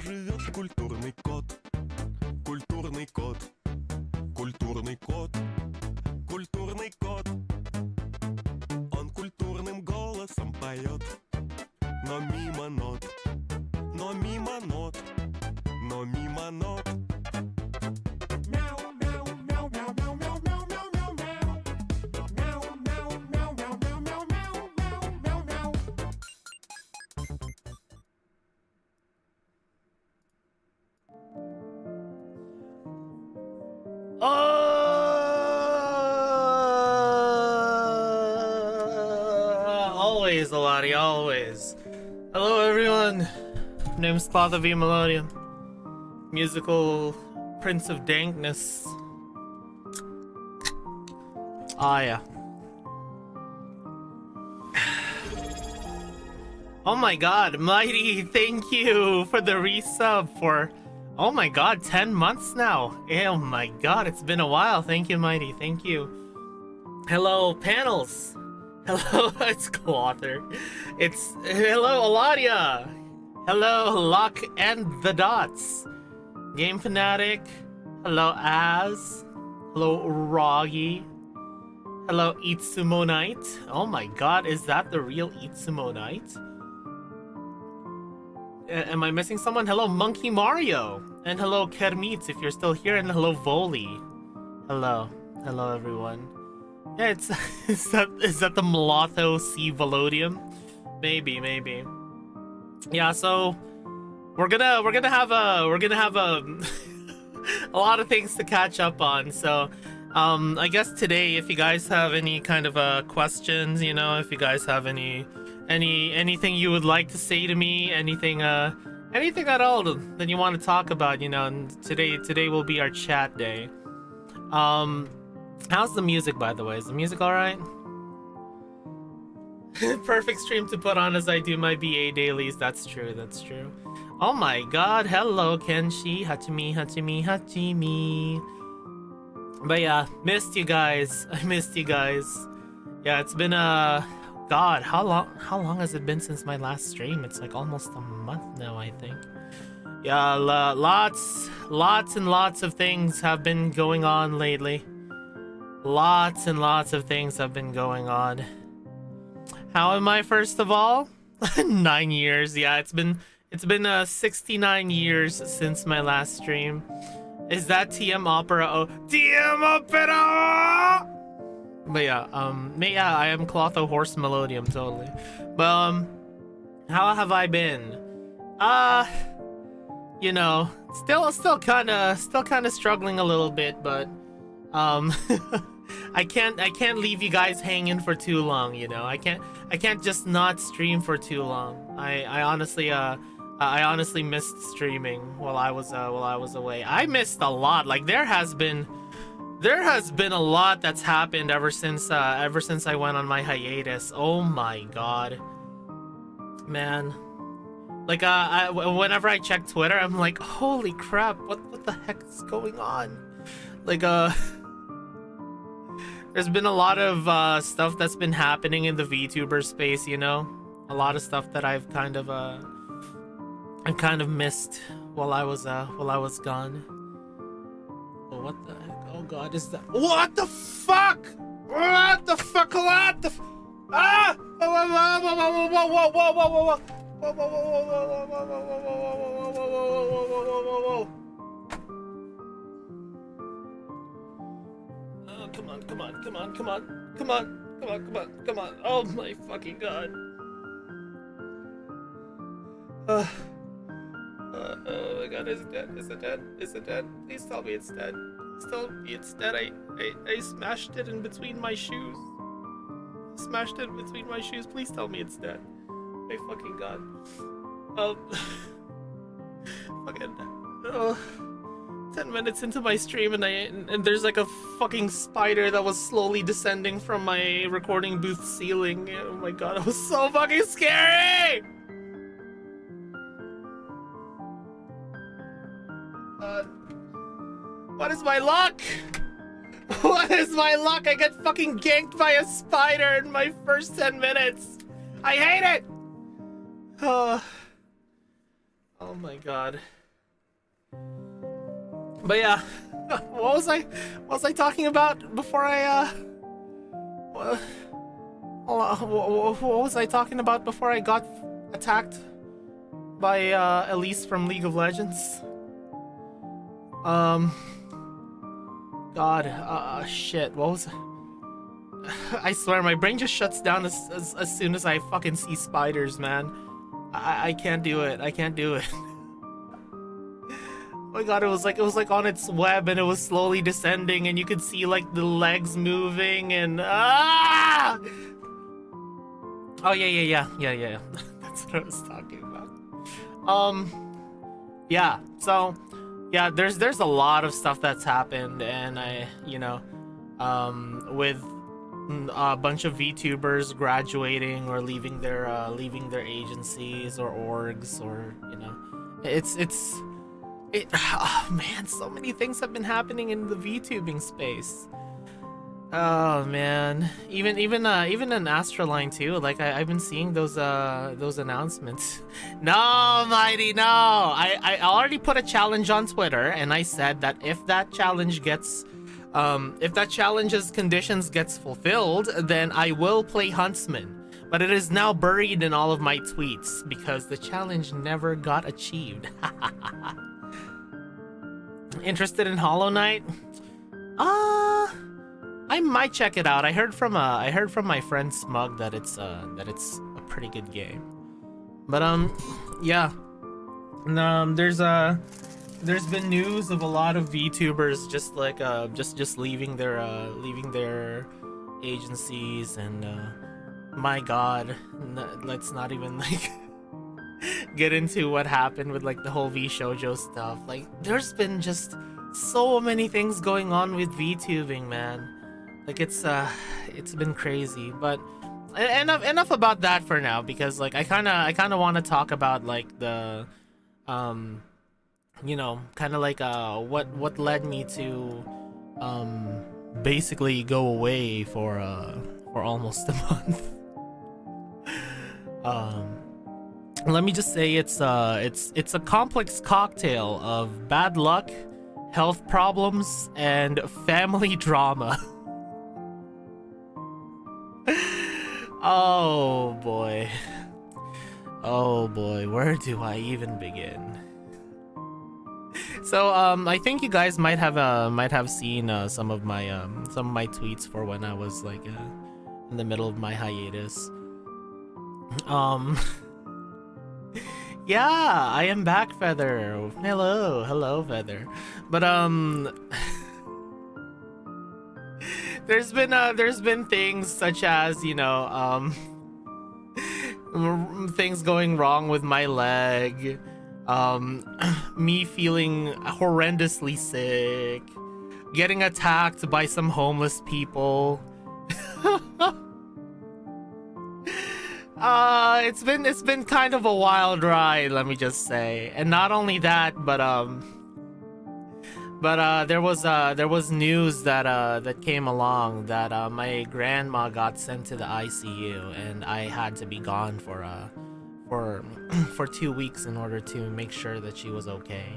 живет культурный кот. Культурный кот. Культурный кот. Культурный кот. Он культурным голосом поет. Но мимо нот. Но мимо нот. Но мимо нот. Always, Alani, always. Hello, everyone. My name's Father V. Melodium, musical prince of dankness. Ah, yeah. Oh my god, Mighty, thank you for the resub for, oh my god, 10 months now. Oh my god, it's been a while. Thank you, Mighty, thank you. Hello, panels. Hello, it's Clother. It's, hello, Aladia. Hello, Lock and the Dots. Game Fanatic. Hello, Az. Hello, Roggy. Hello, Itsumo Knight. Oh my god, is that the real Itsumo Knight? Am I missing someone? Hello, Monkey Mario. And hello, Kermit, if you're still here. And hello, Voli. Hello. Hello, everyone. Yeah, it's is that the Mulatto C Velodium? Maybe. Yeah, so we're gonna have a a lot of things to catch up on. So I guess today, if you guys have any kind of questions, you know, if you guys have anything you would like to say to me, anything at all that you want to talk about, you know, and today will be our chat day. How's the music, by the way? Is the music all right? Perfect stream to put on as I do my BA dailies. That's true. Oh my god, hello Kenshi, Hachimi. But yeah, missed you guys. I missed you guys. Yeah, it's been god, how long has it been since my last stream? It's like almost a month now, I think. Yeah, lots and lots of things have been going on lately. Lots and lots of things have been going on. How am I, first of all? 9 years. Yeah, it's been 69 years since my last stream. Is that TM Opera? Oh, TM Opera! But yeah, I am Clotho Horse Melodium, totally. But how have I been? You know, still kind of struggling a little bit, but I can't leave you guys hanging for too long, you know. I can't just not stream for too long. I honestly missed streaming while I was away. I missed a lot. Like there has been a lot that's happened ever since I went on my hiatus. Oh my god, man. Like whenever I check Twitter, I'm like, holy crap, what the heck is going on? Like there's been a lot of stuff that's been happening in the VTuber space, you know, a lot of stuff that I've kind of missed while I was gone. Oh, what the heck? Oh god, is that? What the fuck? What the fuck? What the? Ah! Whoa! Come on. Oh my fucking god. Oh my god, is it dead? Please tell me it's dead. Please tell me it's dead. I smashed it in between my shoes. Please tell me it's dead. My fucking god. Fucking 10 minutes into my stream and there's like a fucking spider that was slowly descending from my recording booth ceiling. Oh my god, it was so fucking scary! What is my luck? What is my luck? I get fucking ganked by a spider in my first 10 minutes. I hate it! Oh my god. But yeah, what was I talking about before what was I talking about before I got attacked by Elise from League of Legends? God, shit, what was I swear my brain just shuts down as soon as I fucking see spiders, man. I can't do it. I can't do it. Oh my god, it was like on its web and it was slowly descending and you could see like the legs moving and ah! Oh yeah. That's what I was talking about. Yeah, so yeah, there's a lot of stuff that's happened, and with a bunch of VTubers graduating or leaving their agencies or orgs, or oh man, so many things have been happening in the VTubing space. Oh man, even in Astroline too. Like I've been seeing those announcements. No, Mighty, no. I already put a challenge on Twitter, and I said that if that challenge's conditions gets fulfilled, then I will play Huntsman. But it is now buried in all of my tweets because the challenge never got achieved. Interested in Hollow Knight? I might check it out. I heard from my friend Smug that it's a pretty good game. But yeah. There's been news of a lot of VTubers just like just leaving their agencies, and my god, let's not even like get into what happened with like the whole VShojo stuff. Like there's been just so many things going on with VTubing, man. Like it's been crazy. But enough about that for now, because like I kind of want to talk about like the kind of like what led me to basically go away for almost a month. Let me just say it's a complex cocktail of bad luck, health problems, and family drama. Oh boy, where do I even begin? So I think you guys might have seen some of my tweets for when I was like in the middle of my hiatus. Yeah, I am back, Feather. Hello, Feather. But there's been things such as things going wrong with my leg, me feeling horrendously sick, getting attacked by some homeless people. It's been kind of a wild ride, let me just say. And not only that, but there was news that came along that my grandma got sent to the ICU, and I had to be gone for 2 weeks in order to make sure that she was okay.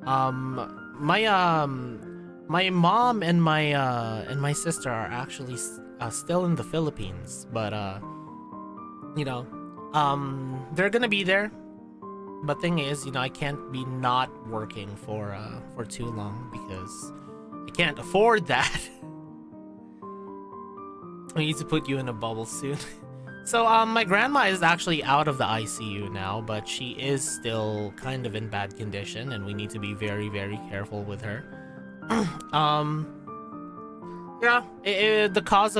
My mom and my sister are actually still in the Philippines, but they're gonna be there. But thing is, I can't be not working for too long because I can't afford that. I need to put you in a bubble soon. So my grandma is actually out of the ICU now, but she is still kind of in bad condition, and we need to be very, very careful with her. Yeah, the cause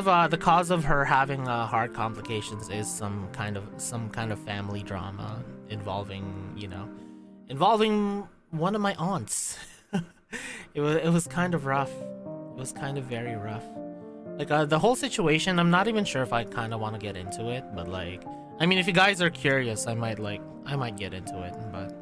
of her having heart complications is some kind of family drama involving one of my aunts. It was kind of rough. It was kind of very rough. Like the whole situation, I'm not even sure if I kind of want to get into it, but like, I mean, if you guys are curious, I might get into it. But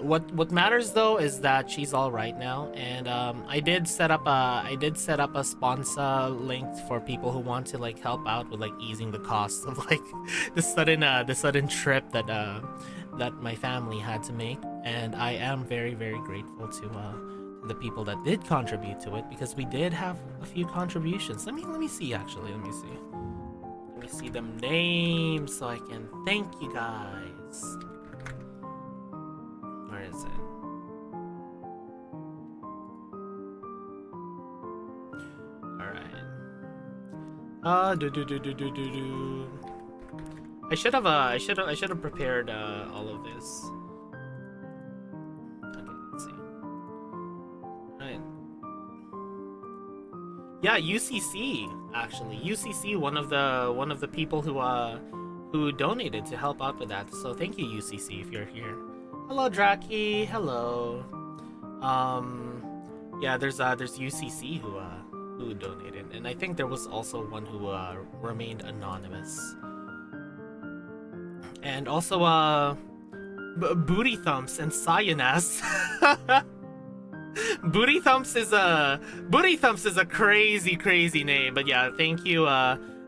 what matters though is that she's all right now, and I did set up a sponsor link for people who want to like help out with like easing the cost of like the sudden trip that my family had to make, and I am very, very grateful to the people that did contribute to it, because we did have a few contributions. Let me see, actually. Let me see them names so I can thank you guys. Where is it? I should have prepared all of this. Okay, let's see. Right. Yeah, UCC actually. UCC, one of the people who donated to help out with that. So thank you, UCC, if you're here. Hello, Draki. Hello. Yeah, there's UCC who donated, and I think there was also one who remained anonymous. And also Booty Thumps and Cyanas. Booty Thumps is a crazy name, but yeah, thank you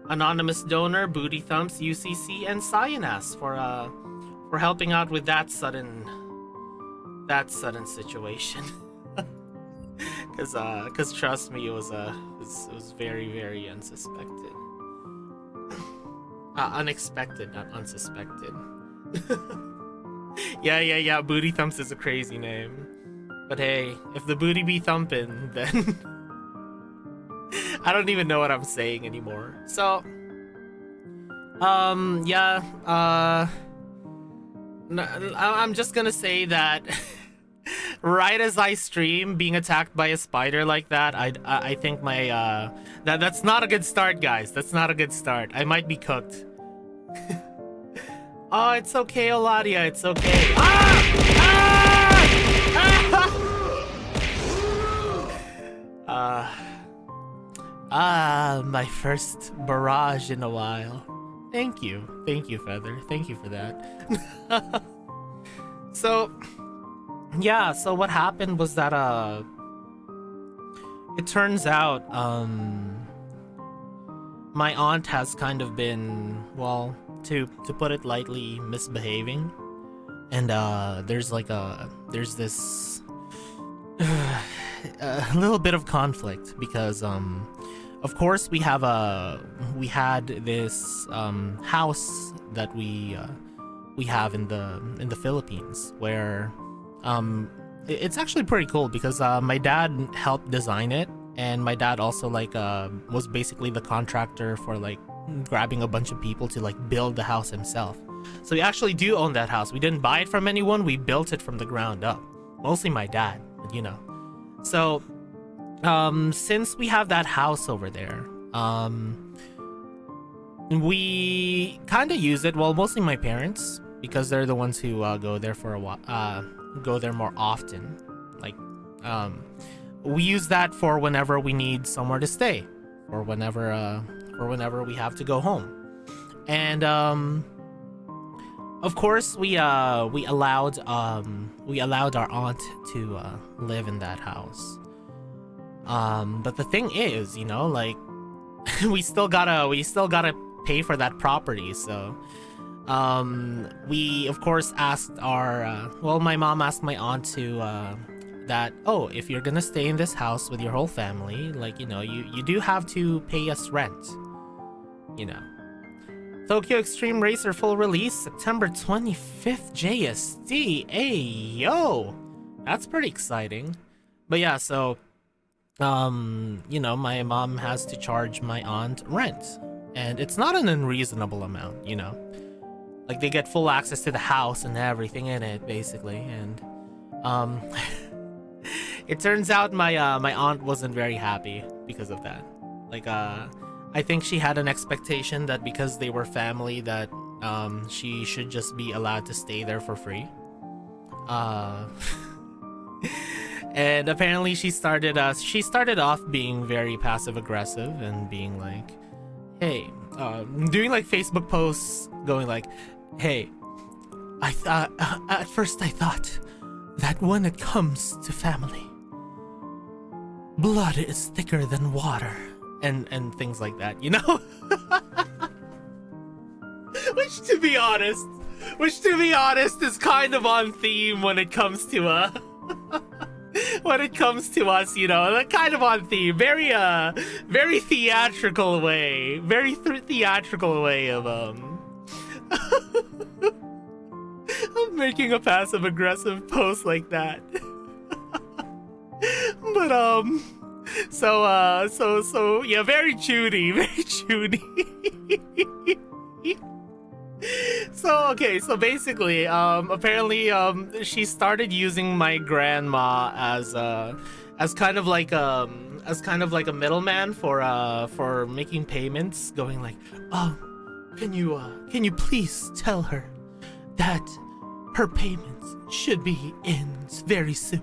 anonymous donor, Booty Thumps, UCC, and Cyanas for helping out with that sudden situation. Cause trust me, it was very, very unsuspected. Unexpected, not unsuspected. Yeah, Booty Thumps is a crazy name. But hey, if the booty be thumping, then I don't even know what I'm saying anymore. So, yeah, I'm just gonna say that right as I stream being attacked by a spider like that, I think my that's not a good start, guys. That's not a good start. I might be cooked. Oh, it's okay, Oladia. It's okay. My first barrage in a while. Thank you, Feather. Thank you for that. So, yeah. So what happened was that it turns out my aunt has kind of been, well, to put it lightly, misbehaving, and there's this a little bit of conflict because of course we had this house that we have in the Philippines where it's actually pretty cool because my dad helped design it, and my dad also was basically the contractor for grabbing a bunch of people to build the house himself. So we actually do own that house. We didn't buy it from anyone, we built it from the ground up. Mostly my dad, but you know. So since we have that house over there, we kind of use it, well, mostly my parents, because they're the ones who go there for a while, go there more often. We use that for whenever we need somewhere to stay, or whenever we have to go home. And of course we allowed our aunt to live in that house. But the thing is, you know, we still gotta pay for that property. So we of course asked my mom asked my aunt to that, oh, if you're gonna stay in this house with your whole family, you do have to pay us rent, you know. Tokyo Extreme Racer full release September 25th JST. Hey yo, that's pretty exciting. But yeah, so you know, my mom has to charge my aunt rent, and it's not an unreasonable amount, you know. They get full access to the house and everything in it, basically. And it turns out my aunt wasn't very happy because of that. I think she had an expectation that because they were family that she should just be allowed to stay there for free. And apparently she started off being very passive aggressive and being like, hey, doing Facebook posts going hey, at first I thought that when it comes to family, blood is thicker than water, and things like that, you know. Which, to be honest, Which, to be honest, is kind of on theme when it comes to when it comes to us, you know, like kind of on theme. Very very theatrical way. Very theatrical way of of making a passive aggressive post like that. But so yeah, very Judy, very Judy. So okay, so basically, apparently, she started using my grandma as kind of like a middleman for making payments, going like, oh, can you please tell her that her payments should be in very soon,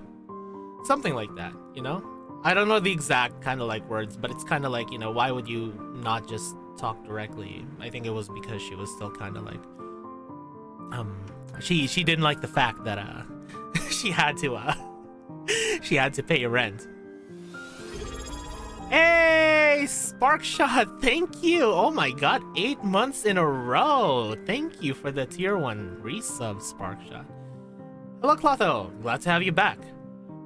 something like that, you know. I don't know the exact kind of like words, but it's kind of like, you know, why would you not just talk directly? I think it was because she was still kind of like, she didn't like the fact that she had to pay rent. Hey, Sparkshot, thank you. Oh my god, 8 months in a row. Thank you for the tier 1 resub, Sparkshot. Hello, Clotho. Glad to have you back.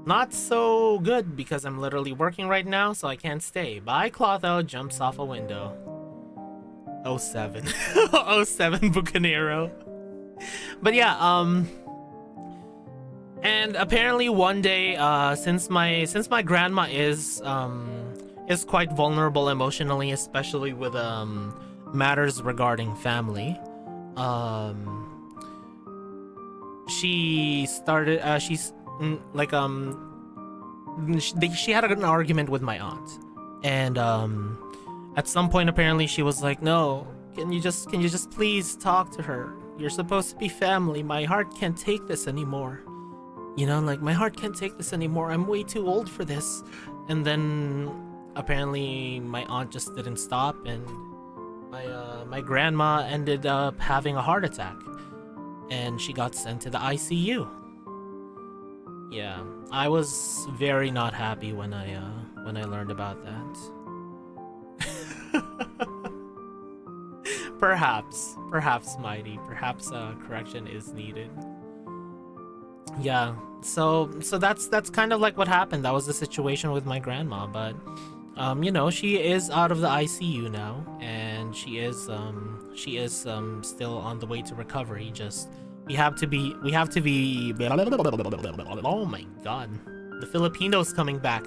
Not so good because I'm literally working right now, so I can't stay. Bye, Clotho. Jumps off a window. 07. 07 Bucanero. But yeah, and apparently one day, since my grandma is quite vulnerable emotionally, especially with matters regarding family, she started she had an argument with my aunt, and at some point apparently she was like, no, can you just please talk to her? You're supposed to be family. My heart can't take this anymore. You know, like, my heart can't take this anymore. I'm way too old for this. And then apparently my aunt just didn't stop, and my grandma ended up having a heart attack, and she got sent to the ICU. Yeah, I was very not happy when I learned about that. Perhaps, Mighty. Perhaps correction is needed. Yeah, so that's kind of like what happened. That was the situation with my grandma, but you know, she is out of the ICU now, and she is still on the way to recovery. Just we have to be oh my god, the Filipinos coming back.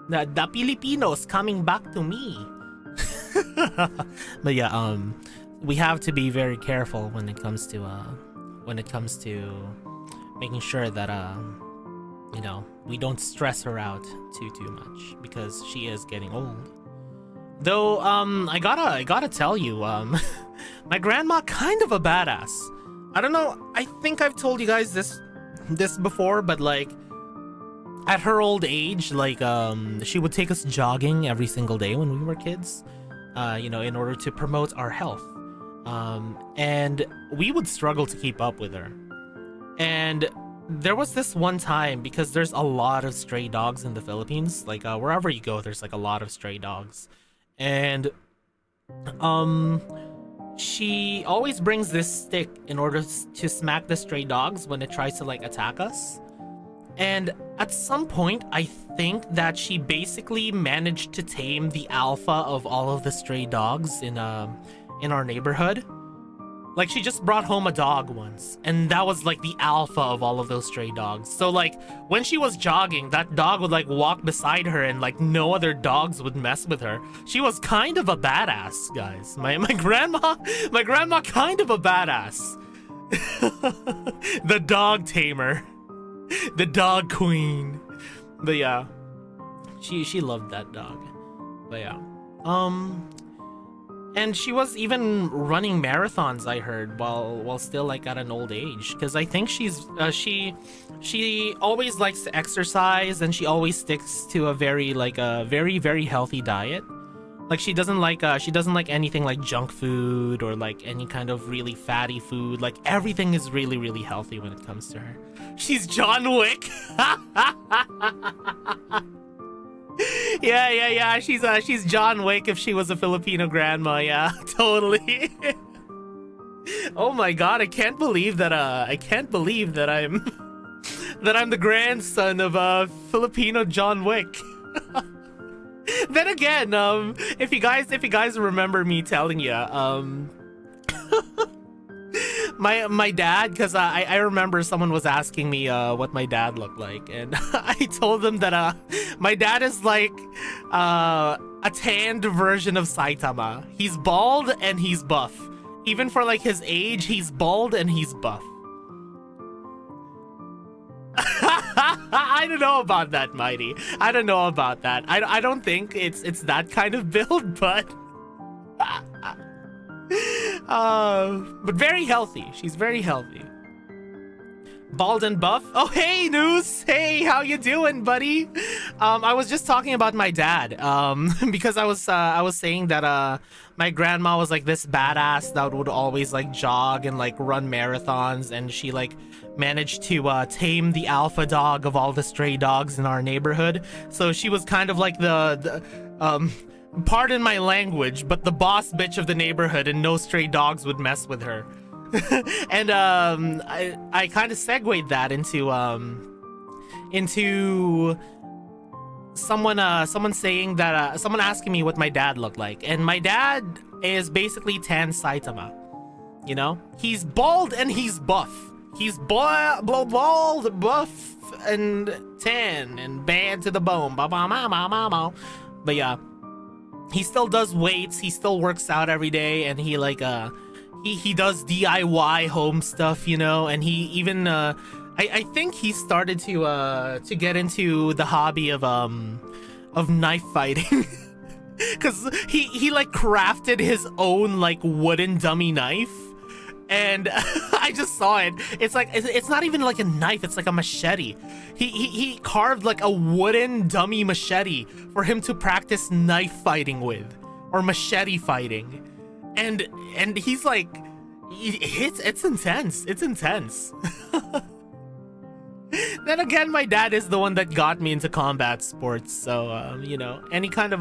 The Filipinos coming back to me. But yeah, we have to be very careful when it comes to making sure that you know, we don't stress her out too much, because she is getting old. Though I gotta tell you, my grandma kind of a badass. I don't know, I think I've told you guys this before, but like, at her old age, like, she would take us jogging every single day when we were kids, you know, in order to promote our health. And we would struggle to keep up with her. And there was this one time, because there's a lot of stray dogs in the Philippines, like, wherever you go, there's like a lot of stray dogs. And she always brings this stick in order to smack the stray dogs when it tries to like attack us. And at some point, I think that she basically managed to tame the alpha of all of the stray dogs in our neighborhood. Like, she just brought home a dog once, and that was like the alpha of all of those stray dogs. So like, when she was jogging, that dog would like walk beside her, and like no other dogs would mess with her. She was kind of a badass, guys. My grandma kind of a badass. The dog tamer. The dog queen. But yeah, she loved that dog. But yeah, and she was even running marathons, I heard, while still like at an old age, because I think she always likes to exercise, and she always sticks to a very very healthy diet. Like, she doesn't like anything like junk food or like any kind of really fatty food. Like, everything is really healthy when it comes to her. She's John Wick. Yeah. She's John Wick if she was a Filipino grandma. Yeah, totally. Oh my god, I can't believe that I'm that I'm the grandson of Filipino John Wick. Then again, if you guys remember me telling you, my dad, because I remember someone was asking me what my dad looked like, and I told them that my dad is like a tanned version of Saitama. He's bald and he's buff. Even for like his age, he's bald and he's buff. I don't know about that, Mighty. I don't know about that. I don't think it's that kind of build, but but very healthy. She's very healthy. Bald and buff. Oh, hey, Noose. Hey, how you doing, buddy? I was just talking about my dad. Because I was saying that my grandma was like this badass that would always like jog and like run marathons, and she like managed to tame the alpha dog of all the stray dogs in our neighborhood. So she was kind of like the pardon my language, but the boss bitch of the neighborhood, and no stray dogs would mess with her. And I kind of segued that into someone saying that someone asking me what my dad looked like, and my dad is basically tan Saitama. You know, he's bald and he's buff. He's bald, buff, and tan, and bad to the bone. But yeah, he still does weights. He still works out every day, and he like he does DIY home stuff, you know. And he even I think he started to get into the hobby of knife fighting. Because he like crafted his own like wooden dummy knife. And I just saw it. It's like it's not even like a knife. It's like a machete. He carved like a wooden dummy machete for him to practice knife fighting with, or machete fighting. And he's like, it's intense. It's intense. Then again, my dad is the one that got me into combat sports. So you know, any kind of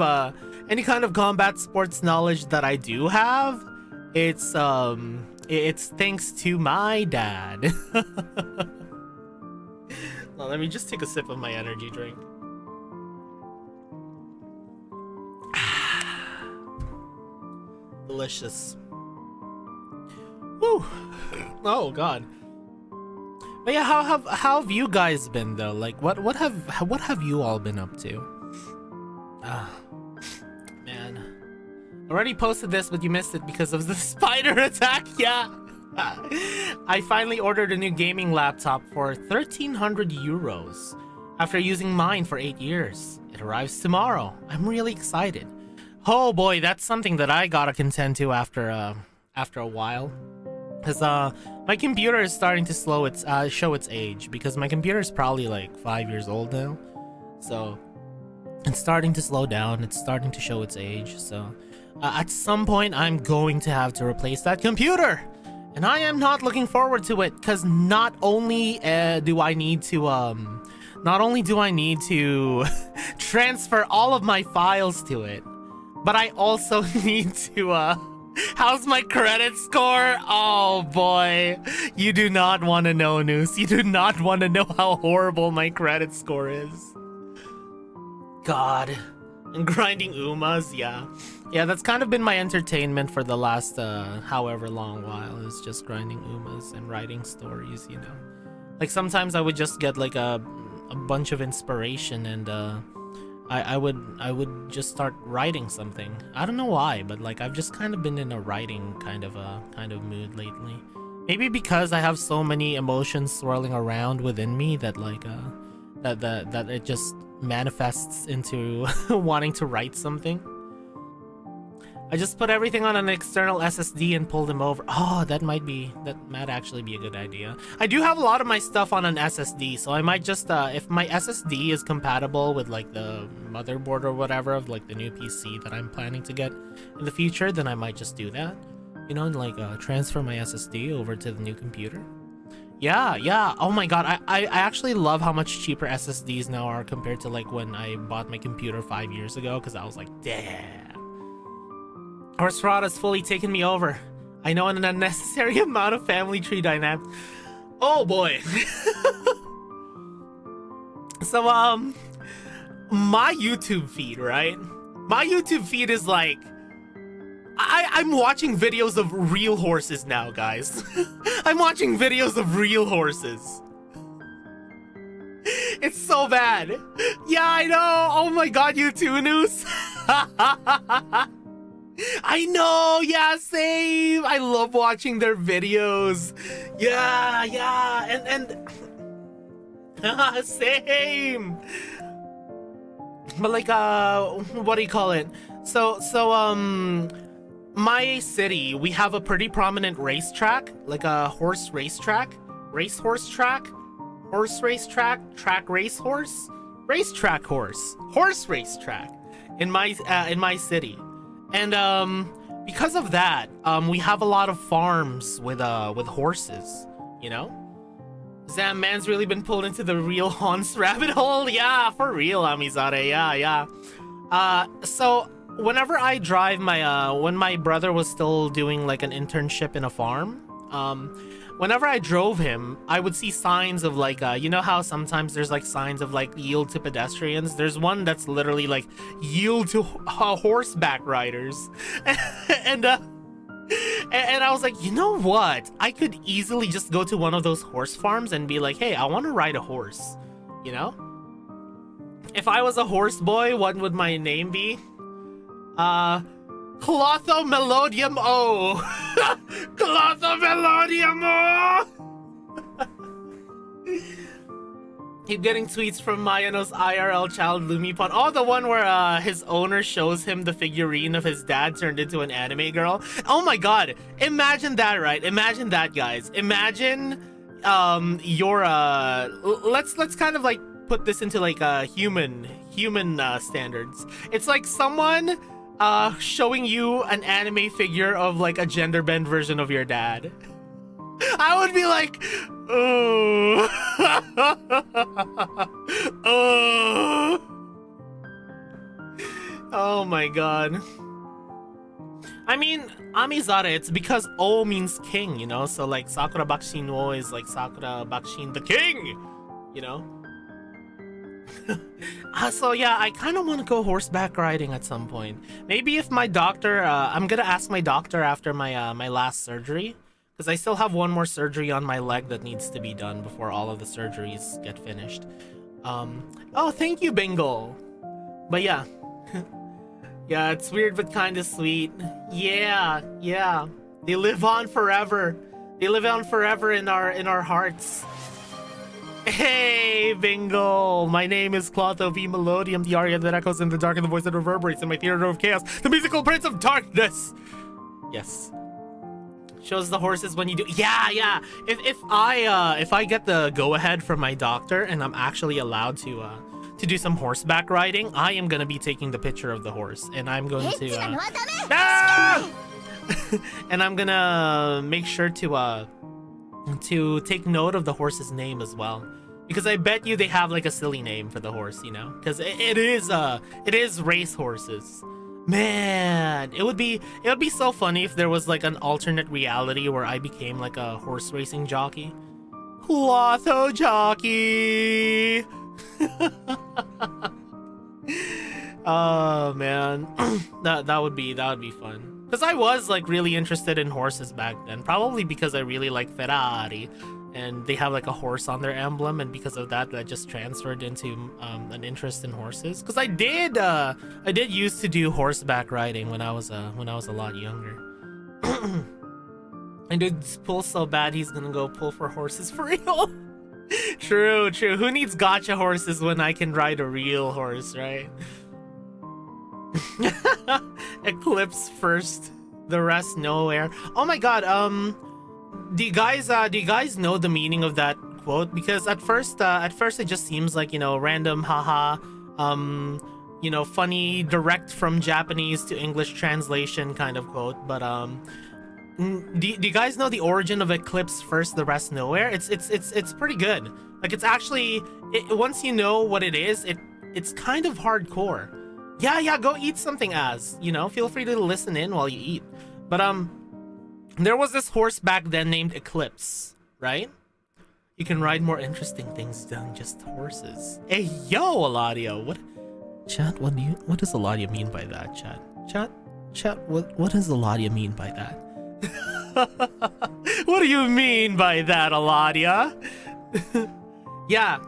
combat sports knowledge that I do have, it's thanks to my dad. Well, let me just take a sip of my energy drink. Delicious. Woo. Oh god. But yeah, how have you guys been though? Like what have you all been up to? Man. Already posted this, but you missed it because of the spider attack. Yeah. I finally ordered a new gaming laptop for 1,300 euros after using mine for 8 years. It arrives tomorrow. I'm really excited. Oh boy, that's something that I gotta contend to after a while. Because my computer is starting to show its age, because my computer is probably like 5 years old now. So it's starting to slow down. It's starting to show its age. So at some point, I'm going to have to replace that computer. And I am not looking forward to it, because not only do I need to transfer all of my files to it, but I also need to how's my credit score? Oh boy, you do not want to know, Noose. You do not want to know how horrible my credit score is. God. And grinding Umas, yeah. Yeah, that's kind of been my entertainment for the last however long while, is just grinding Umas and writing stories, you know. Like sometimes I would just get like a bunch of inspiration, and I would just start writing something. I don't know why, but like I've just kind of been in a writing kind of mood lately. Maybe because I have so many emotions swirling around within me that like that it just manifests into wanting to write something. I just put everything on an external SSD and pulled them over. Oh, that might actually be a good idea. I do have a lot of my stuff on an SSD, so I might just if my SSD is compatible with like the motherboard or whatever of like the new PC that I'm planning to get in the future, then I might just do that. You know, and like transfer my SSD over to the new computer. Yeah. Oh my god, I actually love how much cheaper SSDs now are compared to like when I bought my computer 5 years ago, because I was like, damn. Horse Rod has fully taken me over. I know an unnecessary amount of family tree dynamics. Oh boy. So my YouTube feed, right? My YouTube feed is like I'm watching videos of real horses now, guys. I'm watching videos of real horses. It's so bad. Yeah, I know. Oh my god, you too, Noose. I know. Yeah, same. I love watching their videos. Yeah, and same. But like what do you call it? So my city, we have a pretty prominent racetrack, like a horse racetrack, racehorse track, horse racetrack, track racehorse, racetrack horse racetrack in my city. And because of that, we have a lot of farms with horses, you know? Zam man's really been pulled into the real Hans rabbit hole. Yeah, for real, Amizade. Yeah. So whenever I drive my when my brother was still doing like an internship in a farm, whenever I drove him, I would see signs of like you know how sometimes there's like signs of like yield to pedestrians. There's one that's literally like yield to horseback riders. and I was like, you know what? I could easily just go to one of those horse farms and be like, hey, I want to ride a horse, you know? If I was a horse boy, what would my name be? Clotho Melodium O. Clotho Melodium O. Keep getting tweets from Mayano's IRL child Lumipon. Oh, the one where his owner shows him the figurine of his dad turned into an anime girl. Oh my god. Imagine that, right? Imagine that, guys. Imagine your let's kind of like put this into like human standards. It's like someone showing you an anime figure of like a gender bend version of your dad. I would be like, oh. Oh. Oh my god. I mean, Amizare, it's because O means king, you know? So like Sakura Bakushin O is like Sakura Bakushin the king, you know? So yeah, I kind of want to go horseback riding at some point. Maybe if my doctor, I'm gonna ask my doctor after my my last surgery, because I still have one more surgery on my leg that needs to be done before all of the surgeries get finished. Oh, thank you, Bingle. But yeah. Yeah, it's weird but kind of sweet. Yeah. They live on forever. They live on forever in our hearts. Hey, Bingle! My name is Clotho V. Melodium, the aria that echoes in the dark and the voice that reverberates in my theater of chaos, the musical prince of darkness! Yes. Shows the horses when you do. Yeah. If I get the go-ahead from my doctor and I'm actually allowed to do some horseback riding, I am gonna be taking the picture of the horse, and I'm going to and I'm gonna make sure to take note of the horse's name as well, because I bet you they have like a silly name for the horse, you know, because it is race horses. Man, it would be so funny if there was like an alternate reality where I became like a horse racing jockey. Clotho jockey. Oh man, that would be fun. Because I was like really interested in horses back then, probably because I really like Ferrari, and they have like a horse on their emblem, and because of that, that just transferred into an interest in horses. Because I did used to do horseback riding when I was a lot younger. And dude's pull so bad he's gonna go pull for horses for real. True. Who needs gotcha horses when I can ride a real horse, right? Eclipse first, the rest nowhere. Oh my god, do you guys know the meaning of that quote? Because at first it just seems like, you know, random haha, you know, funny direct from Japanese to English translation kind of quote, but do you guys know the origin of eclipse first, the rest nowhere? It's pretty good. Like, it's actually once you know what it is, it's kind of hardcore. Yeah, go eat something, as you know, feel free to listen in while you eat. But There was this horse back then named Eclipse, right? You can ride more interesting things than just horses. Hey, yo, Eladio, what? Chat, what does Eladia mean by that, chat, what does Eladia mean by that? What do you mean by that, Eladia? Yeah.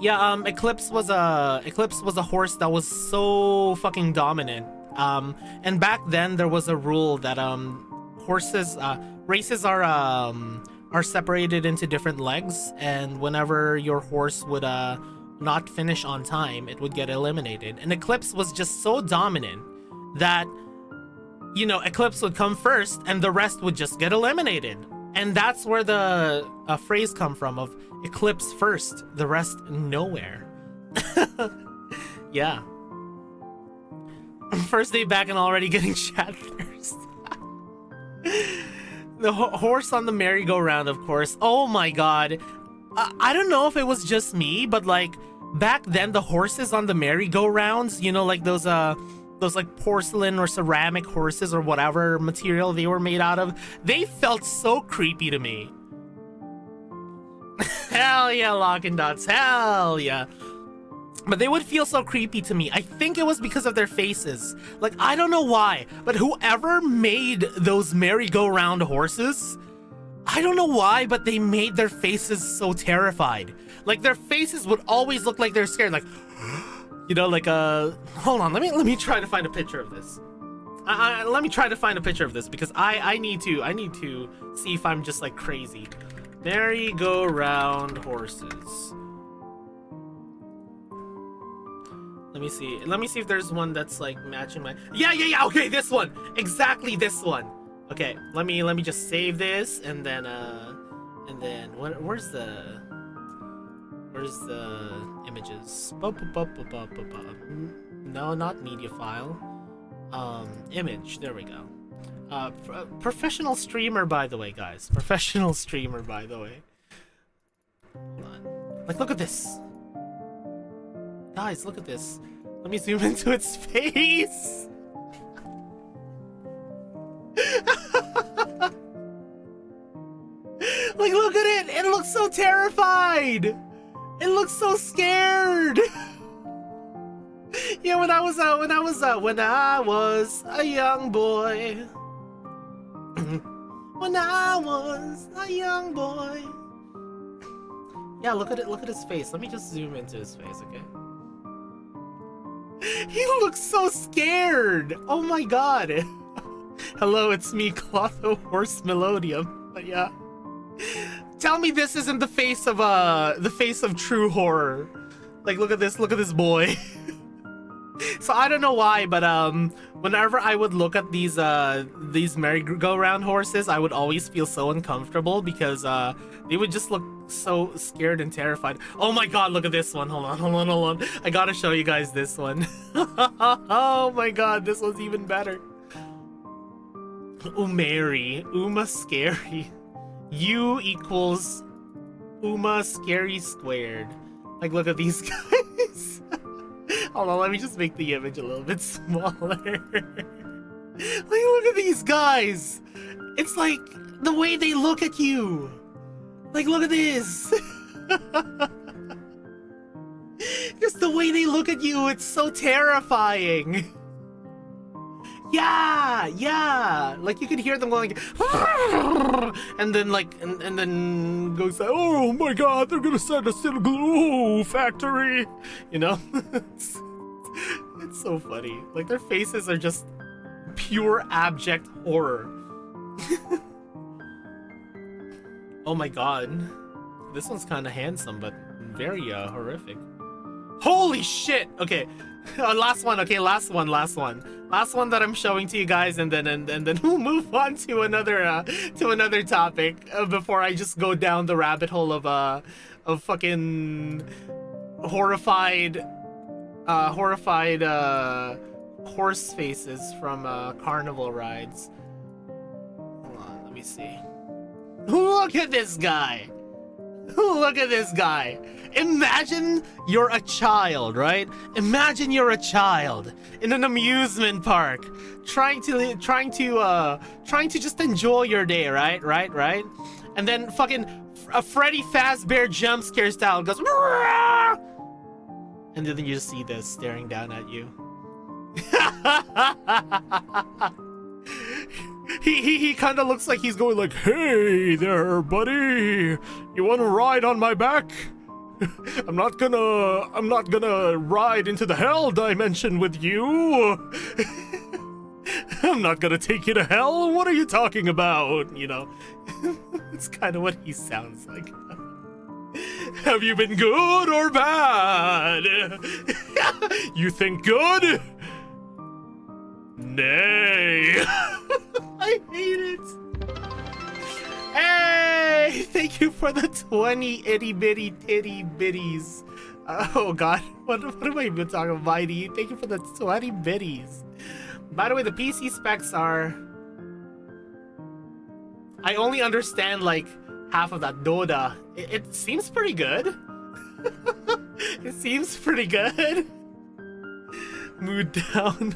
Yeah, Eclipse was a horse that was so fucking dominant. And back then there was a rule that races are separated into different legs, and whenever your horse would not finish on time, it would get eliminated. And Eclipse was just so dominant that, you know, Eclipse would come first and the rest would just get eliminated. And that's where the phrase come from of Eclipse first, the rest nowhere. Yeah. First day back and already getting chat thirst. The horse on the merry-go-round, of course. Oh my god. I don't know if it was just me, but like back then the horses on the merry-go-rounds, you know, like those like porcelain or ceramic horses or whatever material they were made out of, they felt so creepy to me. Hell yeah, Lockin' Dots, hell yeah. But they would feel so creepy to me. I think it was because of their faces. Like, I don't know why, but whoever made those merry-go-round horses, I don't know why, but they made their faces so terrified. Like, their faces would always look like they're scared, like, you know, like hold on, let me try to find a picture of this. Let me try to find a picture of this because I need to see if I'm just like crazy. Merry-go-round horses. Let me see if there's one that's like matching my. Yeah. Okay, this one. Exactly this one. Okay, let me just save this and then where's the images? No, not media file. Image. There we go. Professional streamer, by the way, guys. Professional streamer, by the way. Hold on. Like, look at this. Guys, look at this. Let me zoom into its face. Like, look at it. It looks so terrified. It looks so scared. Yeah, when I was a young boy. When I was a young boy. Yeah, look at it. Look at his face. Let me just zoom into his face, okay? He looks so scared. Oh my god. Hello, it's me, Clotho Horse Melodium. But yeah. Tell me this isn't the face of true horror. Like, look at this boy. So I don't know why, but whenever I would look at these merry-go-round horses, I would always feel so uncomfortable because they would just look so scared and terrified. Oh my god, look at this one. Hold on. I gotta show you guys this one. Oh my god, this one's even better. Umeri, Uma Scary. U equals Uma Scary squared. Like, look at these guys. Hold on, let me just make the image a little bit smaller. Like, look at these guys. It's like the way they look at you. Like, look at this. Just the way they look at you, it's so terrifying. Yeah. Like, you could hear them going like, and then like, and then goes like, oh my god, they're gonna send us to the glue factory. You know, it's so funny. Like, their faces are just pure abject horror. Oh my god, this one's kind of handsome, but very horrific. Holy shit. Okay. Last one. Okay, last one that I'm showing to you guys, and then we'll move on to another topic before I just go down the rabbit hole of fucking horrified horse faces from carnival rides. Hold on, let me see. Look at this guy. Look at this guy. Imagine you're a child, right? Imagine you're a child in an amusement park, trying to just enjoy your day, right? And then fucking a Freddy Fazbear jump scare style goes, "Meow!" And then you just see this staring down at you. He kind of looks like he's going like, "Hey there, buddy, you want to ride on my back? I'm not gonna ride into the hell dimension with you. I'm not gonna take you to hell. What are you talking about?" You know, it's kind of what he sounds like. Have you been good or bad? You think good? Nay. I hate it. Hey, thank you for the 20 itty bitty titty bitties. Oh god, what am I even talking about, Mighty? Thank you for the 20 bitties. By the way, the PC specs are... I only understand like half of that. Doda. It seems pretty good. It seems pretty good. Mood down.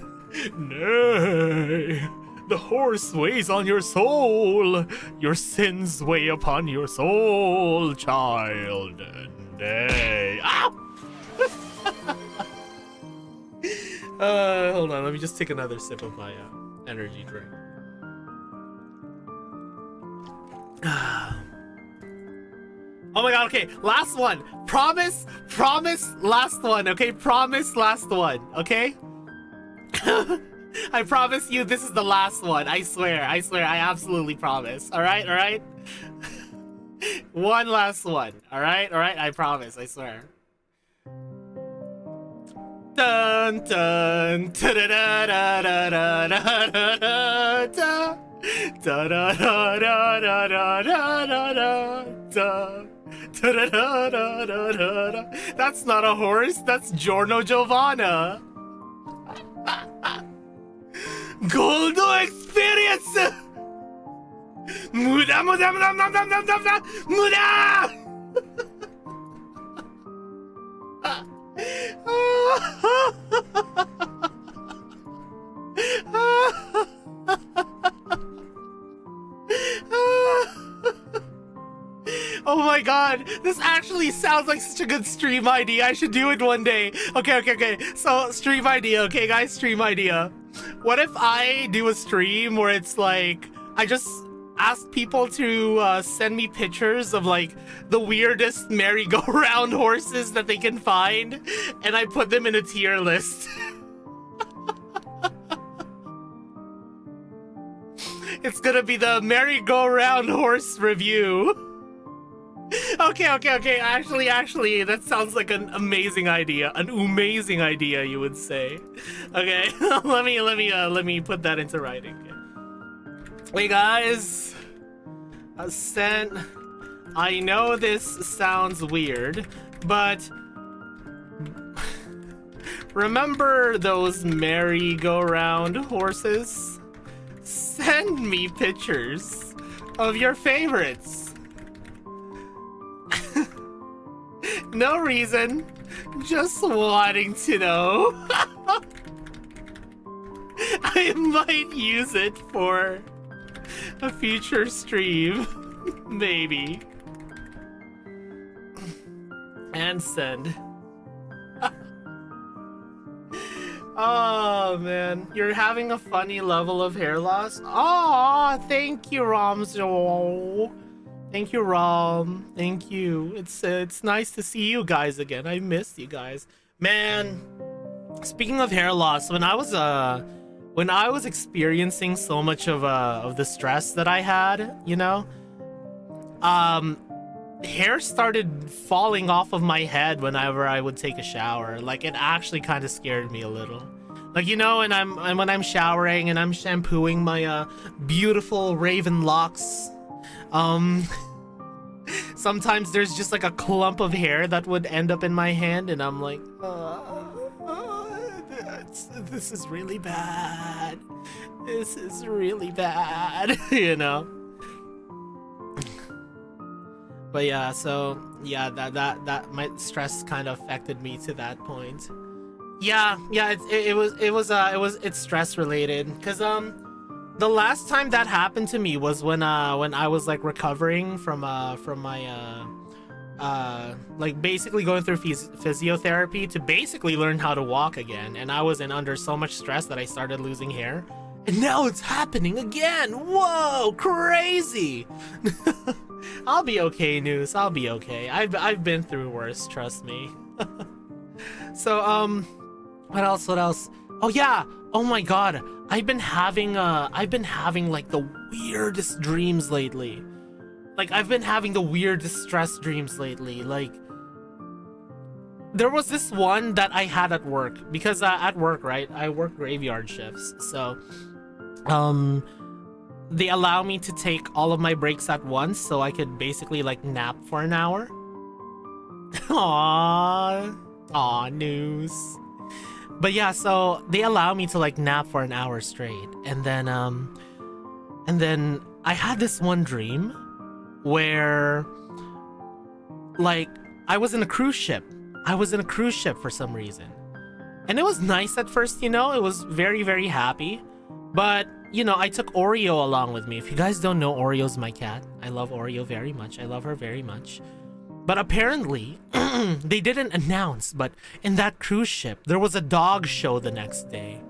Nay. The horse weighs on your soul. Your sins weigh upon your soul, child. Nay. Ah! Hold on. Let me just take another sip of my energy drink. Oh my god, okay. Last one. Promise, last one, okay? Promise, last one, okay? I promise you this is the last one. I swear, I absolutely promise. Alright? One last one. Alright, I promise, I swear. Dun dun da da da da da da da da da da da da da da da da da da. That's not a horse, that's Giorno Giovanna. Goldo experience! Muda! Oh my god, this actually sounds like such a good stream idea. I should do it one day. Okay. So, stream idea, okay guys? Stream idea. What if I do a stream where it's like, I just ask people to send me pictures of like the weirdest merry-go-round horses that they can find, and I put them in a tier list. It's gonna be the merry-go-round horse review. Okay. Actually, that sounds like an amazing idea. An amazing idea, you would say. Okay, let me put that into writing. Hey guys, I know this sounds weird, but remember those merry-go-round horses? Send me pictures of your favorites. No reason, just wanting to know. I might use it for a future stream, maybe. And send. Oh man, you're having a funny level of hair loss. Oh, thank you, Ramzo. Thank you, Rom. Thank you. It's nice to see you guys again. I missed you guys. Man, speaking of hair loss, when I was experiencing so much of the stress that I had, you know, hair started falling off of my head whenever I would take a shower. Like, it actually kind of scared me a little. Like, you know, when I'm showering and I'm shampooing my beautiful raven locks, sometimes there's just like a clump of hair that would end up in my hand, and I'm like, this is really bad. This is really bad, you know. But yeah, so yeah, that my stress kind of affected me to that point. Yeah, it's stress related, cause the last time that happened to me was when I was like recovering from my like basically going through physiotherapy to basically learn how to walk again, and I was in under so much stress that I started losing hair, and now it's happening again. Whoa, crazy. I'll be okay, News. I'll be okay. I've been through worse, trust me. So what else? What else? Oh yeah. Oh my god. I've been having like the weirdest dreams lately. Like I've been having the weirdest stress dreams lately. Like there was this one that I had at work, because at work, right? I work graveyard shifts. So they allow me to take all of my breaks at once, so I could basically like nap for an hour. Aww, News. But yeah, so they allow me to like nap for an hour straight, and then I had this one dream where like I was in a cruise ship. I was in a cruise ship for some reason, and it was nice at first, you know. It was very, very happy, but you know, I took Oreo along with me. If you guys don't know, Oreo's my cat. I love Oreo very much. I love her very much. But apparently, they didn't announce, but in that cruise ship, there was a dog show the next day.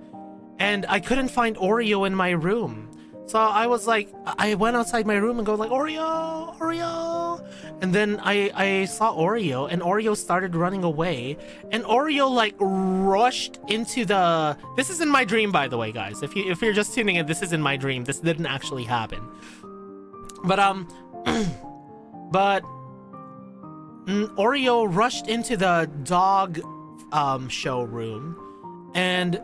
And I couldn't find Oreo in my room. So I was like, I went outside my room and go like, Oreo, Oreo. And then I saw Oreo, and Oreo started running away. And Oreo like rushed into the... This is in my dream, by the way, guys. If you're just tuning in, this is in my dream. This didn't actually happen. But Oreo rushed into the dog showroom, and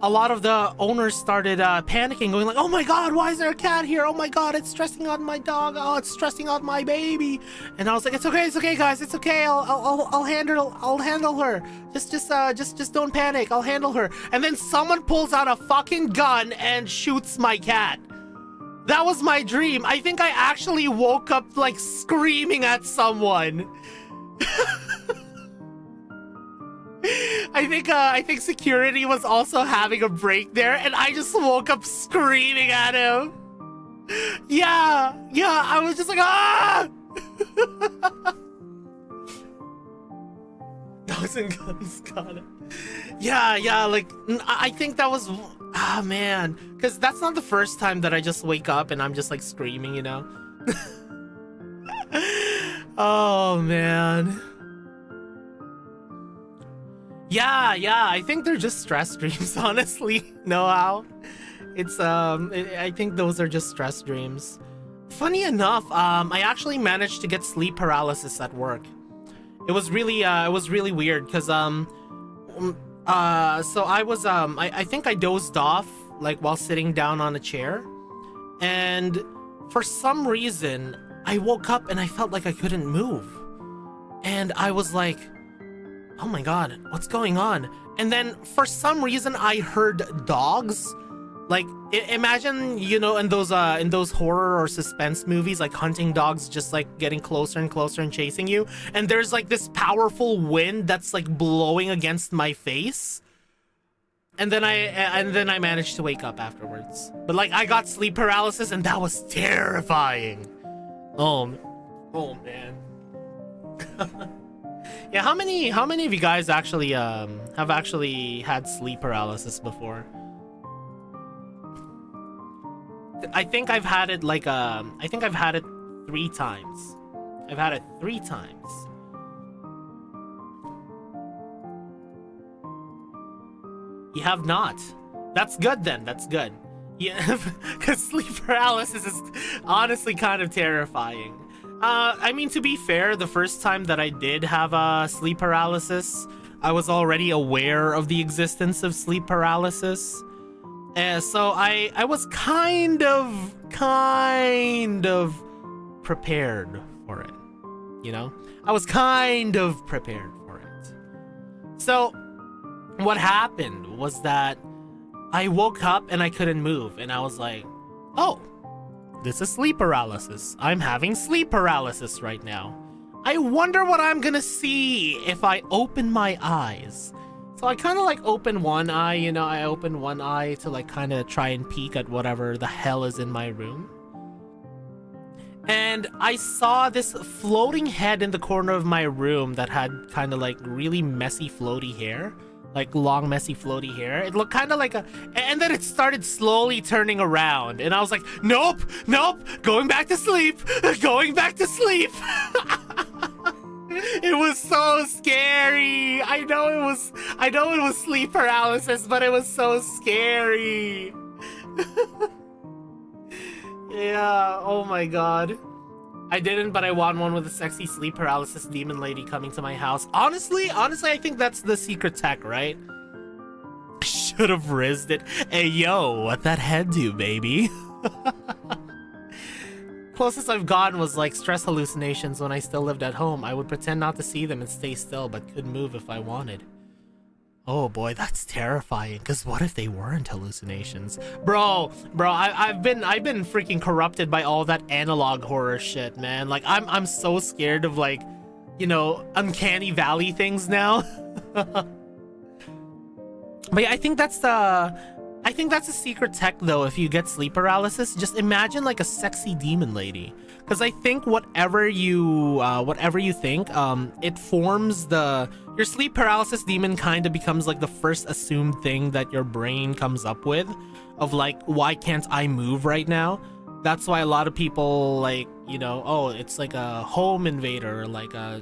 a lot of the owners started panicking, going like, oh my god, why is there a cat here? Oh my god, it's stressing out my dog. Oh, it's stressing out my baby. And I was like, it's okay guys, it's okay. I'll handle her. Just don't panic. I'll handle her. And then someone pulls out a fucking gun and shoots my cat. That was my dream. I think I actually woke up like screaming at someone. I think security was also having a break there, and I just woke up screaming at him. Yeah, I was just like, ah! Thousand guns got it. Yeah, like I think that was, man, because that's not the first time that I just wake up and I'm just like screaming, you know. Oh man. Yeah, I think they're just stress dreams, honestly. Know how? It's I think those are just stress dreams. Funny enough, I actually managed to get sleep paralysis at work. It was really weird, because so I was I think I dozed off like while sitting down on a chair, and for some reason I woke up and I felt like I couldn't move, and I was like, oh my god, what's going on? And then for some reason I heard dogs. Like, imagine, you know, in those horror or suspense movies, like hunting dogs just like getting closer and closer and chasing you, and there's like this powerful wind that's like blowing against my face. And then I managed to wake up afterwards. But like, I got sleep paralysis, and that was terrifying. Oh man. Yeah, how many of you guys actually have actually had sleep paralysis before? I think I've had it like I think I've had it 3 times. I've had it 3 times. You have not. That's good then. That's good. Yeah, because sleep paralysis is honestly kind of terrifying. I mean, to be fair, the first time that I did have sleep paralysis, I was already aware of the existence of sleep paralysis. So I was kind of prepared for it, you know? I was kind of prepared for it. So what happened was that I woke up and I couldn't move, and I was like, oh, This is sleep paralysis. I'm having sleep paralysis right now. I wonder what I'm gonna see if I open my eyes. So I kind of like open one eye, you know, I open one eye to like kind of try and peek at whatever the hell is in my room. And I saw this floating head in the corner of my room that had kind of like really messy floaty hair. Like long messy floaty hair. It looked kind of like a, and then it started slowly turning around and I was like, nope, going back to sleep. It was so scary. I know it was sleep paralysis, but it was so scary. Yeah, oh my god. I didn't, but I want one with a sexy sleep paralysis demon lady coming to my house. Honestly, I think that's the secret tech, right? Should have rizzed it. Hey, yo, what that head do, baby? Closest I've gotten was like stress hallucinations when I still lived at home. I would pretend not to see them and stay still, but could move if I wanted. Oh boy, that's terrifying. Cause what if they weren't hallucinations, bro? I've been freaking corrupted by all that analog horror shit, man. Like I'm so scared of like, you know, uncanny valley things now. But yeah, I think that's a secret tech though. If you get sleep paralysis, just imagine like a sexy demon lady. Because I think whatever you think, it forms your sleep paralysis demon kind of becomes like the first assumed thing that your brain comes up with, of like, why can't I move right now? That's why a lot of people like, you know, oh, it's like a home invader, like a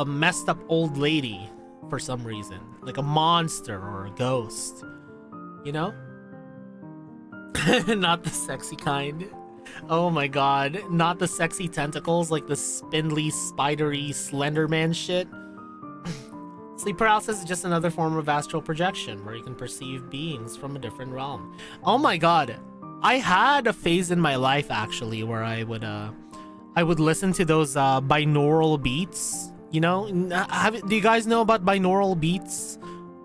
messed up old lady for some reason, like a monster or a ghost, you know. Not the sexy kind. Oh my god, not the sexy tentacles like the spindly, spidery Slenderman shit. Sleep paralysis is just another form of astral projection where you can perceive beings from a different realm. Oh my god, I had a phase in my life actually where I would listen to those binaural beats. You know, do you guys know about binaural beats?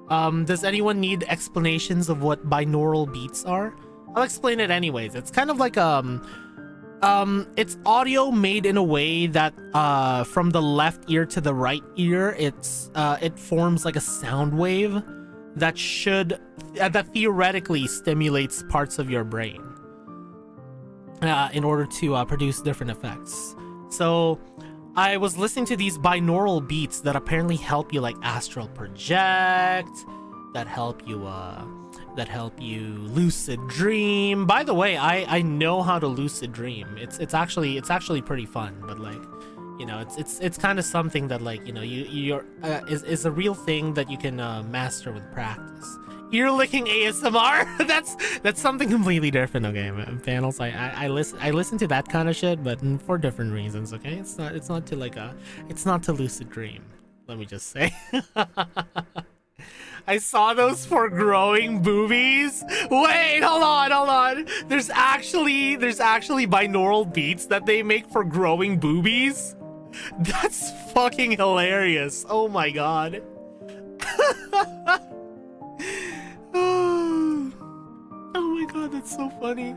Does anyone need explanations of what binaural beats are? I'll explain it anyways. It's kind of like it's audio made in a way that from the left ear to the right ear, it forms like a sound wave that theoretically stimulates parts of your brain in order to produce different effects. So I was listening to these binaural beats that apparently help you like astral project, that help you lucid dream. By the way, I know how to lucid dream. It's actually pretty fun, but like, you know, it's kind of something that like, you know, is a real thing that you can master with practice. Ear licking ASMR. that's something completely different. Okay, panels. I listen to that kind of shit, but for different reasons. Okay, it's not to lucid dream. Let me just say. I saw those for growing boobies. Wait, hold on. There's actually binaural beats that they make for growing boobies. That's fucking hilarious. Oh my god. Oh my god, that's so funny.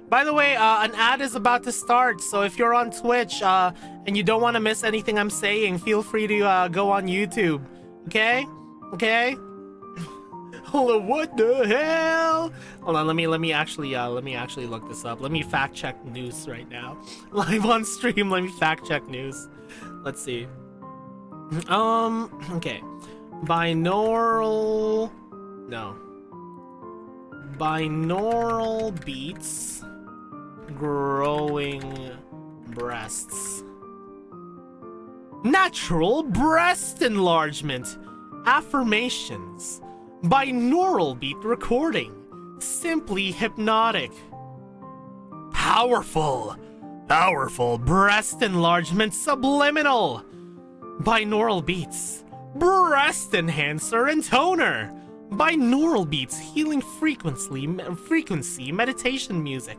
By the way, an ad is about to start, so if you're on Twitch and you don't want to miss anything I'm saying, feel free to go on YouTube. Okay? Hold on, what the hell? Hold on, let me actually look this up. Let me fact check news right now. Live on stream, let me fact check news. Let's see. Okay. Binaural beats, growing breasts. Natural breast enlargement. Affirmations. Binaural beat recording. Simply hypnotic. Powerful breast enlargement subliminal. Binaural beats. Breast enhancer and toner. Binaural beats healing frequency meditation music.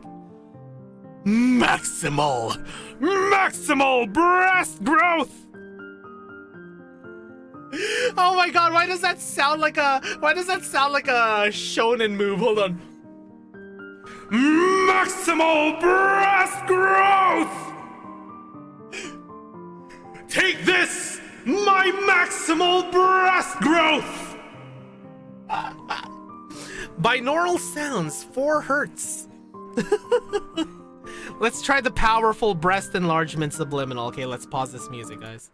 Maximal breast growth. Oh my god, why does that sound like a shonen move? Hold on. Maximal breast growth! Take this, my maximal breast growth! Binaural sounds, 4 hertz. Let's try the powerful breast enlargement subliminal. Okay, let's pause this music, guys.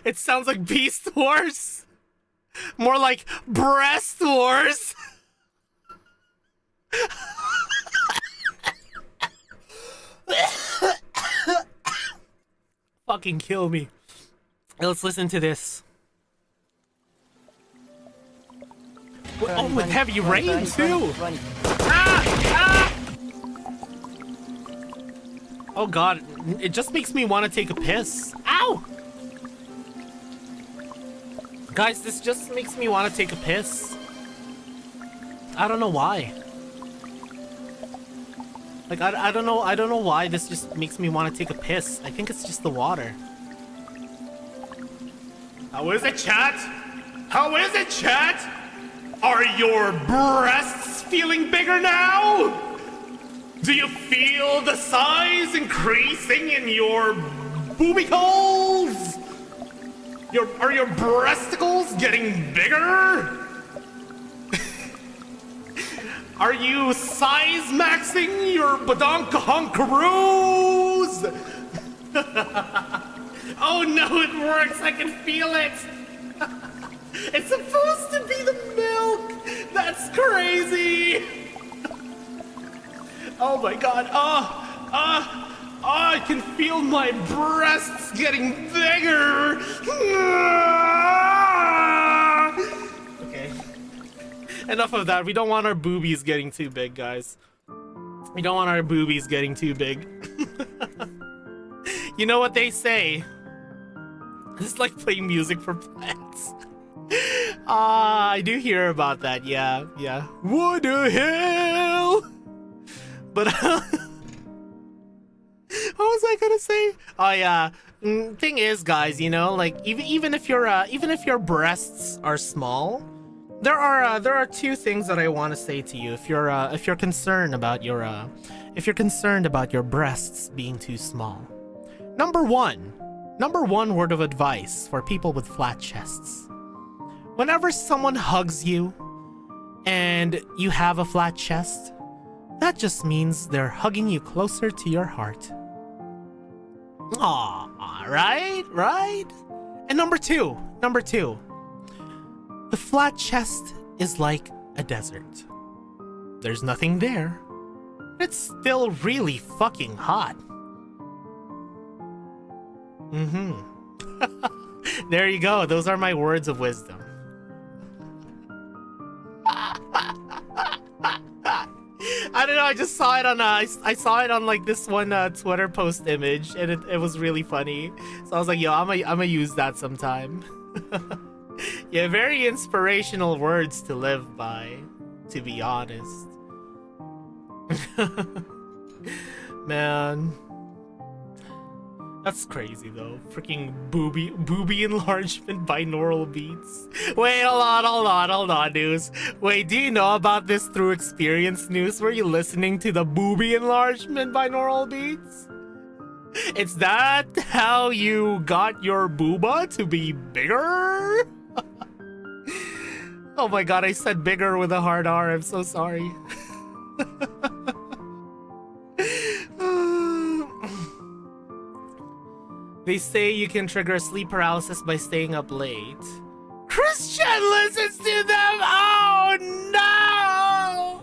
It sounds like Beast Wars. More like Breast Wars. Fucking kill me. Hey, let's listen to this. Oh, with heavy rain too. Ah! Oh god, it just makes me want to take a piss. Ow! Guys, this just makes me want to take a piss. I don't know why. Like, I don't know why this just makes me want to take a piss. I think it's just the water. How is it, chat? How is it, chat? Are your breasts feeling bigger now? Do you feel the size increasing in your booby holes? Are your breasticles getting bigger? Are you size maxing your badonkahonkaroos? Oh no, it works! I can feel it! It's supposed to be the milk! That's crazy! Oh my god, I can feel my breasts getting bigger! Okay. Enough of that. We don't want our boobies getting too big, guys. We don't want our boobies getting too big. You know what they say? It's like playing music for plants. I do hear about that. Yeah. What the hell? But what was I gonna say? Oh yeah. Thing is, guys, you know, like even if your breasts are small, there are 2 things that I want to say to you. If you're concerned about your breasts being too small. Number one word of advice for people with flat chests. Whenever someone hugs you and you have a flat chest, that just means they're hugging you closer to your heart. Aw, right? And number two, the flat chest is like a desert. There's nothing there. It's still really fucking hot. There you go. Those are my words of wisdom. I don't know. I just saw it on I saw it on like this one Twitter post image, and it was really funny. So I was like, yo, I'm gonna use that sometime. Yeah, very inspirational words to live by, to be honest. Man. That's crazy though. Freaking booby enlargement binaural beats. Wait, hold on, News. Wait, do you know about this through experience, News? Were you listening to the booby enlargement binaural beats? Is that how you got your booba to be bigger? Oh my god, I said bigger with a hard R. I'm so sorry. They say you can trigger sleep paralysis by staying up late. Christian listens to them! Oh no!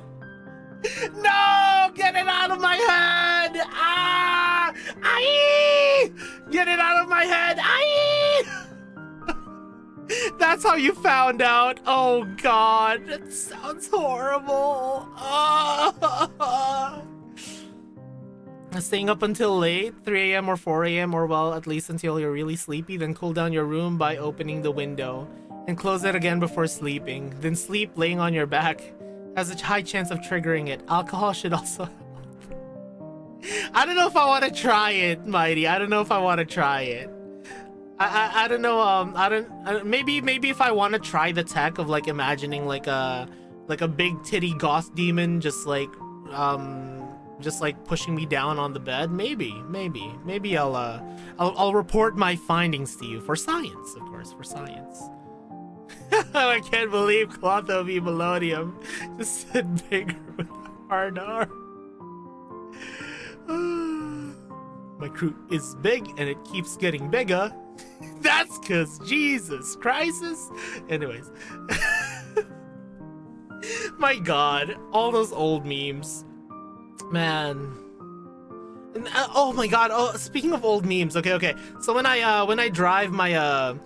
No! Get it out of my head! Ah! Aye! Get it out of my head! Aye! That's how you found out. Oh god, that sounds horrible. Staying up until late, 3 a.m. or 4 a.m. or well, at least until you're really sleepy, then cool down your room by opening the window and close it again before sleeping. Then sleep laying on your back. Has a high chance of triggering it. Alcohol should also help. I don't know if I want to try it, Mighty. I don't know if I want to try it. I don't know. Maybe if I want to try the tech of like imagining like a like a big titty goth demon just like pushing me down on the bed. Maybe I'll report my findings to you for science, of course, for science. I can't believe Clotho v Melodium just said bigger with a hard R. My crew is big and it keeps getting bigger. That's cause Jesus Christ. Anyways. My god, all those old memes. Man. Oh my god. Oh, speaking of old memes. Okay. So when I drive my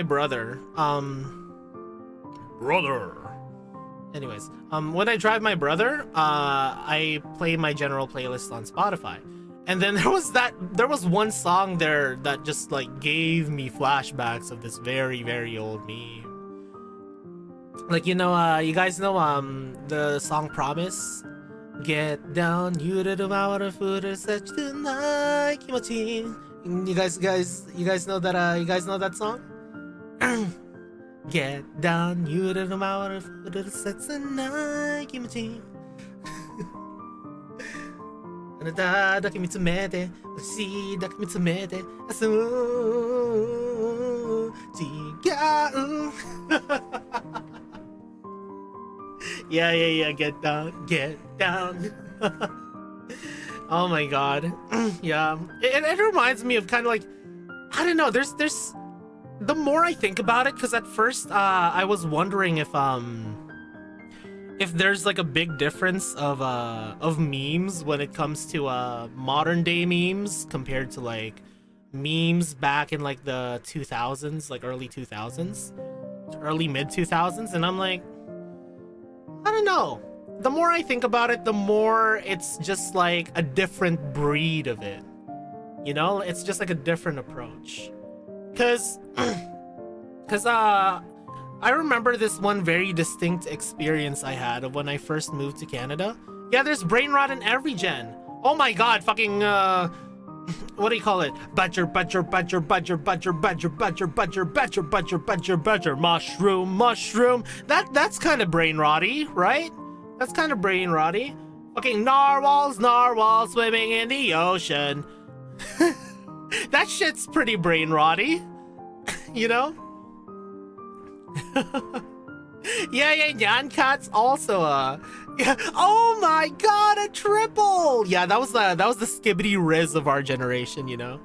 brother, Anyways, when I drive my brother, I play my general playlist on Spotify. And then there was one song there that just like gave me flashbacks of this very, very old meme. Like, you guys know the song Promise? Get down, you to the water food such tonight, kimochi. You guys know that song? Get down, you to the water food such tonight, kimochi. あなただけ見つめて、私だけ見つめて、明日も違う。Yeah, get down. Oh my god. Yeah. It reminds me of kind of like, I don't know, there's the more I think about it, because at first I was wondering if there's like a big difference of memes when it comes to modern day memes compared to like memes back in like the 2000s, like early 2000s, early mid 2000s, and I'm like, I don't know. The more I think about it, the more it's just like a different breed of it. You know, it's just like a different approach. Cause I remember this one very distinct experience I had of when I first moved to Canada. Yeah, there's brain rot in every gen. Oh my god, fucking what do you call it? Budger, mushroom. That's kind of brain rotty, right? That's kind of brain rotty. Fucking narwhals swimming in the ocean. That shit's pretty brain rotty, you know? yeah, Yan Cat's also yeah. Oh my god, a triple! Yeah, that was the skibbity riz of our generation, you know.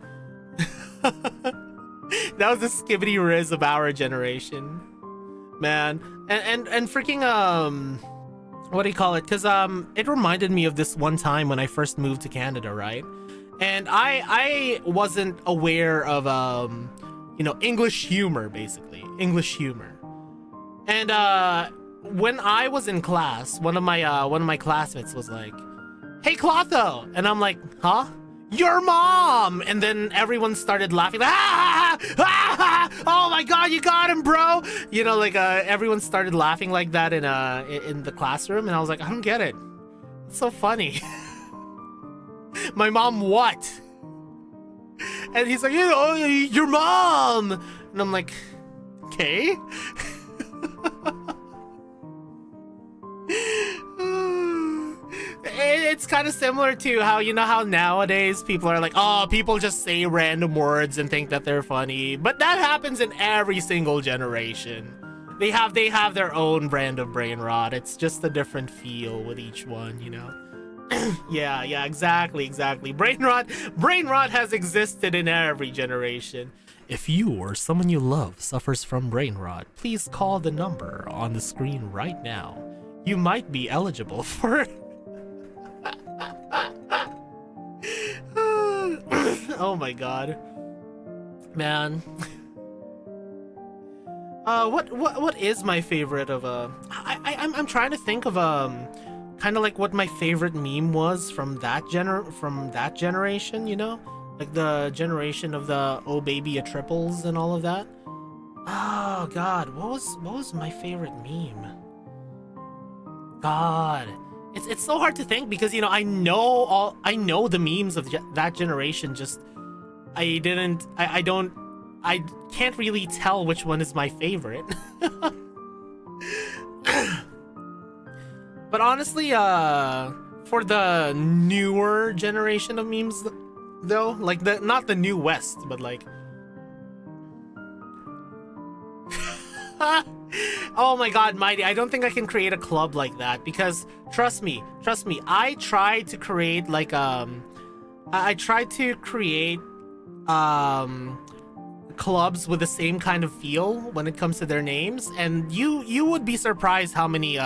That was the skibbity riz of our generation, man. And freaking what do you call it? Because it reminded me of this one time when I first moved to Canada, right? And I wasn't aware of English humor, basically English humor. And when I was in class, one of my classmates was like, "Hey, Clotho," and I'm like, "Huh? Your mom!" And then everyone started laughing. Oh my god, you got him, bro! You know, like everyone started laughing like that in the classroom, and I was like, I don't get it. It's so funny. My mom what? And he's like, "Oh, your mom!" And I'm like, okay. It's kind of similar to how how nowadays people are like, oh, people just say random words and think that they're funny, but that happens in every single generation. They have their own brand of brain rot. It's just a different feel with each one, you know. yeah, exactly. Brain rot has existed in every generation. If you or someone you love suffers from brain rot, please call the number on the screen right now. You might be eligible for it. Oh my god, man. What is my favorite of I'm trying to think of kind of like what my favorite meme was from that generation, you know, like the generation of the oh baby a triples and all of that. Oh god, what was my favorite meme? God, it's so hard to think because I know the memes of that generation. Just I can't really tell which one is my favorite. But honestly, for the newer generation of memes, though, like not the new West, but like, oh my God, Mighty, I don't think I can create a club like that because trust me, I tried to create like I tried to create clubs with the same kind of feel when it comes to their names, and you would be surprised how many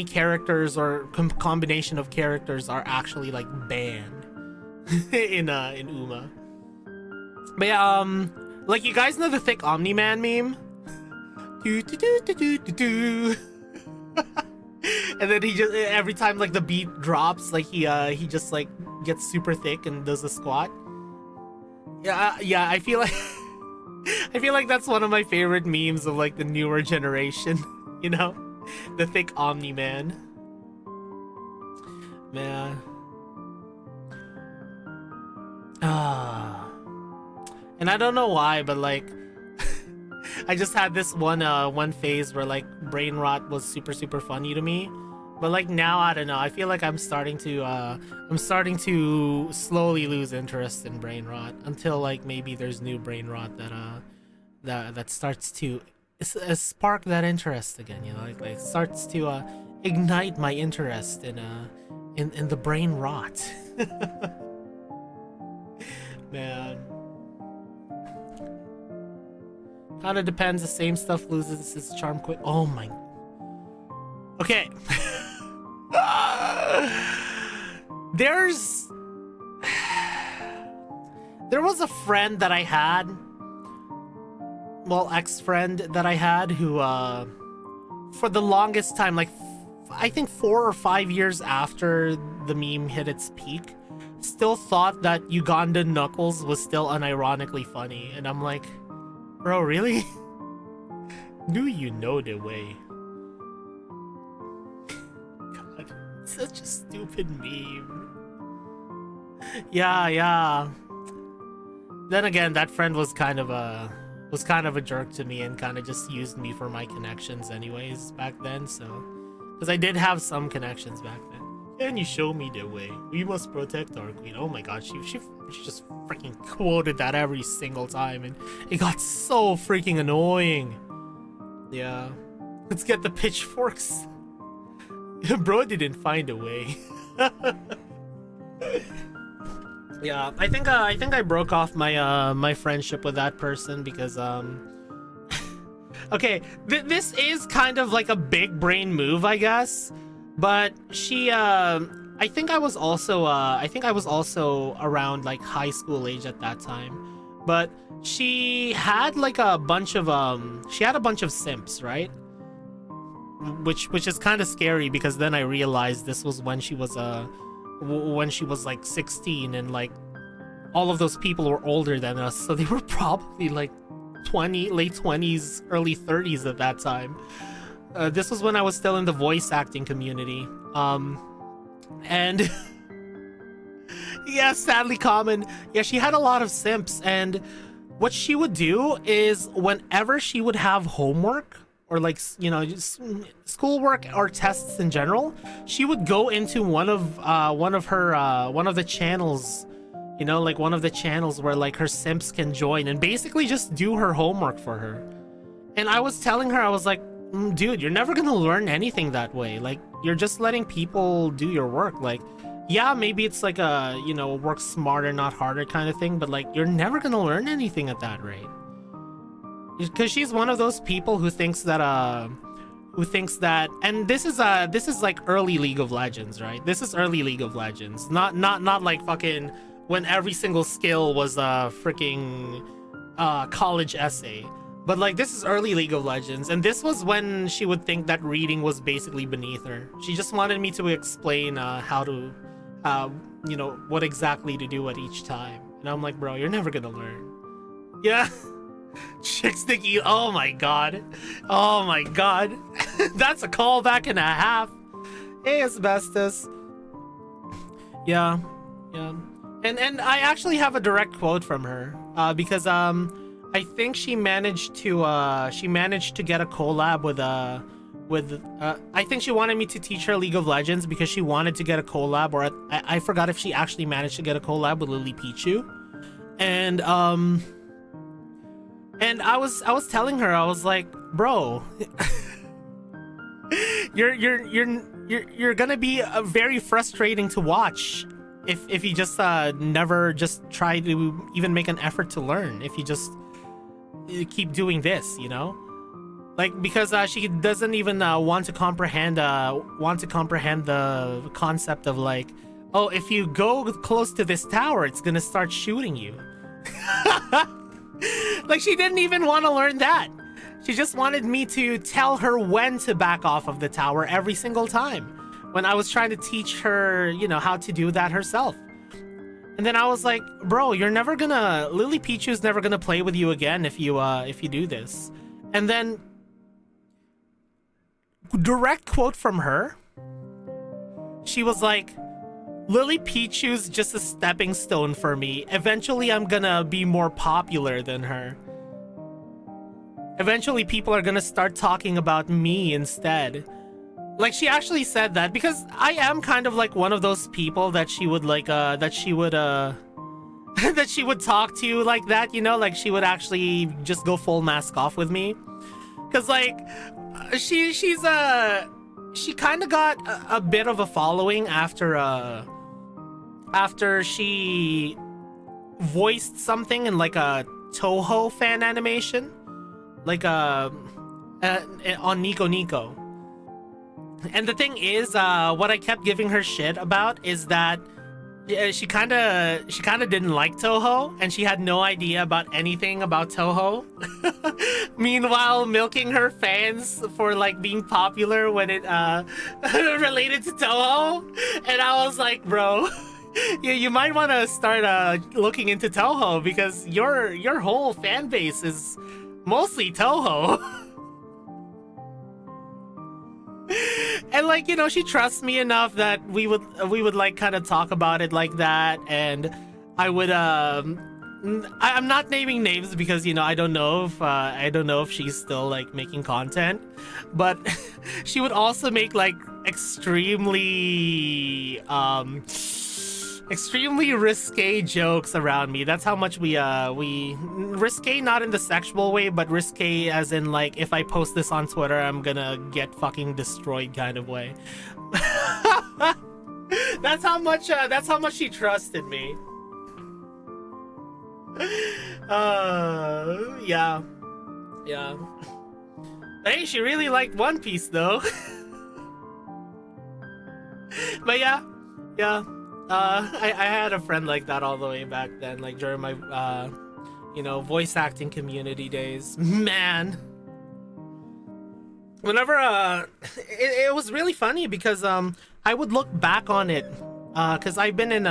characters or combination of characters are actually like banned in Uma. But yeah, like you guys know the thick Omni-Man meme? Do, do, do, do, do, do, do. And then he just every time like the beat drops, like he just like gets super thick and does a squat. Yeah, I feel like I feel like that's one of my favorite memes of like the newer generation, you know? The thick Omni-Man. Man. And I don't know why, but like I just had this one phase where like brain rot was super funny to me. But like now, I don't know. I feel like I'm starting to slowly lose interest in brain rot until like maybe there's new brain rot that starts to spark that interest again. You know, like starts to ignite my interest in the brain rot. Man, kind of depends. The same stuff loses its charm quick. Oh my. Okay. There was a friend that I had, well, ex-friend that I had who for the longest time, like I think 4 or 5 years after the meme hit its peak, still thought that Ugandan Knuckles was still unironically funny. And I'm like, bro, really? Do you know the way? Such a stupid meme. Yeah. Then again, that friend was kind of a jerk to me and kind of just used me for my connections anyways back then, so because I did have some connections back then. Can you show me the way? We must protect our queen. Oh my god, she just freaking quoted that every single time and it got so freaking annoying. Yeah. Let's get the pitchforks. Bro didn't find a way. Yeah, I think I broke off my my friendship with that person because okay, this is kind of like a big brain move, I guess, but she I think I was also around like high school age at that time, but she had like a bunch of simps, right? Which is kind of scary because then I realized this was when she was like 16 and like all of those people were older than us, so they were probably like late 20s, early 30s at that time. This was when I was still in the voice acting community. And yeah, sadly common. Yeah, she had a lot of simps, and what she would do is whenever she would have homework or like, you know, just schoolwork or tests in general, she would go into one of the channels, you know, like one of the channels where like her simps can join and basically just do her homework for her. And I was telling her, I was like, dude, you're never gonna learn anything that way. Like, you're just letting people do your work. Like, yeah, maybe it's like a, you know, work smarter, not harder kind of thing, but like, you're never gonna learn anything at that rate. Because she's one of those people who thinks that and this is like early League of Legends, right? This is early League of Legends, not like fucking when every single skill was a freaking college essay. But like, this is early League of Legends, and this was when she would think that reading was basically beneath her. She just wanted me to explain how to you know, what exactly to do at each time, and I'm like, bro, you're never gonna learn. Yeah. Chick sticky. Oh my god. That's a callback and a half. Hey, Asbestos. Yeah. And I actually have a direct quote from her because I think she managed to get a collab with I think she wanted me to teach her League of Legends because she wanted to get a collab, or I forgot if she actually managed to get a collab with Lily Pichu. And I was telling her, I was like, bro, you're gonna be very frustrating to watch if you just never just try to even make an effort to learn. If you just keep doing this, you know, like, because she doesn't even want to comprehend the concept of like, oh, if you go close to this tower, it's gonna start shooting you. Like, she didn't even want to learn that. She just wanted me to tell her when to back off of the tower every single time, when I was trying to teach her, you know, how to do that herself. And then I was like, bro, Lily Pichu's never gonna play with you again if you do this. And then, direct quote from her, she was like, Lily Pichu's just a stepping stone for me. Eventually I'm gonna be more popular than her. Eventually people are gonna start talking about me instead. Like, she actually said that because I am kind of like one of those people that she would like that she would talk to like that, you know, like she would actually just go full mask off with me. Cause like she kind of got a bit of a following after she voiced something in like a Toho fan animation, like on Nico Nico. And the thing is, what I kept giving her shit about is that she kind of didn't like Toho, and she had no idea about anything about Toho. Meanwhile, milking her fans for like being popular when it related to Toho. And I was like, bro, you might want to start looking into Toho, because your whole fan base is mostly Toho. And like, you know, she trusts me enough that we would like kind of talk about it like that. And I would I'm not naming names because, you know, I don't know if she's still like making content, but she would also make like extremely risque jokes around me. That's how much we risque, not in the sexual way, but risque as in like, if I post this on Twitter, I'm gonna get fucking destroyed kind of way. That's how much she trusted me. Yeah. Hey, she really liked One Piece though. But yeah. I had a friend like that all the way back then, like during my you know, voice acting community days. Man, whenever it was really funny because I would look back on it because I've been in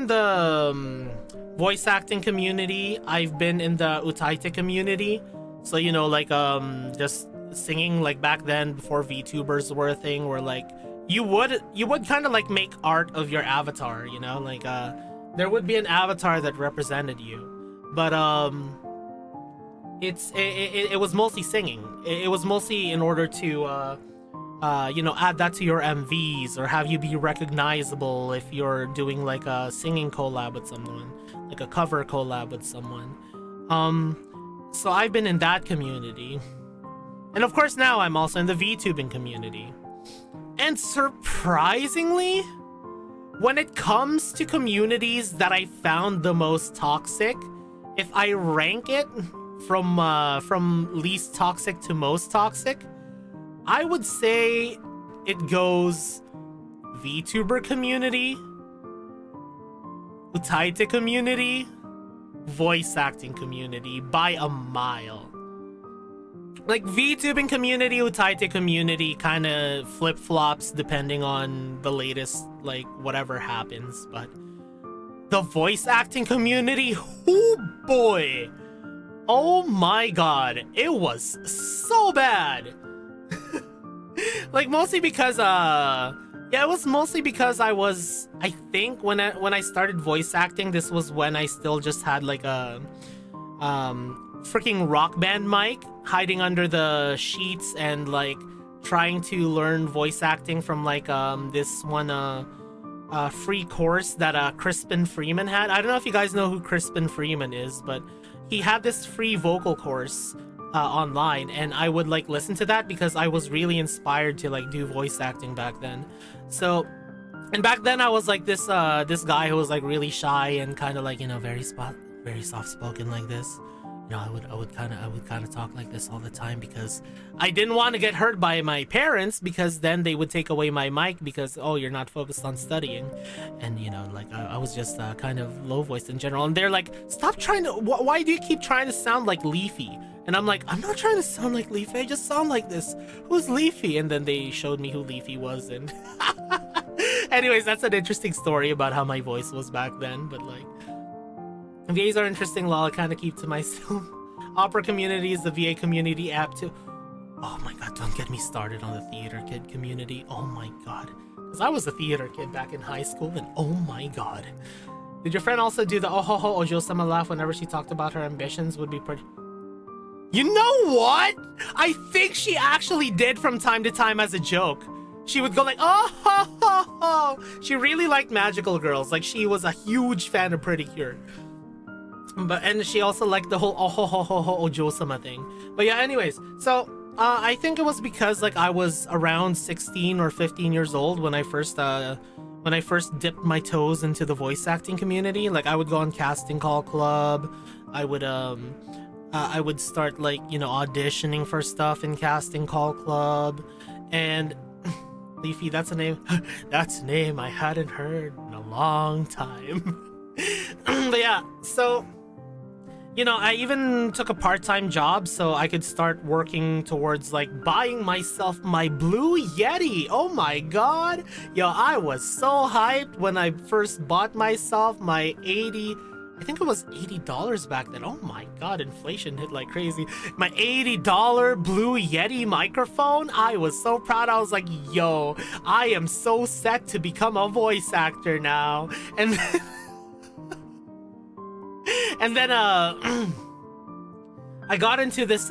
the voice acting community. I've been in the Utaite community, so you know, like just singing, like back then before VTubers were a thing, where like you would kind of like make art of your avatar, you know, like there would be an avatar that represented you, but it was mostly singing. It was mostly in order to you know, add that to your MVs or have you be recognizable if you're doing like a singing collab with someone, like a cover collab with someone. So I've been in that community, and of course now I'm also in the VTubing community. And surprisingly, when it comes to communities that I found the most toxic, if I rank it from least toxic to most toxic, I would say it goes VTuber community, Utaite community, voice acting community by a mile. Like VTubing community, Utaite community kind of flip-flops depending on the latest, like whatever happens, but the voice acting community, oh boy, oh my god, it was so bad. Like mostly because yeah, it was mostly because I think when I started voice acting, this was when I still just had like a freaking rock band mic, hiding under the sheets and like trying to learn voice acting from like this one free course that Crispin Freeman had. I don't know if you guys know who Crispin Freeman is, but he had this free vocal course online, and I would like listen to that because I was really inspired to like do voice acting back then. So, and back then I was like this guy who was like really shy and kind of like, you know, very soft spoken like this. You know, I would kind of talk like this all the time because I didn't want to get hurt by my parents, because then they would take away my mic because, oh, you're not focused on studying. And you know, like I was just kind of low voiced in general, and they're like, stop trying to, why do you keep trying to sound like Leafy? And I'm like, I'm not trying to sound like Leafy, I just sound like this. Who's Leafy? And then they showed me who Leafy was, and anyways, that's an interesting story about how my voice was back then. But like, VAs are interesting, lol. I kind of keep to myself. Opera community is the VA community app too. Oh my god, don't get me started on the theater kid community. Oh my god. Because I was a theater kid back in high school, and oh my god. Did your friend also do the oh ho ho Ojo-sama laugh whenever she talked about her ambitions would be pretty... You know what? I think she actually did from time to time as a joke. She would go like, oh ho ho ho. She really liked magical girls. Like, she was a huge fan of Pretty Cure. And she also liked the whole oh ho ho ho ho Ojo-sama thing. But yeah, anyways, so I think it was because like I was around 16 or 15 years old when I first dipped my toes into the voice acting community. Like, I would go on casting call club. I would start like, you know, auditioning for stuff in casting call club. And Leafy, that's a name that's a name I hadn't heard in a long time. But yeah, so you know, I even took a part-time job so I could start working towards like buying myself my Blue Yeti. Oh my god. Yo, I was so hyped when I first bought myself my I think it was $80 back then. Oh my god, inflation hit like crazy. My $80 Blue Yeti microphone. I was so proud. I was like, yo, I am so set to become a voice actor now. And and then I got into this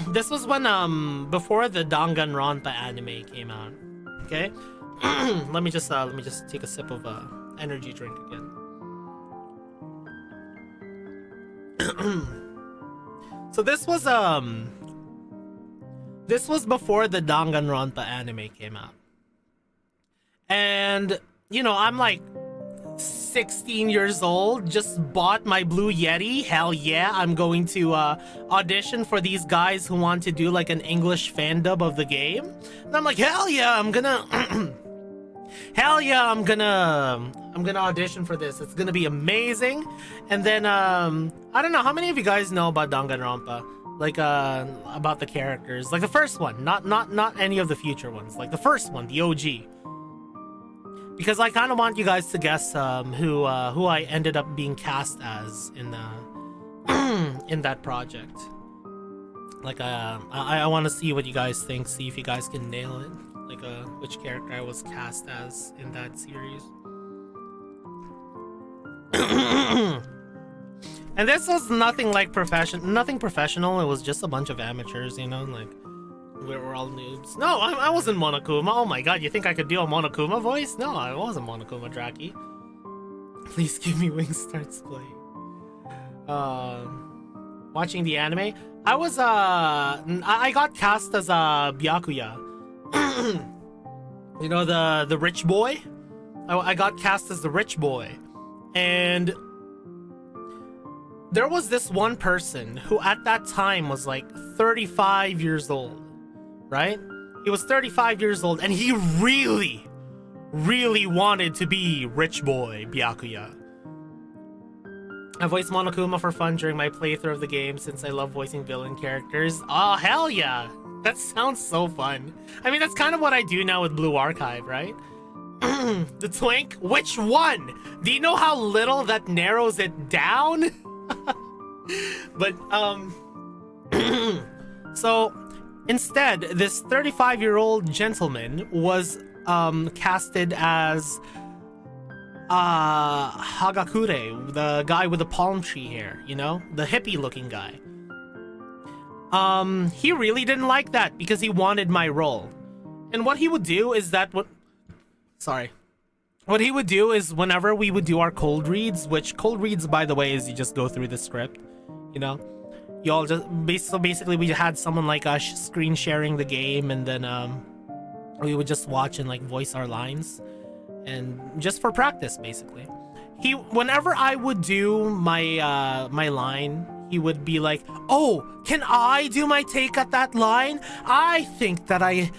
this was when before the Danganronpa anime came out. Okay? let me just take a sip of energy drink again. So this was before the Danganronpa anime came out. And you know, I'm like 16 years old, just bought my Blue Yeti. Hell yeah, I'm going to audition for these guys who want to do like an English fan dub of the game. And I'm like, hell yeah, I'm gonna hell yeah, I'm gonna audition for this. It's gonna be amazing. And then I don't know how many of you guys know about Danganronpa, like about the characters, like the first one, not any of the future ones, like the first one, the OG. Because I kind of want you guys to guess who I ended up being cast as in in that project. Like I want to see what you guys think, see if you guys can nail it. Like which character I was cast as in that series. And this was nothing professional. It was just a bunch of amateurs, you know, like we're all noobs. No, I wasn't Monokuma. Oh my god, you think I could do a Monokuma voice? No, I wasn't Monokuma Draki. Please give me Wing Starts Play. Watching the anime, I was I got cast as Byakuya. You know, the rich boy. I got cast as the rich boy, and there was this one person who at that time was like 35 years old. Right? He was 35 years old, and he really wanted to be rich boy Byakuya. I voiced Monokuma for fun during my playthrough of the game since I love voicing villain characters. Oh, hell yeah! That sounds so fun. I mean, that's kind of what I do now with Blue Archive, right? The twink? Which one? Do you know how little that narrows it down? But, so... instead, this 35-year-old gentleman was casted as Hagakure, the guy with the palm tree hair, you know, the hippie looking guy. He really didn't like that because he wanted my role. And what he would do is that what he would do is whenever we would do our cold reads, which cold reads, by the way, is you just go through the script, you know, you all just so basically we had someone like us screen sharing the game, and then we would just watch and like voice our lines, and just for practice basically. Whenever I would do my my line, he would be like, "Oh, can I do my take at that line? I think that I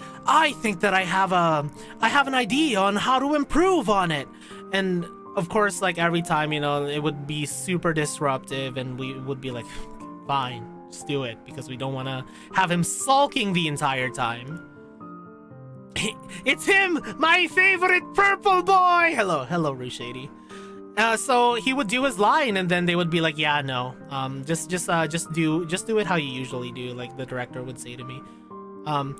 have an idea on how to improve on it." And of course, like every time, you know, it would be super disruptive, and we would be like, "Fine, just do it," because we don't want to have him sulking the entire time. It's him, my favorite purple boy. Hello, Rushady. So he would do his line, and then they would be like, "Yeah, no, just do it how you usually do," like the director would say to me. And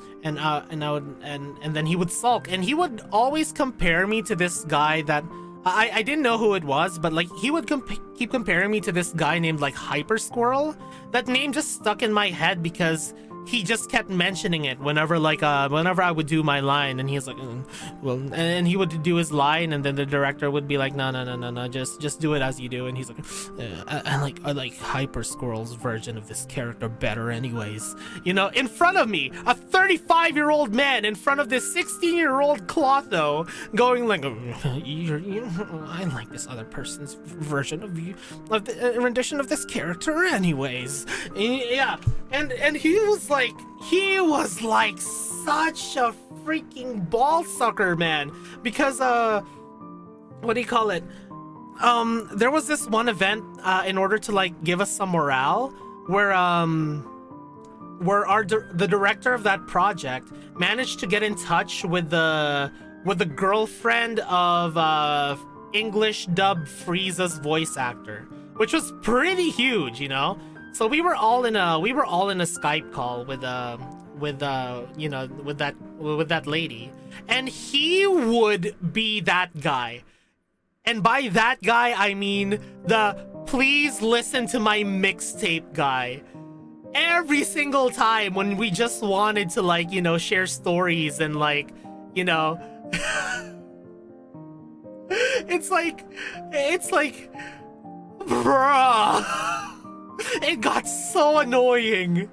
then he would sulk, and he would always compare me to this guy that I didn't know who it was, but like he would keep comparing me to this guy named like Hyper Squirrel. That name just stuck in my head because he just kept mentioning it whenever whenever I would do my line, and he's like, well, and he would do his line, and then the director would be like, no, just do it as you do, and he's like, I like Hyper Squirrel's version of this character better anyways, you know, in front of me, a 35-year-old man in front of this 16-year-old Clotho going like, I like this other person's version of you, of the rendition of this character anyways. Yeah, and he was like such a freaking ball sucker, man, because what do you call it, there was this one event in order to like give us some morale where the director of that project managed to get in touch with the girlfriend of English dub Frieza's voice actor, which was pretty huge, you know. So we were all in a Skype call with that lady, and he would be that guy. And by that guy, I mean the please listen to my mixtape guy. Every single time when we just wanted to, like, you know, share stories and, like, you know, it's like, bruh. It got so annoying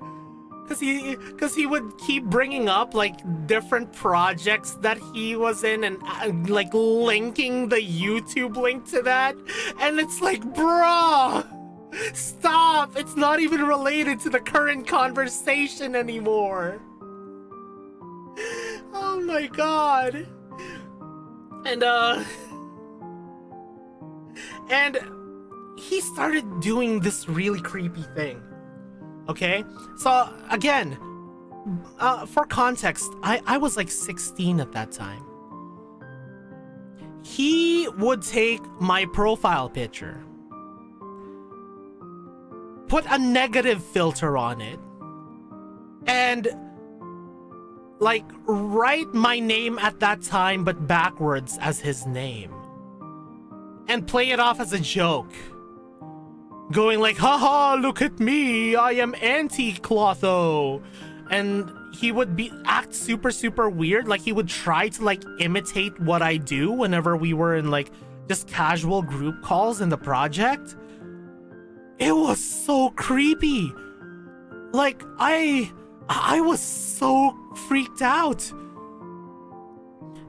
because he would keep bringing up like different projects that he was in, and like linking the YouTube link to that, and it's like, bruh, stop, it's not even related to the current conversation anymore. Oh my god. And he started doing this really creepy thing. Okay, so again, for context, I was like 16 at that time. He would take my profile picture, put a negative filter on it, and like write my name at that time but backwards as his name, and play it off as a joke, going like, haha, look at me, I am anti-Clotho. And he would act super weird, like he would try to like imitate what I do whenever we were in like just casual group calls in the project. It was so creepy. Like I was so freaked out.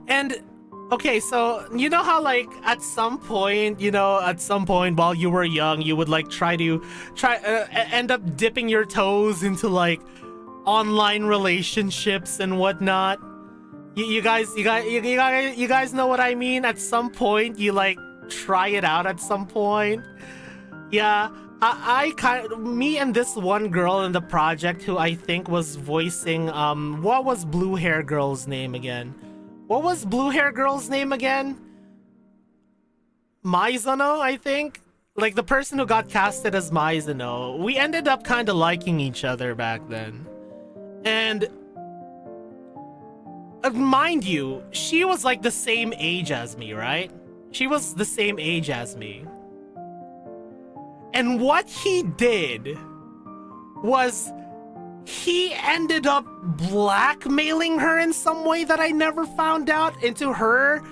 And okay, so you know how like at some point while you were young, you would like try end up dipping your toes into like online relationships and whatnot. You guys know what I mean? At some point you like try it out at some point. Yeah, me and this one girl in the project who I think was voicing what was blue hair girl's name again? What was blue hair girl's name again? Maizono, I think? Like the person who got casted as Maizono. We ended up kind of liking each other back then. And mind you, she was like the same age as me, right? She was the same age as me. And what he did was he ended up blackmailing her in some way that I never found out, into her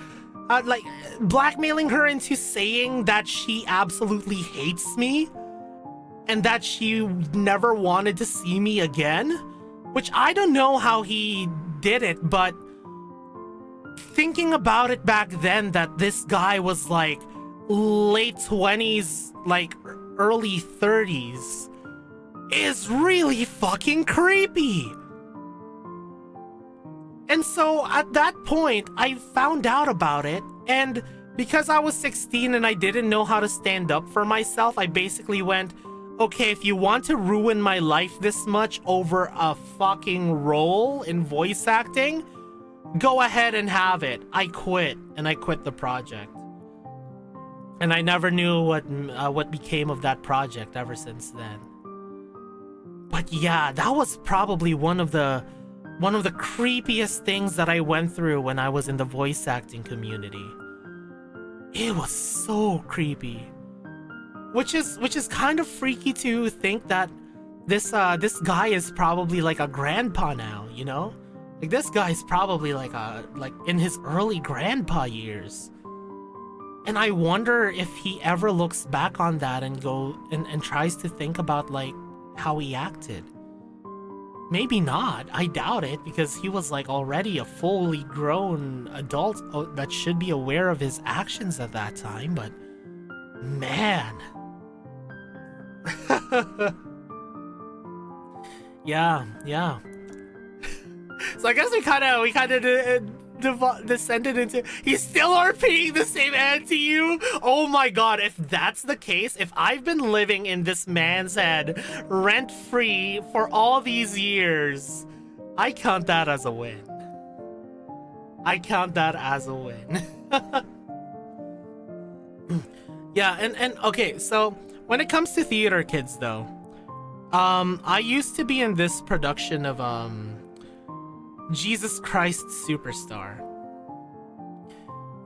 like blackmailing her into saying that she absolutely hates me and that she never wanted to see me again, which I don't know how he did it, but thinking about it back then, that this guy was like late 20s, like early 30s, is really fucking creepy. And so at that point, I found out about it, and because I was 16 and I didn't know how to stand up for myself, I basically went, okay, if you want to ruin my life this much over a fucking role in voice acting, go ahead and have it. I quit, and I quit the project. And I never knew what became of that project ever since then. But yeah, that was probably one of the creepiest things that I went through when I was in the voice acting community. It was so creepy. Which is kind of freaky to think that this guy is probably like a grandpa now, you know? Like, this guy's probably like in his early grandpa years. And I wonder if he ever looks back on that and and tries to think about like how he acted. Maybe not. I doubt it, because he was like already a fully grown adult that should be aware of his actions at that time, but man. Yeah. So I guess we kind of descended into, he's still RPing the same hand to you? Oh my god, if that's the case, if I've been living in this man's head rent-free for all these years, I count that as a win. Yeah, and okay, so when it comes to theater kids though, I used to be in this production of Jesus Christ Superstar.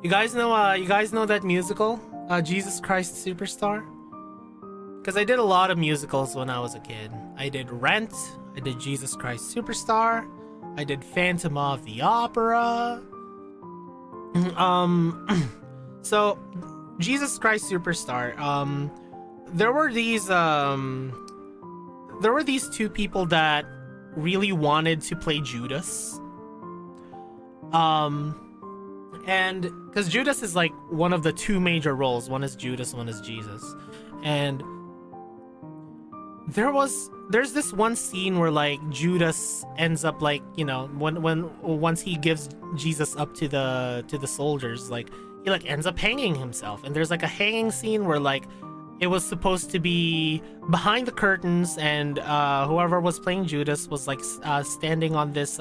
You guys know that musical, Jesus Christ Superstar? Because I did a lot of musicals when I was a kid. I did Rent, I did Jesus Christ Superstar, I did Phantom of the Opera. So Jesus Christ Superstar, there were these two people that really wanted to play Judas. And because Judas is like one of the two major roles, one is Judas, one is Jesus. And there's this one scene where like Judas ends up like, you know, once he gives Jesus up to the soldiers, like he like ends up hanging himself. And there's like a hanging scene where like it was supposed to be behind the curtains, and whoever was playing Judas was like standing on this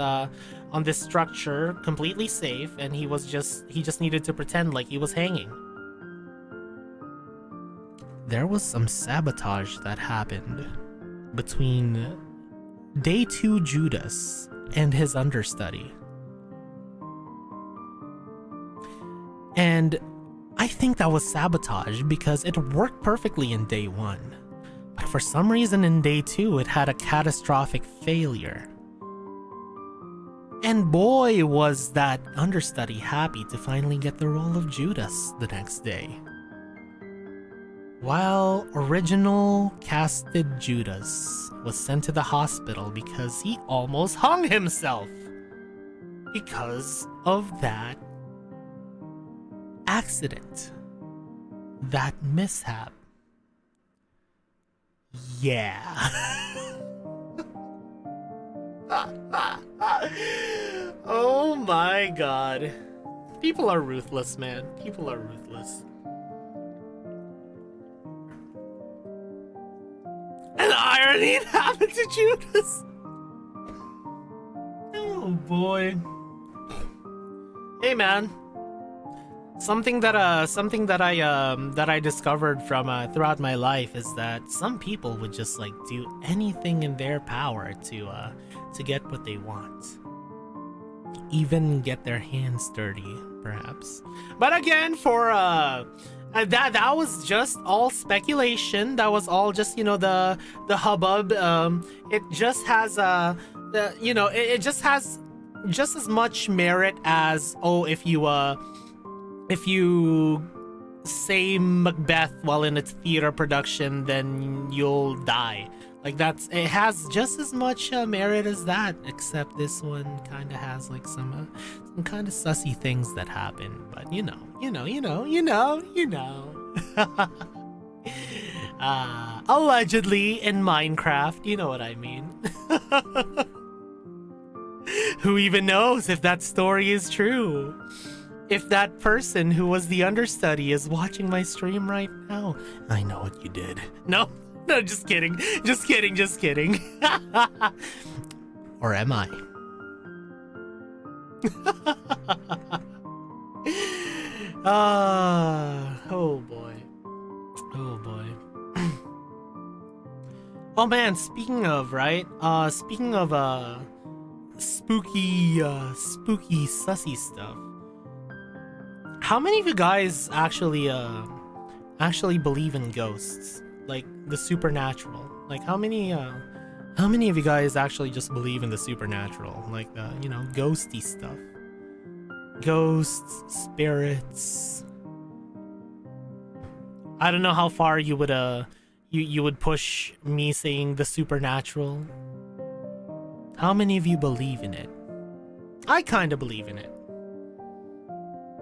structure completely safe, and he just needed to pretend like he was hanging. There was some sabotage that happened between Day 2 Judas and his understudy. And I think that was sabotage because it worked perfectly in Day 1. But for some reason in Day 2, it had a catastrophic failure. And boy, was that understudy happy to finally get the role of Judas the next day. While original casted Judas was sent to the hospital because he almost hung himself because of that accident, that mishap. Yeah. Oh my god. People are ruthless, man. People are ruthless. And the irony it happened to Judas. Oh boy. Hey man. Something that I discovered from throughout my life is that some people would just like do anything in their power to get what they want. even get their hands dirty, perhaps. But again, for that was just all speculation. That was all just, you know, the hubbub. It just has it just has just as much merit as, oh, if you say Macbeth while in its theater production, then you'll die. Like, it has just as much merit as that, except this one kind of has like some kind of sussy things that happen. But you know. Allegedly in Minecraft, you know what I mean. Who even knows if that story is true? If that person who was the understudy is watching my stream right now, I know what you did. No, just kidding. Just kidding. Or am I? Oh boy. Oh man, speaking of spooky sussy stuff. How many of you guys actually believe in ghosts? Like the supernatural? Like how many of you guys actually just believe in the supernatural? Like the, you know, ghosty stuff. Ghosts, spirits. I don't know how far you would push me saying the supernatural. How many of you believe in it? I kind of believe in it.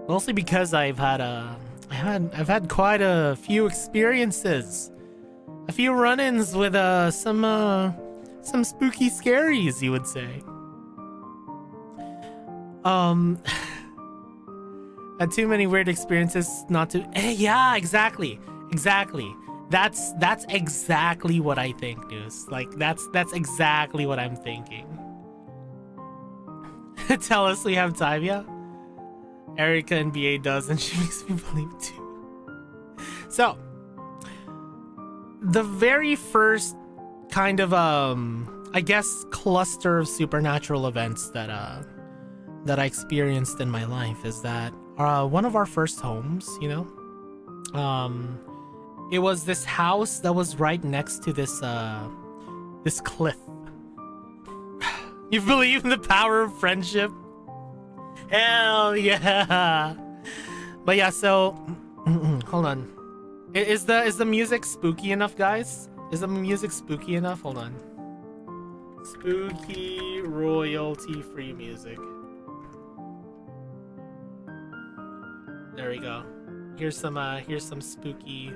Mostly because I've had quite a few experiences, a few run-ins with some spooky scaries, you would say. Had too many weird experiences not to. Yeah, exactly. That's exactly what I think, News. Like that's exactly what I'm thinking. Tell us we have time, yeah. Erica and BA does, and she makes me believe too. So, the very first kind of I guess cluster of supernatural events that I experienced in my life is that one of our first homes, you know, it was this house that was right next to this cliff. You believe in the power of friendship? Hell yeah! But yeah, so hold on. Is the music spooky enough, guys? Is the music spooky enough? Hold on. Spooky royalty-free music. There we go. Here's some spooky,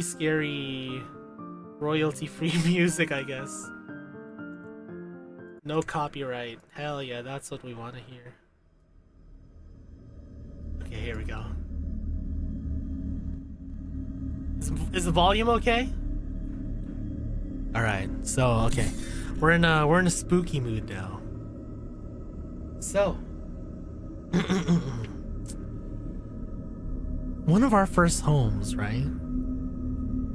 scary, royalty-free music, I guess. No copyright. Hell yeah, that's what we want to hear. Okay, here we go. Is the volume okay? All right. So, okay. We're in a spooky mood now. So, one of our first homes, right?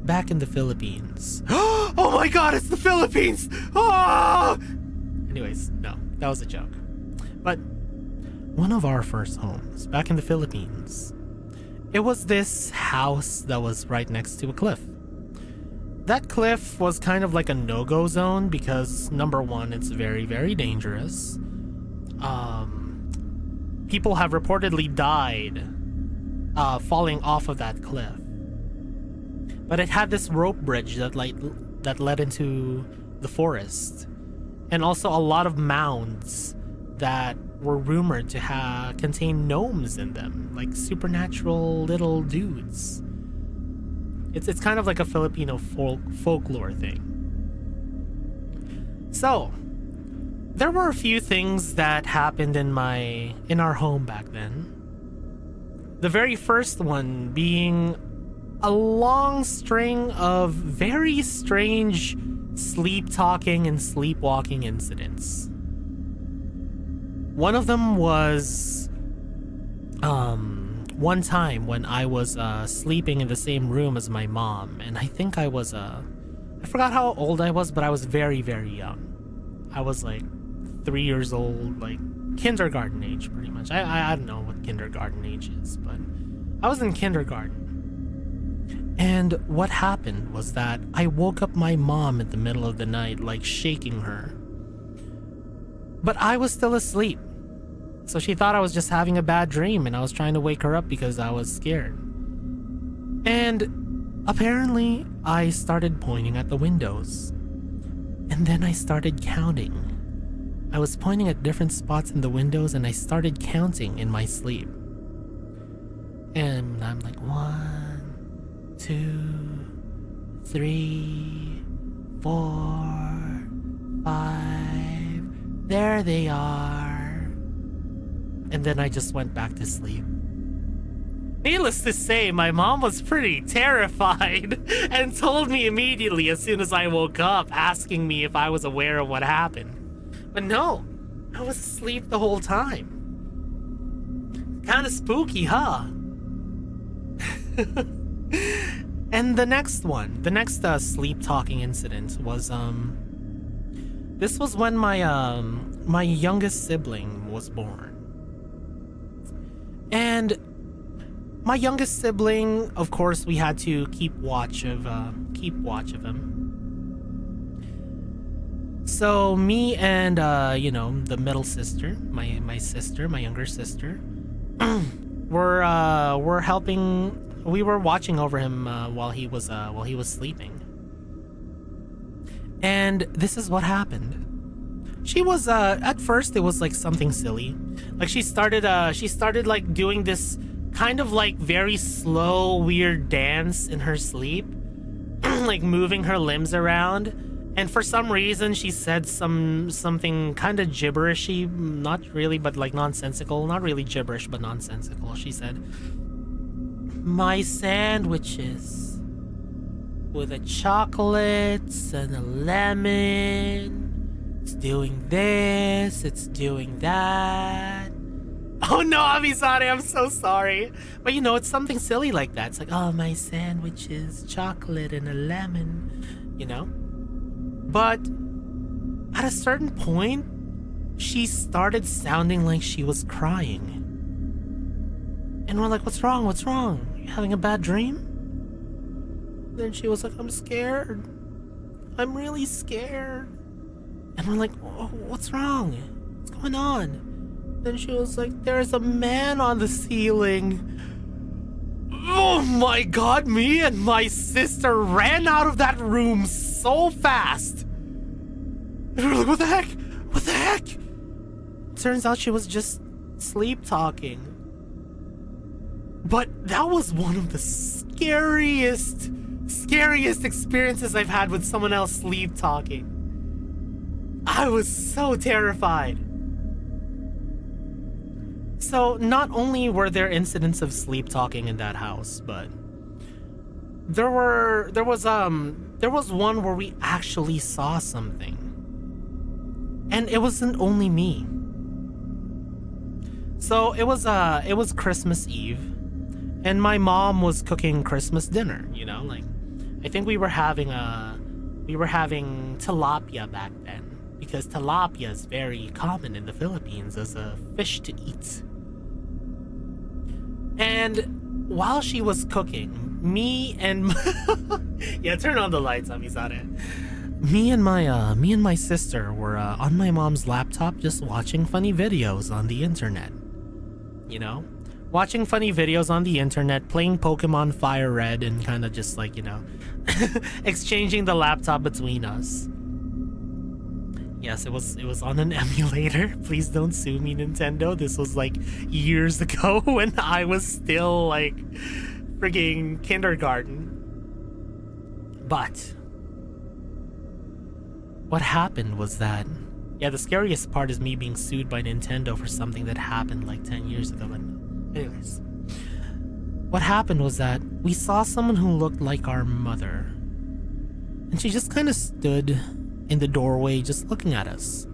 Back in the Philippines. Oh my god, it's the Philippines! Oh! Anyways, no, that was a joke. But one of our first homes back in the Philippines, it was this house that was right next to a cliff. That cliff was kind of like a no-go zone because, number one, it's very, very dangerous. People have reportedly died falling off of that cliff. But it had this rope bridge that led into the forest. And also a lot of mounds that were rumored to contain gnomes in them, like supernatural little dudes. It's kind of like a Filipino folklore thing. So, there were a few things that happened in our home back then. The very first one being a long string of very strange sleep talking and sleepwalking incidents. One of them was one time when I was sleeping in the same room as my mom, and I think I forgot how old I was, but I was very, very young. I was like 3 years old, like kindergarten age, pretty much. I don't know what kindergarten age is, but I was in kindergarten. And what happened was that I woke up my mom in the middle of the night, like shaking her. But I was still asleep. So she thought I was just having a bad dream and I was trying to wake her up because I was scared. And apparently, I started pointing at the windows. And then I started counting. I was pointing at different spots in the windows and I started counting in my sleep. And I'm like, 1, 2, 3, 4, 5. There they are. And then I just went back to sleep. Needless to say, my mom was pretty terrified and told me immediately as soon as I woke up, asking me if I was aware of what happened. But no, I was asleep the whole time. Kinda spooky, huh? And the next sleep talking incident was this was when my youngest sibling was born. And my youngest sibling, of course, we had to keep watch of him. So me and the middle sister, my younger sister, were helping. We were watching over him while he was sleeping. And this is what happened. She was at first it was like something silly. Like she started like doing this kind of like very slow, weird dance in her sleep, like moving her limbs around. And for some reason, she said something kind of gibberishy, not really, but like nonsensical. Not really gibberish, but nonsensical. She said, "My sandwiches with a chocolate and a lemon. It's doing this, it's doing that." Oh no, Amizade, I'm so sorry. But it's something silly like that. It's like, "Oh, my sandwiches, chocolate and a lemon," But at a certain point, she started sounding like she was crying. And we're like, what's wrong? What's wrong? You having a bad dream? Then she was like, I'm scared. I'm really scared. And we're like, oh, what's wrong? What's going on? Then she was like, there's a man on the ceiling. Oh my god, me and my sister ran out of that room so fast. And we're like, what the heck? What the heck? Turns out she was just sleep talking. But that was one of the scariest experiences I've had with someone else sleep talking. I was so terrified. So not only were there incidents of sleep talking in that house, but there was one where we actually saw something. And it wasn't only me. So it was Christmas Eve, and my mom was cooking Christmas dinner, like I think we were having tilapia back then, because tilapia is very common in the Philippines as a fish to eat. And while she was cooking, me and yeah, turn on the lights, Amizade. Me and my sister were on my mom's laptop just watching funny videos on the internet. Watching funny videos on the internet, playing Pokemon Fire Red, and kind of just like, exchanging the laptop between us. Yes, it was on an emulator. Please don't sue me, Nintendo. This was like years ago when I was still like freaking kindergarten. But what happened was that, the scariest part is me being sued by Nintendo for something that happened like 10 years ago. But anyways, what happened was that we saw someone who looked like our mother. And she just kind of stood in the doorway just looking at us.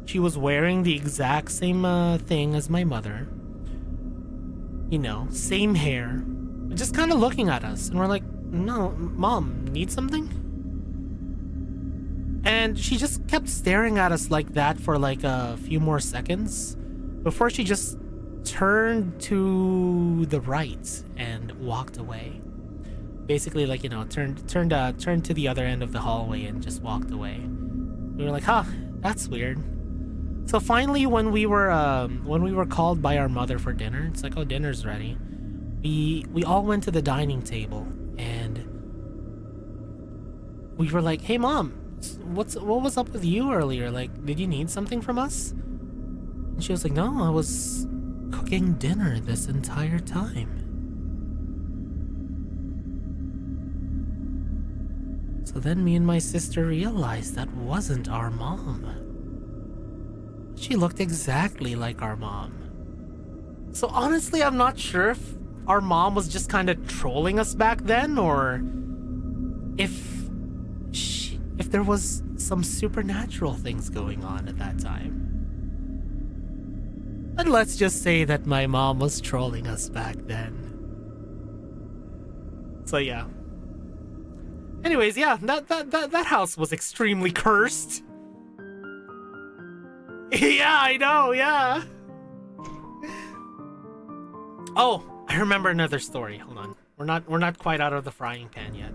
She was wearing the exact same thing as my mother. Same hair. Just kind of looking at us. And we're like, no, Mom, need something? And she just kept staring at us like that for like a few more seconds before she just turned to the right and walked away. Basically, like, you know, turned to the other end of the hallway and just walked away. We were like, huh, that's weird. So finally, when we were called by our mother for dinner, it's like, oh, dinner's ready. We all went to the dining table and we were like, hey mom, what was up with you earlier? Like, did you need something from us? And she was like, no, I was cooking dinner this entire time. So then me and my sister realized that wasn't our mom. She looked exactly like our mom. So honestly, I'm not sure if our mom was just kind of trolling us back then, or if there was some supernatural things going on at that time. But let's just say that my mom was trolling us back then. So yeah. Anyways, yeah, that house was extremely cursed. Yeah, I know, yeah. Oh, I remember another story. Hold on. We're not quite out of the frying pan yet.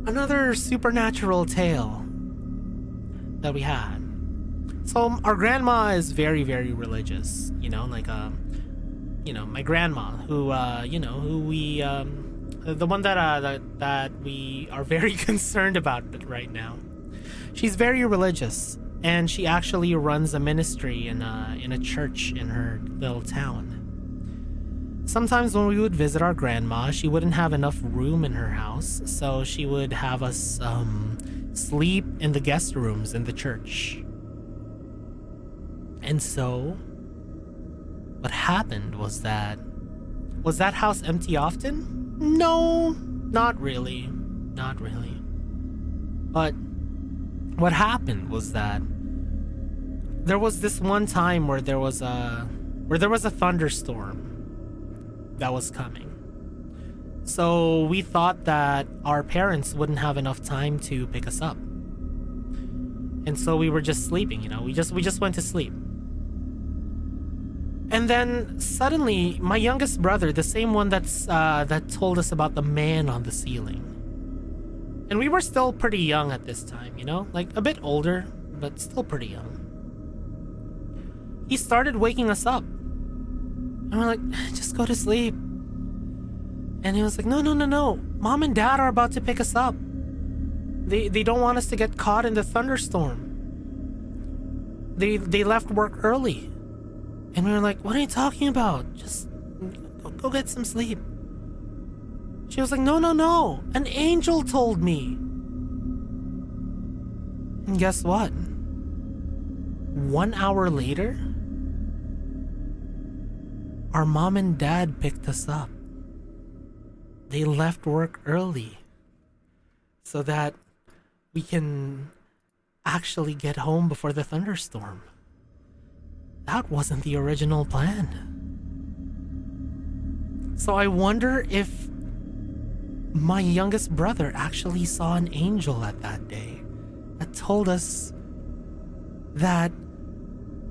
Another supernatural tale that we had. So our grandma is very, very religious, you know, like my grandma who we the one that we are very concerned about right now. She's very religious, and she actually runs a ministry in a church in her little town. Sometimes when we would visit our grandma, she wouldn't have enough room in her house, so she would have us sleep in the guest rooms in the church. And so what happened was that house empty often? No, not really. Not really. But what happened was that there was this one time where there was a thunderstorm that was coming. So we thought that our parents wouldn't have enough time to pick us up. And so we were just sleeping, you know. We just went to sleep. And then suddenly, my youngest brother, the same one that told us about the man on the ceiling. And we were still pretty young at this time, you know? Like, a bit older, but still pretty young. He started waking us up. And we're like, just go to sleep. And he was like, no. Mom and Dad are about to pick us up. They don't want us to get caught in the thunderstorm. They left work early. And we were like, what are you talking about? Just go get some sleep. She was like, no. An angel told me. And guess what? 1 hour later, our mom and dad picked us up. They left work early so that we can actually get home before the thunderstorm. That wasn't the original plan. So I wonder if my youngest brother actually saw an angel at that day that told us that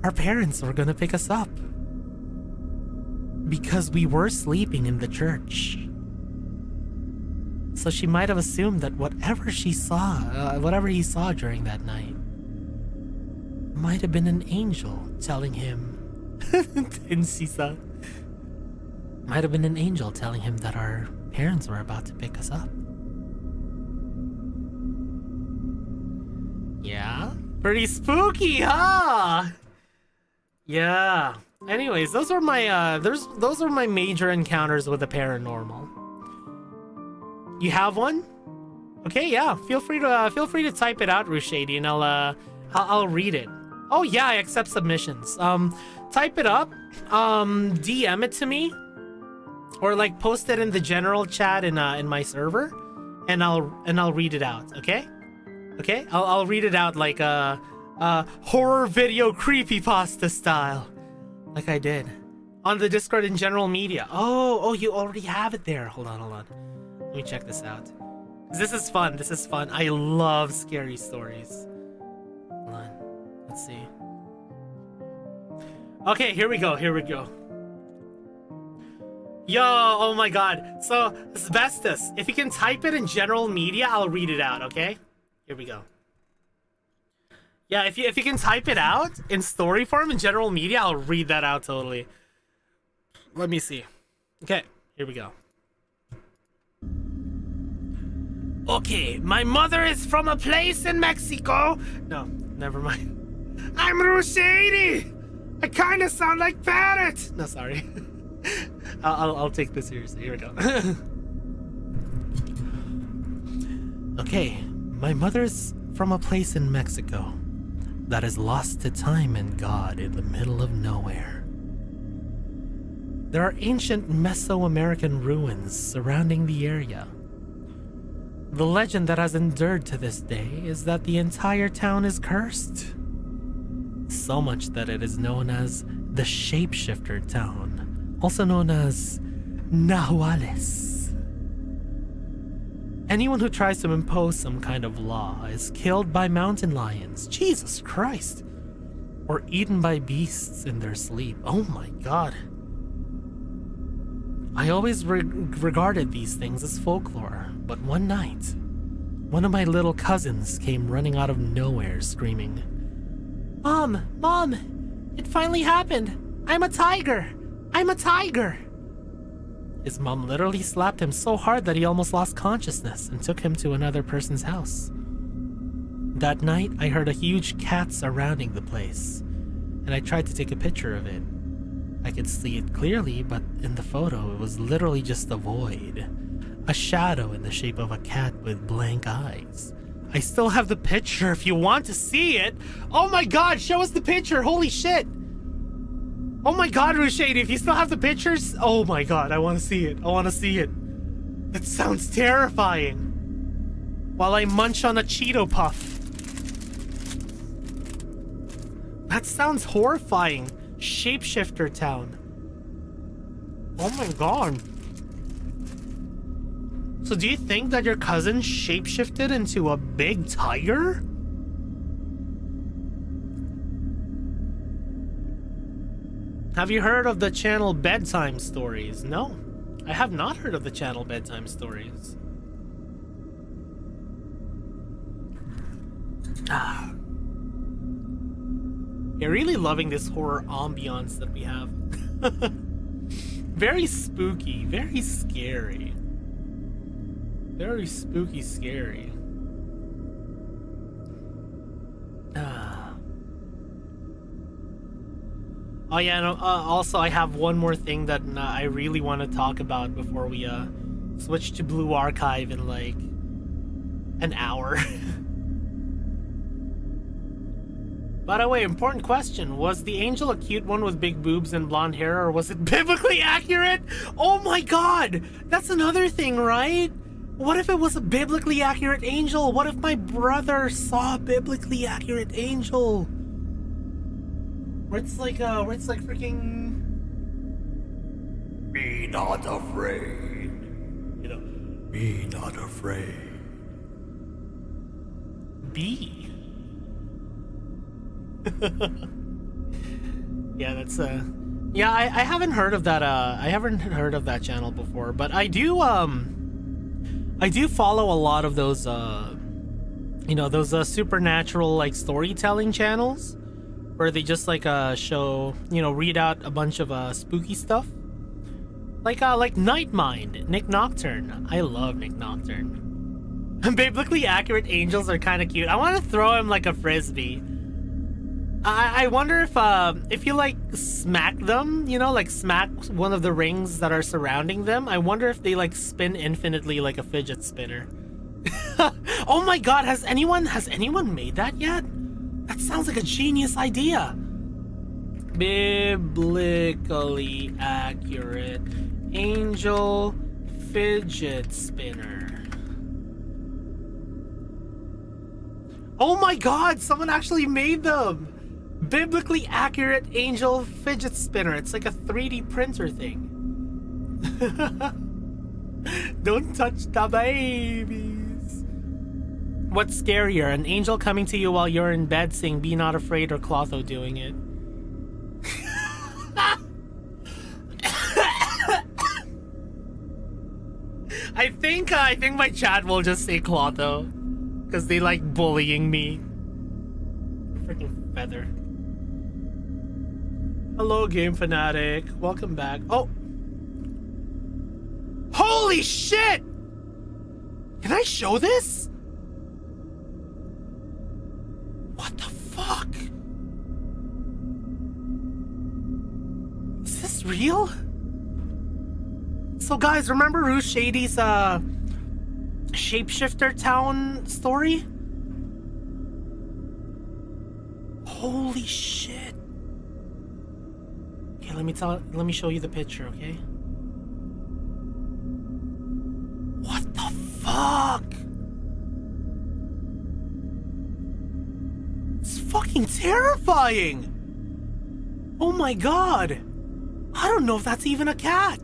our parents were gonna pick us up because we were sleeping in the church. So she might have assumed that whatever he saw during that night might have been an angel telling him might have been an angel telling him that our parents were about to pick us up. Yeah? Pretty spooky, huh? Yeah. Anyways, those are my major encounters with the paranormal. You have one? Okay, yeah. Feel free to type it out, Rushady, and I'll read it. Oh yeah, I accept submissions. Type it up, DM it to me, or like post it in the general chat in my server, and I'll read it out. Okay? Okay? I'll read it out like horror video creepypasta style, like I did on the Discord and general media. Oh, you already have it there. Hold on. Let me check this out. This is fun. This is fun. I love scary stories. Hold on. Let's see. Okay, here we go. Here we go. Yo, oh my god. So, asbestos. If you can type it in general media, I'll read it out, okay? Here we go. Yeah, if you can type it out in story form in general media, I'll read that out totally. Let me see. Okay, here we go. Okay, my mother is from a place in Mexico. No, never mind. I'm Rushady. I kind of sound like Parrot. No, sorry. I'll take this seriously. Here we go. Okay, my mother's from a place in Mexico that is lost to time and God in the middle of nowhere. There are ancient Mesoamerican ruins surrounding the area. The legend that has endured to this day is that the entire town is cursed. So much that it is known as the Shapeshifter Town, also known as Nahuales. Anyone who tries to impose some kind of law is killed by mountain lions, Jesus Christ, or eaten by beasts in their sleep. Oh my god. I always regarded these things as folklore, but one night, one of my little cousins came running out of nowhere screaming, Mom! Mom! It finally happened! I'm a tiger! I'm a tiger! His mom literally slapped him so hard that he almost lost consciousness and took him to another person's house. That night, I heard a huge cat surrounding the place, and I tried to take a picture of it. I could see it clearly, but in the photo, it was literally just a void. A shadow in the shape of a cat with blank eyes. I still have the picture if you want to see it. Oh my god, show us the picture. Holy shit. Oh my god, Rushade, if you still have the pictures. Oh my god, I want to see it. I want to see it. That sounds terrifying. While I munch on a Cheeto Puff. That sounds horrifying. Shapeshifter Town. Oh my god. So do you think that your cousin shapeshifted into a big tiger? Have you heard of the channel Bedtime Stories? No, I have not heard of the channel Bedtime Stories. You're really loving this horror ambiance that we have. Very spooky, very scary. Very spooky, scary. Oh yeah, no, also I have one more thing that I really want to talk about before we switch to Blue Archive in like an hour. By the way, important question. Was the angel a cute one with big boobs and blonde hair, or was it biblically accurate? Oh my god! That's another thing, right? What if it was a biblically accurate angel? What if my brother saw a biblically accurate angel? Where it's like freaking... Be not afraid. You know, be not afraid. Be. Yeah, that's yeah, I haven't heard of that I haven't heard of that channel before, but I do follow a lot of those you know, those supernatural like storytelling channels where they just like show, you know, read out a bunch of spooky stuff. Like Night Mind, Nick Nocturne. I love Nick Nocturne. Biblically accurate angels are kind of cute. I want to throw him like a frisbee. I wonder if you like smack them, you know, like smack one of the rings that are surrounding them. I wonder if they like spin infinitely like a fidget spinner. Oh my god, has anyone made that yet? That sounds like a genius idea. Biblically accurate angel fidget spinner. Oh my god, someone actually made them. Biblically accurate angel fidget spinner. It's like a 3D printer thing. Don't touch the babies. What's scarier, an angel coming to you while you're in bed saying "Be not afraid" or Clotho doing it? I think my chat will just say Clotho because they like bullying me. Freaking feather. Hello, Game Fanatic. Welcome back. Oh, holy shit! Can I show this? What the fuck? Is this real? So guys, remember Rouge Shady's shapeshifter town story? Holy shit. Okay, let me show you the picture, okay? What the fuck? It's fucking terrifying. Oh my god. I don't know if that's even a cat.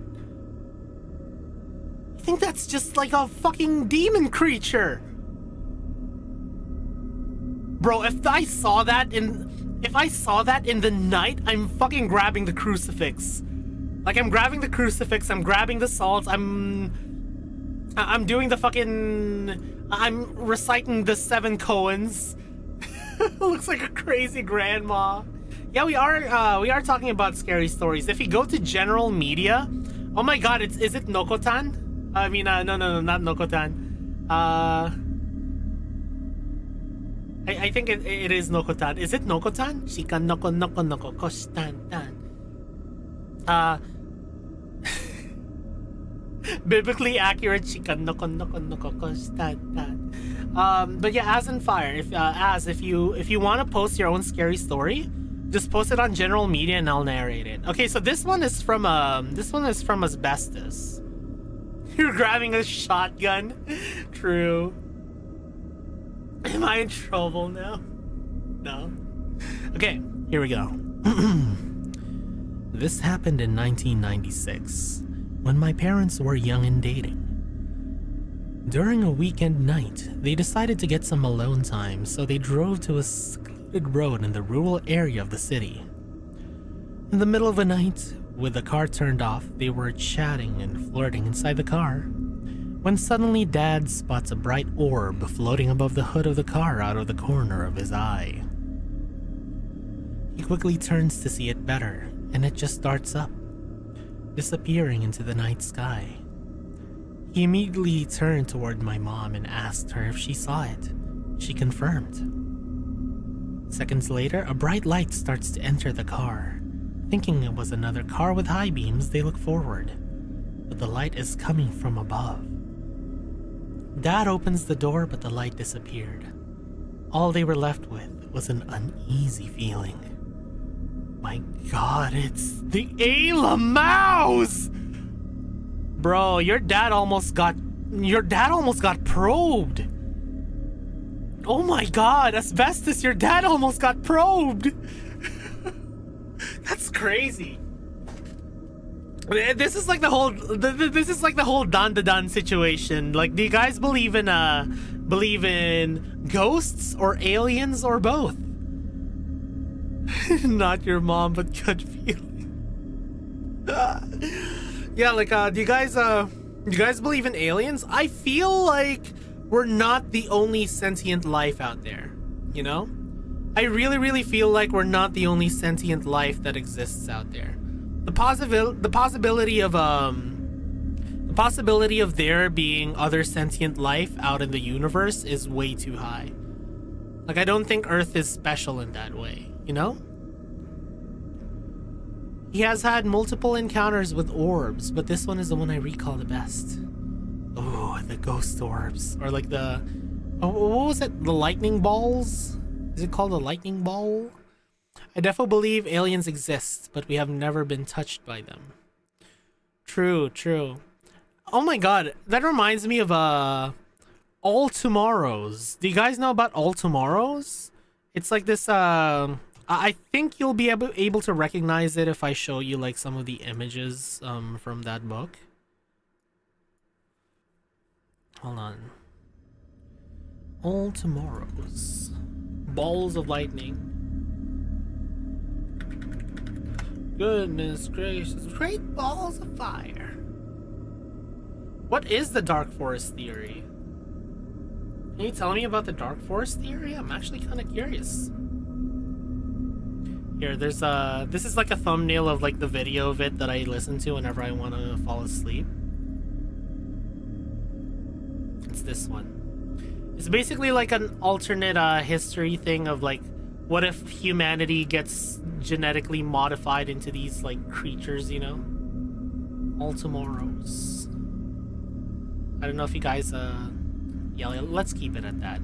I think that's just like a fucking demon creature. Bro, if I saw that in the night, I'm fucking grabbing the crucifix. Like, I'm grabbing the crucifix, I'm grabbing the salt, I'm doing the fucking... I'm reciting the 7 koans. Looks like a crazy grandma. Yeah, we are talking about scary stories. If you go to general media... Oh my god, is it Nokotan? I mean, no, not Nokotan. I think it is Nokotan. Is it Nokotan? Shika noko noko noko kostan tan. Biblically accurate shika noko noko noko kostan tan. But yeah, as in fire. If you want to post your own scary story, just post it on general media and I'll narrate it. Okay, so this one is from Asbestos. You're grabbing a shotgun. True. Am I in trouble now? No. Okay, here we go. This happened in 1996, when my parents were young and dating. During a weekend night, they decided to get some alone time, so they drove to a secluded road in the rural area of the city. In the middle of the night, with the car turned off, they were chatting and flirting inside the car, when suddenly Dad spots a bright orb floating above the hood of the car out of the corner of his eye. He quickly turns to see it better, and it just starts up, disappearing into the night sky. He immediately turned toward my mom and asked her if she saw it. She confirmed. Seconds later, a bright light starts to enter the car. Thinking it was another car with high beams, they look forward, but the light is coming from above. Dad opens the door, but the light disappeared. All they were left with was an uneasy feeling. My god, it's the Ayla mouse! Bro, your dad almost got probed. Oh my god, Asbestos, your dad almost got probed. That's crazy. This is like the whole Dan da Dan situation. Like, do you guys believe in ghosts or aliens or both? Not your mom, but gut feeling. Yeah, like do you guys believe in aliens? I feel like we're not the only sentient life out there, you know? I really feel like we're not the only sentient life that exists out there. The possibility of there being other sentient life out in the universe is way too high. Like, I don't think Earth is special in that way, you know? He has had multiple encounters with orbs, but this one is the one I recall the best. Oh, the ghost orbs. Or like the... Oh, what was it? The lightning balls? Is it called a lightning ball? I definitely believe aliens exist, but we have never been touched by them. True. Oh my god, that reminds me of All Tomorrows. Do you guys know about All Tomorrows? It's like this I think you'll be able to recognize it if I show you like some of the images from that book. Hold on. All tomorrows. Balls of lightning. Goodness gracious. Great balls of fire. What is the Dark Forest theory? Can you tell me about the Dark Forest theory? I'm actually kind of curious. Here, there's this is like a thumbnail of like the video of it that I listen to whenever I want to fall asleep. It's this one. It's basically like an alternate history thing of like, what if humanity gets genetically modified into these like creatures, you know? All tomorrows. I don't know if you guys yeah, let's keep it at that.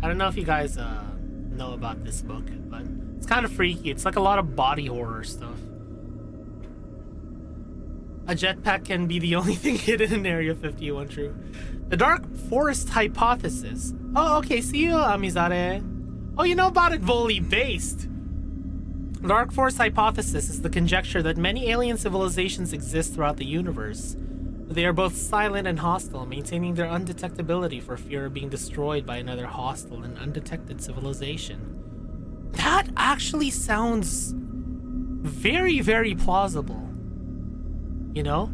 I don't know if you guys know about this book, but it's kind of freaky. It's like a lot of body horror stuff. A jetpack can be the only thing hidden in Area 51, true. The Dark Forest Hypothesis. Oh, okay, see you, Amizare. Oh, you know about it, Voli based. Dark Forest Hypothesis is the conjecture that many alien civilizations exist throughout the universe. They are both silent and hostile, maintaining their undetectability for fear of being destroyed by another hostile and undetected civilization. That actually sounds very, very plausible. You know?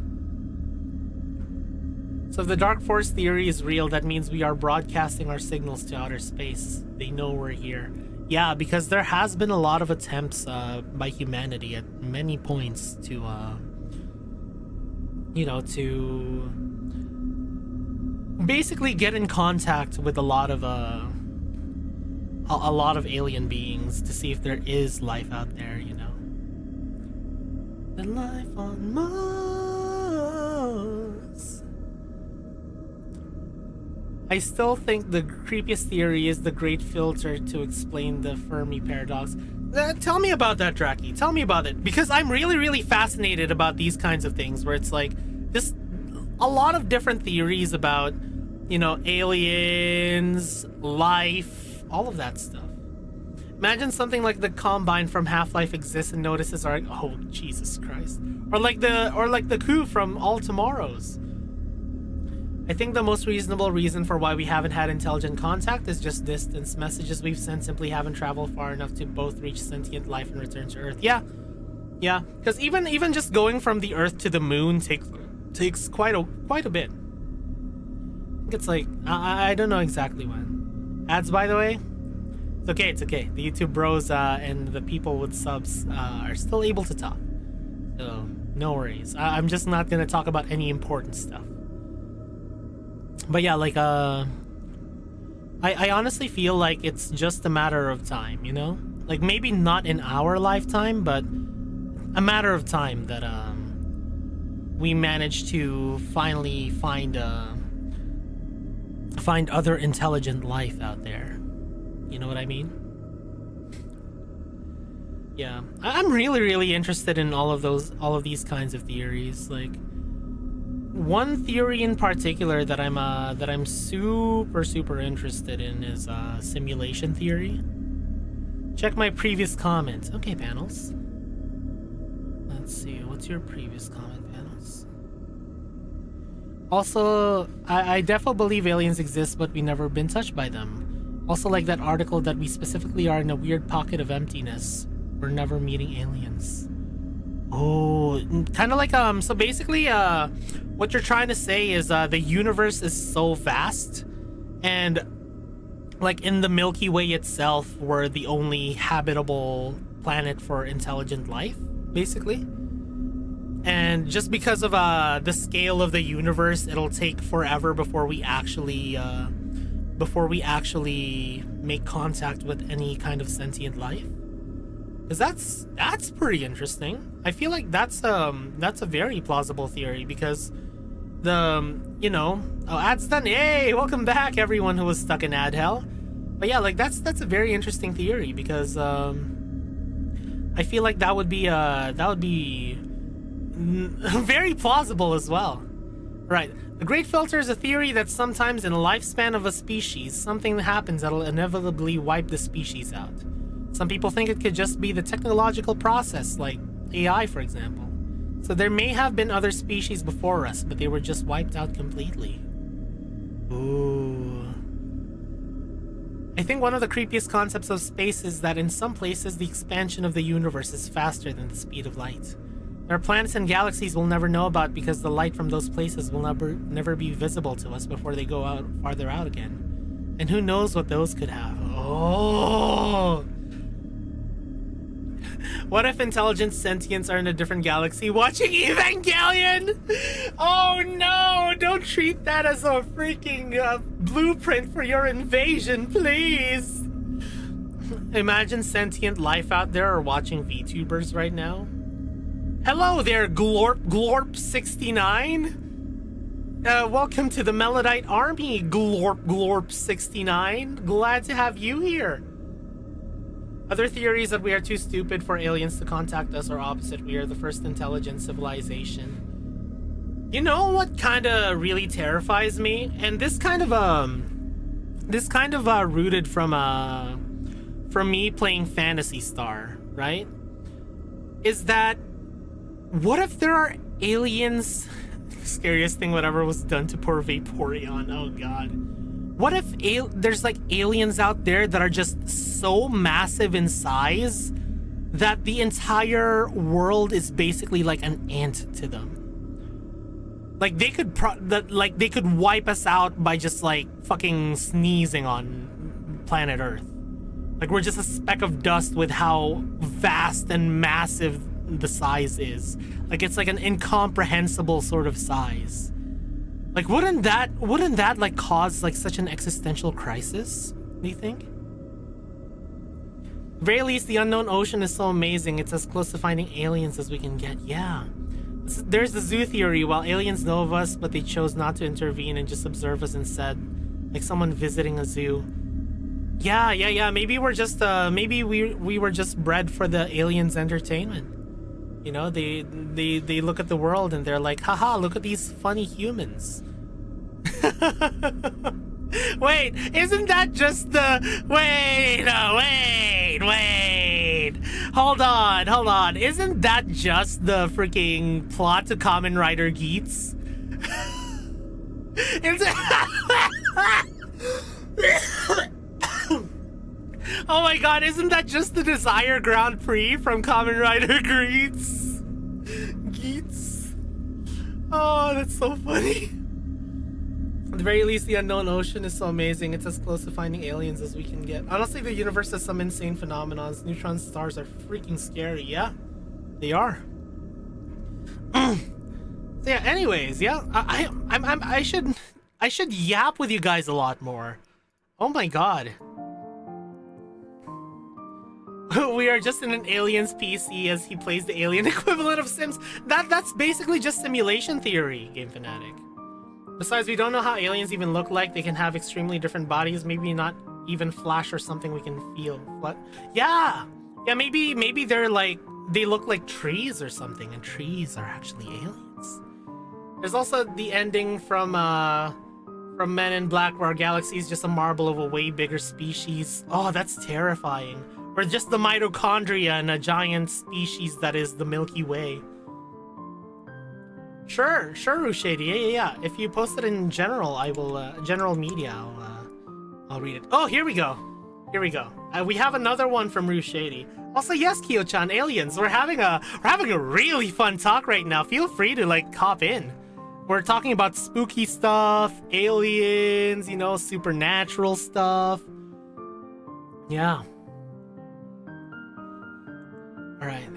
So if the Dark Forest theory is real, that means we are broadcasting our signals to outer space. They know we're here. Yeah, because there has been a lot of attempts by humanity at many points to you know, to basically get in contact with a lot of alien beings to see if there is life out there, you know. The life on Mars. I still think the creepiest theory is the great filter to explain the Fermi paradox. Tell me about that, Draki. Tell me about it. Because I'm really, really fascinated about these kinds of things where it's like just a lot of different theories about, you know, aliens, life, all of that stuff. Imagine something like the Combine from Half-Life exists and notices are like, oh, Jesus Christ. Or like the coup from All Tomorrows. I think the most reasonable reason for why we haven't had intelligent contact is just distance. Messages we've sent simply haven't traveled far enough to both reach sentient life and return to Earth. Yeah, because even just going from the Earth to the moon takes quite a bit. I think it's like I don't know exactly when. Ads, by the way, it's okay. The YouTube bros and the people with subs are still able to talk, so no worries. I'm just not gonna talk about any important stuff. But yeah, like I honestly feel like it's just a matter of time, you know? Like maybe not in our lifetime, but a matter of time that we manage to finally find other intelligent life out there. You know what I mean? Yeah. I'm really, really interested in all of these kinds of theories. Like, one theory in particular that I'm super interested in is simulation theory. Check my previous comment. Okay, panels. Let's see, what's your previous comment, panels? Also, I definitely believe aliens exist, but we never been touched by them. Also, like that article that we specifically are in a weird pocket of emptiness. We're never meeting aliens. Oh, kind of like so basically what you're trying to say is the universe is so vast, and like in the Milky Way itself, we're the only habitable planet for intelligent life, basically. And just because of the scale of the universe, it'll take forever before we actually make contact with any kind of sentient life. Because that's pretty interesting. I feel like that's a very plausible theory, because ad's done. Hey, welcome back everyone who was stuck in ad hell. But yeah, like that's a very interesting theory, because I feel like that would be very plausible as well. Right. The Great Filter is a theory that sometimes in a lifespan of a species, something happens that'll inevitably wipe the species out. Some people think it could just be the technological process, like AI, for example. So there may have been other species before us, but they were just wiped out completely. Ooh. I think one of the creepiest concepts of space is that in some places the expansion of the universe is faster than the speed of light. There are planets and galaxies we'll never know about because the light from those places will never be visible to us before they go out farther out again. And who knows what those could have. Oh! What if intelligent sentients are in a different galaxy watching Evangelion? Oh no! Don't treat that as a freaking blueprint for your invasion, please! Imagine sentient life out there are watching VTubers right now. Hello there, Glorp69! Welcome to the Melodite Army, Glorp69. Glad to have you here. Other theories that we are too stupid for aliens to contact us are opposite. We are the first intelligent civilization. You know what kind of really terrifies me? And this kind of rooted from me playing Phantasy Star, right? Is that what if there are aliens? Scariest thing whatever was done to poor Vaporeon. Oh god. What if there's like aliens out there that are just so massive in size that the entire world is basically like an ant to them? Like they could they could wipe us out by just like fucking sneezing on planet Earth. Like we're just a speck of dust with how vast and massive the size is. Like it's like an incomprehensible sort of size. Like wouldn't that like cause like such an existential crisis, do you think? Very least the unknown ocean is so amazing, it's as close to finding aliens as we can get. Yeah. There's the zoo theory. While aliens know of us but they chose not to intervene and just observe us instead, like someone visiting a zoo. Yeah, maybe we're just maybe we were just bred for the aliens entertainment. You know, they look at the world and they're like, haha, look at these funny humans. Wait, isn't that just the... Wait. Hold on. Isn't that just the freaking plot to Kamen Rider Geats? Oh my god, isn't that just the Desire Grand Prix from Kamen Rider Geats? Oh, that's so funny. At the very least, the unknown ocean is so amazing. It's as close to finding aliens as we can get. Honestly, the universe has some insane phenomenons. Neutron stars are freaking scary. Yeah, they are. So yeah. Anyways, yeah. I should yap with you guys a lot more. Oh my god. We are just in an alien's PC as he plays the alien equivalent of Sims. That's basically just simulation theory, Game Fanatic. Besides, we don't know how aliens even look like. They can have extremely different bodies, maybe not even flash or something we can feel. What? Yeah, maybe they're like, they look like trees or something, and trees are actually aliens. There's also the ending from Men in Black, where our galaxy is just a marble of a way bigger species. Oh, that's terrifying. Or just the mitochondria in a giant species that is the Milky Way. Sure, Rushady. Yeah. If you post it in general, I will, general media, I'll read it. Oh, here we go. We have another one from Rushady. Also, yes, Kyo-chan, aliens. We're having a really fun talk right now. Feel free to, like, hop in. We're talking about spooky stuff, aliens, you know, supernatural stuff. Yeah. Alright.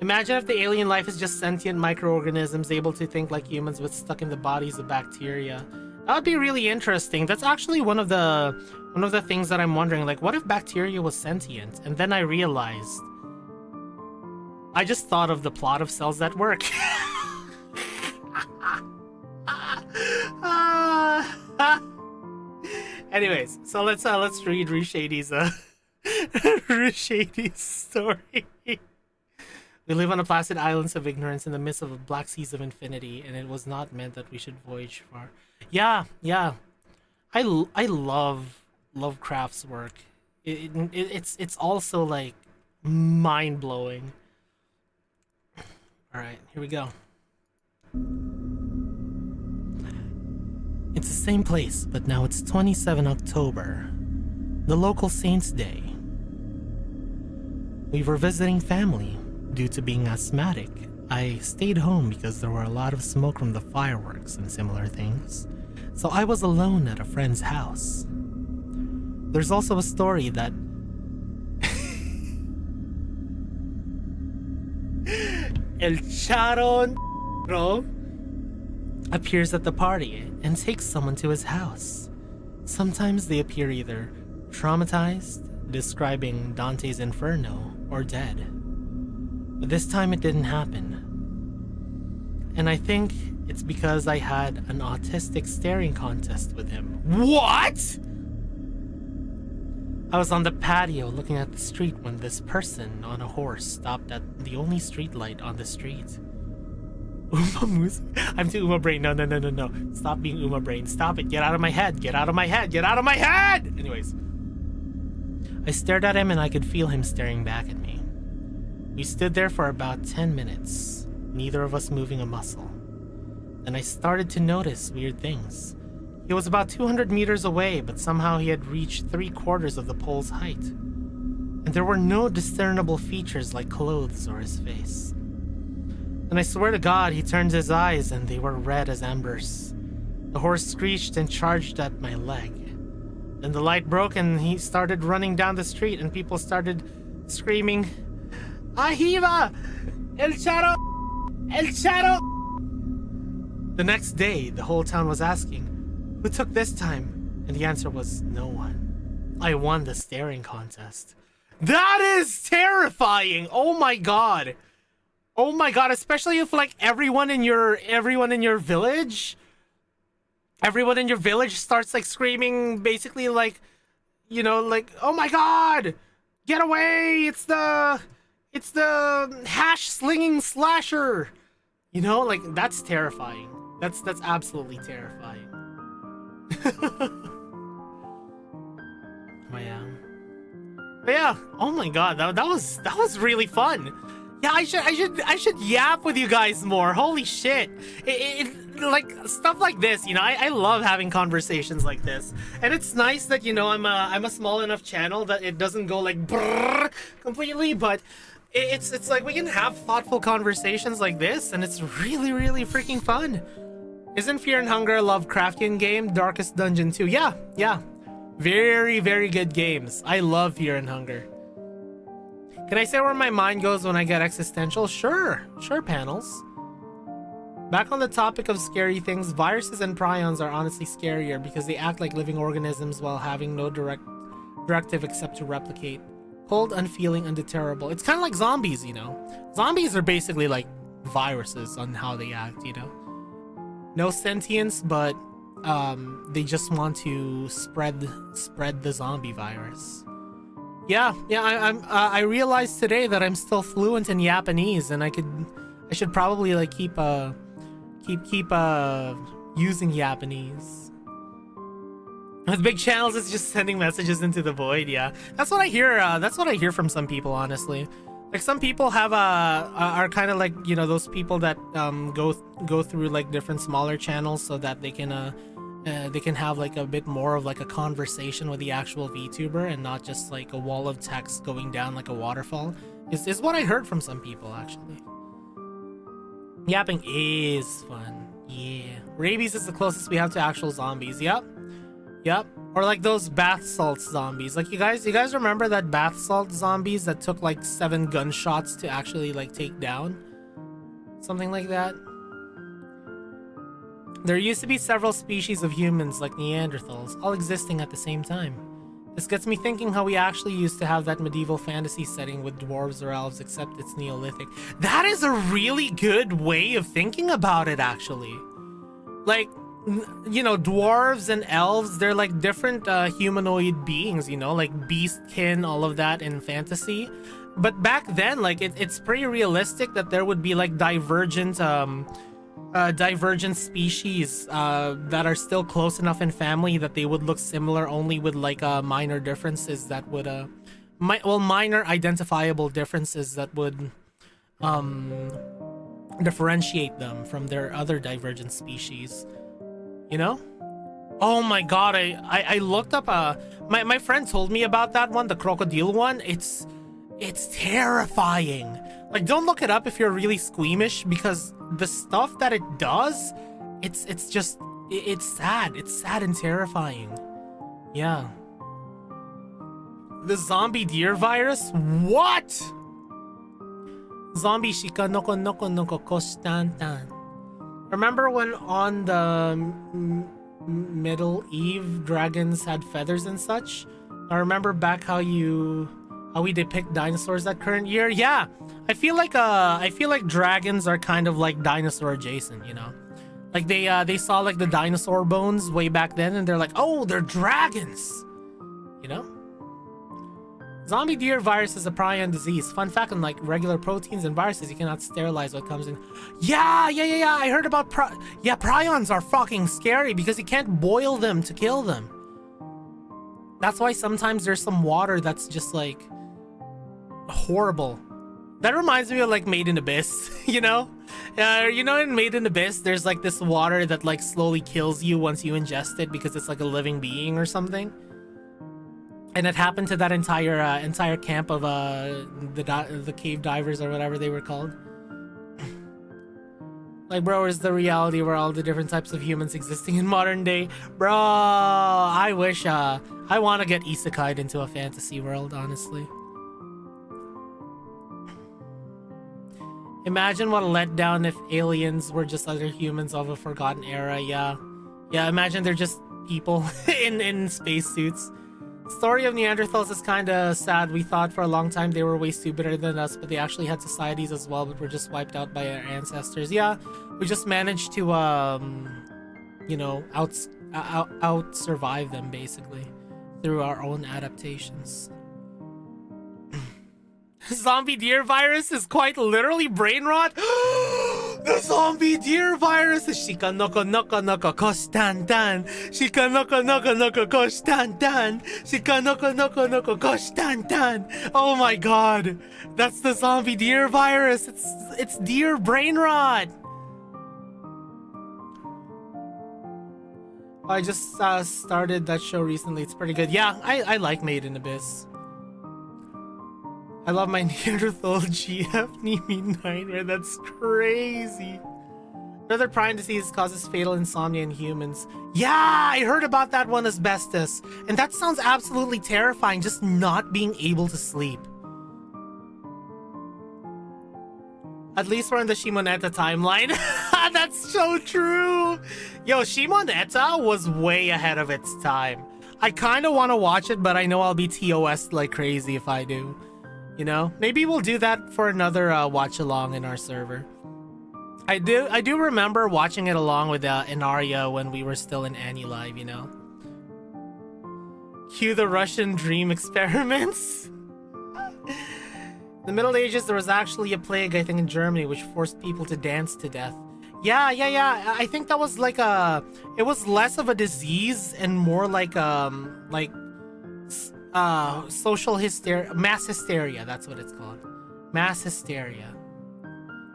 Imagine if the alien life is just sentient microorganisms able to think like humans but stuck in the bodies of bacteria. That would be really interesting. That's actually one of the things that I'm wondering, like what if bacteria was sentient? And then I realized I just thought of the plot of Cells That Work. Anyways, so let's read Rushady's Rushady's story. We live on a placid islands of ignorance in the midst of a black seas of infinity, and it was not meant that we should voyage far. Yeah. I love Lovecraft's work. It's also like mind blowing. All right, here we go. It's the same place, but now it's 27 October, the local Saints' Day. We were visiting family. Due to being asthmatic, I stayed home because there were a lot of smoke from the fireworks and similar things, so I was alone at a friend's house. There's also a story that El Charon appears at the party and takes someone to his house. Sometimes they appear either traumatized, describing Dante's Inferno, or dead. But this time it didn't happen. And I think it's because I had an autistic staring contest with him. What? I was on the patio looking at the street when this person on a horse stopped at the only street light on the street. Uma Moose? I'm too Uma Brain. No. Stop being Uma Brain. Stop it. Get out of my head. Get out of my head. Get out of my head! Anyways. I stared at him and I could feel him staring back at me. We stood there for about 10 minutes, neither of us moving a muscle. Then I started to notice weird things. He was about 200 meters away, but somehow he had reached 3/4 of the pole's height. And there were no discernible features like clothes or his face. And I swear to God, he turned his eyes and they were red as embers. The horse screeched and charged at my leg. Then the light broke and he started running down the street and people started screaming, Ahiva! El Charo! El Charo! The next day, the whole town was asking, who took this time? And the answer was no one. I won the staring contest. That is terrifying! Oh my god! Oh my god, especially if like everyone in your village starts like screaming basically like, you know, like, oh my god! Get away! It's the hash slinging slasher! You know, like that's terrifying. That's absolutely terrifying. But yeah, oh my god, that was really fun. Yeah, I should yap with you guys more. Holy shit. It like stuff like this, you know, I love having conversations like this. And it's nice that, you know, I'm a small enough channel that it doesn't go like brrr completely, but it's like we can have thoughtful conversations like this and it's really, really freaking fun. Isn't Fear and Hunger a Lovecraftian game? Darkest Dungeon 2. Yeah. Very, very good games. I love Fear and Hunger. Can I say where my mind goes when I get existential? Sure, panels. Back on the topic of scary things, viruses and prions are honestly scarier because they act like living organisms while having no directive except to replicate. Cold, unfeeling, undeterrable. It's kind of like zombies, you know? Zombies are basically like viruses on how they act, you know? No sentience, but they just want to spread the zombie virus. Yeah, I realized today that I'm still fluent in Japanese, and I should probably like keep using Japanese. With big channels, it's just sending messages into the void. Yeah, that's what I hear. That's what I hear from some people, honestly. Like some people have are kind of like, you know, those people that go through like different smaller channels so that they can have like a bit more of like a conversation with the actual VTuber and not just like a wall of text going down like a waterfall. Is what I heard from some people actually. Yapping is fun. Yeah. Rabies is the closest we have to actual zombies. Yep. Or like those bath salts zombies. Like you guys remember that bath salt zombies that took like 7 gunshots to actually like take down? Something like that. There used to be several species of humans like Neanderthals, all existing at the same time. This gets me thinking how we actually used to have that medieval fantasy setting with dwarves or elves, except it's Neolithic. That is a really good way of thinking about it, actually. Like, you know, dwarves and elves, they're like different humanoid beings, you know, like beastkin, all of that in fantasy. But back then, like, it's pretty realistic that there would be like divergent species that are still close enough in family that they would look similar, only with like minor differences that would minor identifiable differences that would differentiate them from their other divergent species, you know? Oh my god, I looked up my friend told me about that one, the crocodile one. It's terrifying. Like, don't look it up if you're really squeamish, because the stuff that it does, it's just it's sad. It's sad and terrifying. Yeah. The zombie deer virus? What? Zombie shika noko noko noko kostantan. Remember when on the Middle Eve dragons had feathers and such? I remember back how we depict dinosaurs that current year. Yeah, I feel like dragons are kind of like dinosaur adjacent, you know? Like they saw like the dinosaur bones way back then and they're like, oh, they're dragons, you know? Zombie deer virus is a prion disease. Fun fact, unlike regular proteins and viruses, you cannot sterilize what comes in. Yeah. I heard about prions are fucking scary because you can't boil them to kill them. That's why sometimes there's some water that's just like horrible. That reminds me of like Made in Abyss, you know? You know, in Made in Abyss, there's like this water that like slowly kills you once you ingest it because it's like a living being or something. And it happened to that entire camp of the cave divers or whatever they were called. Like, bro, is the reality where all the different types of humans existing in modern day? Bro, I wish I want to get isekai'd into a fantasy world, honestly. Imagine what a letdown if aliens were just other humans of a forgotten era. Yeah, imagine they're just people in spacesuits. Story of Neanderthals is kind of sad. We thought for a long time they were way stupider than us, but they actually had societies as well, but were just wiped out by our ancestors. Yeah, we just managed to, you know, out survive them basically through our own adaptations. Zombie deer virus is quite literally brain rot. The zombie deer virus is shika noko noko noko kostantan. Shika noko noko noko kostantan. Shika noko noko noko kostantan. Oh my god. That's the zombie deer virus. It's deer brain rot. I just started that show recently. It's pretty good. Yeah, I like Made in Abyss. I love my Neanderthal GF Nimi Nightmare. That's crazy. Another prion disease causes fatal insomnia in humans. Yeah, I heard about that one, asbestos. And that sounds absolutely terrifying, just not being able to sleep. At least we're in the Shimoneta timeline. That's so true. Yo, Shimoneta was way ahead of its time. I kind of want to watch it, but I know I'll be TOS like crazy if I do. You know, maybe we'll do that for another watch along in our server. I do remember watching it along with Inaria when we were still in Annie Live, you know. Cue the Russian dream experiments. In the Middle Ages, there was actually a plague, I think, in Germany, which forced people to dance to death. Yeah. I think that was like it was less of a disease and more like social hysteria, mass hysteria, that's what it's called. Mass hysteria.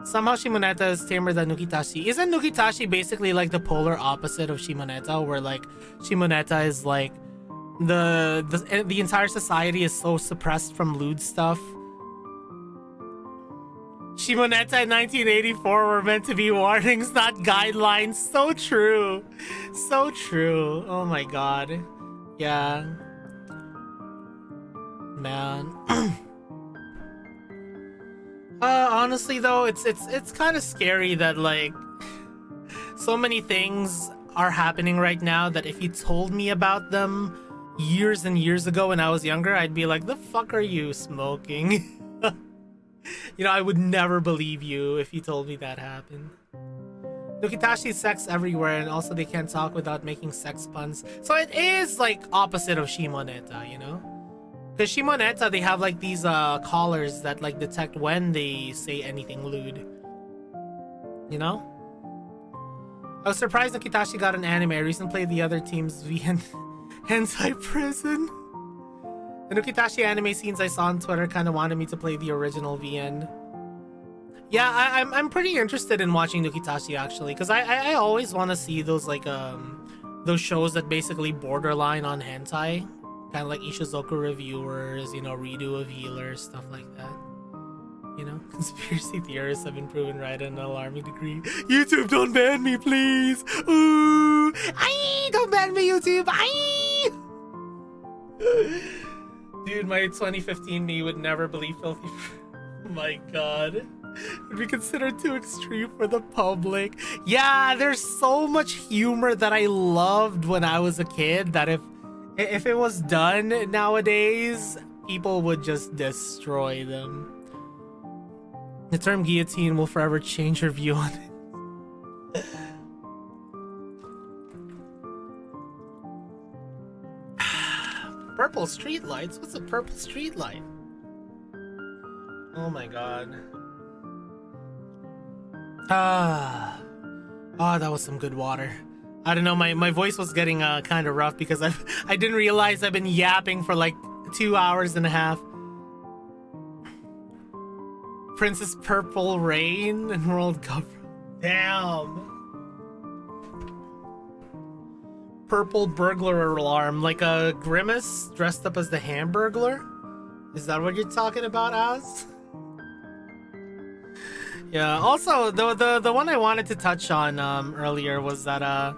Somehow Shimoneta is tamer than Nukitashi. Isn't Nukitashi basically like the polar opposite of Shimoneta, where like Shimoneta is like the entire society is so suppressed from lewd stuff? Shimoneta in 1984 were meant to be warnings, not guidelines. So true. So true. Oh my god. Yeah. Man. Honestly though, it's kind of scary that like so many things are happening right now that if you told me about them years and years ago when I was younger, I'd be like, the fuck are you smoking? You know, I would never believe you if you told me that happened. Nukitashi sex everywhere, and also they can't talk without making sex puns. So it is like opposite of Shimoneta, you know? Because Shimoneta, they have like these collars that like detect when they say anything lewd. You know? I was surprised Nukitashi got an anime. I recently played the other team's VN Hentai Prison. The Nukitashi anime scenes I saw on Twitter kind of wanted me to play the original VN. Yeah, I'm pretty interested in watching Nukitashi actually, because I always want to see those like those shows that basically borderline on hentai, kind of like Ishizoku Reviewers, you know, Redo of Healers, stuff like that. You know, conspiracy theorists have been proven right at an alarming degree. YouTube, don't ban me, please. Ooh, aye, don't ban me, YouTube. Aye. Dude, my 2015 me would never believe filthy. Oh my god. Would be considered too extreme for the public. Yeah, there's so much humor that I loved when I was a kid that if it was done nowadays, people would just destroy them. The term guillotine will forever change your view on it. Purple streetlights? What's a purple streetlight? Oh my god. Oh, that was some good water. I don't know, my voice was getting kind of rough because I didn't realize I've been yapping for like 2 hours and a half. Princess Purple Rain and World Cup. Damn. Purple burglar alarm, like a Grimace dressed up as the Hamburglar? Is that what you're talking about, Az? Yeah, also the one I wanted to touch on earlier was that I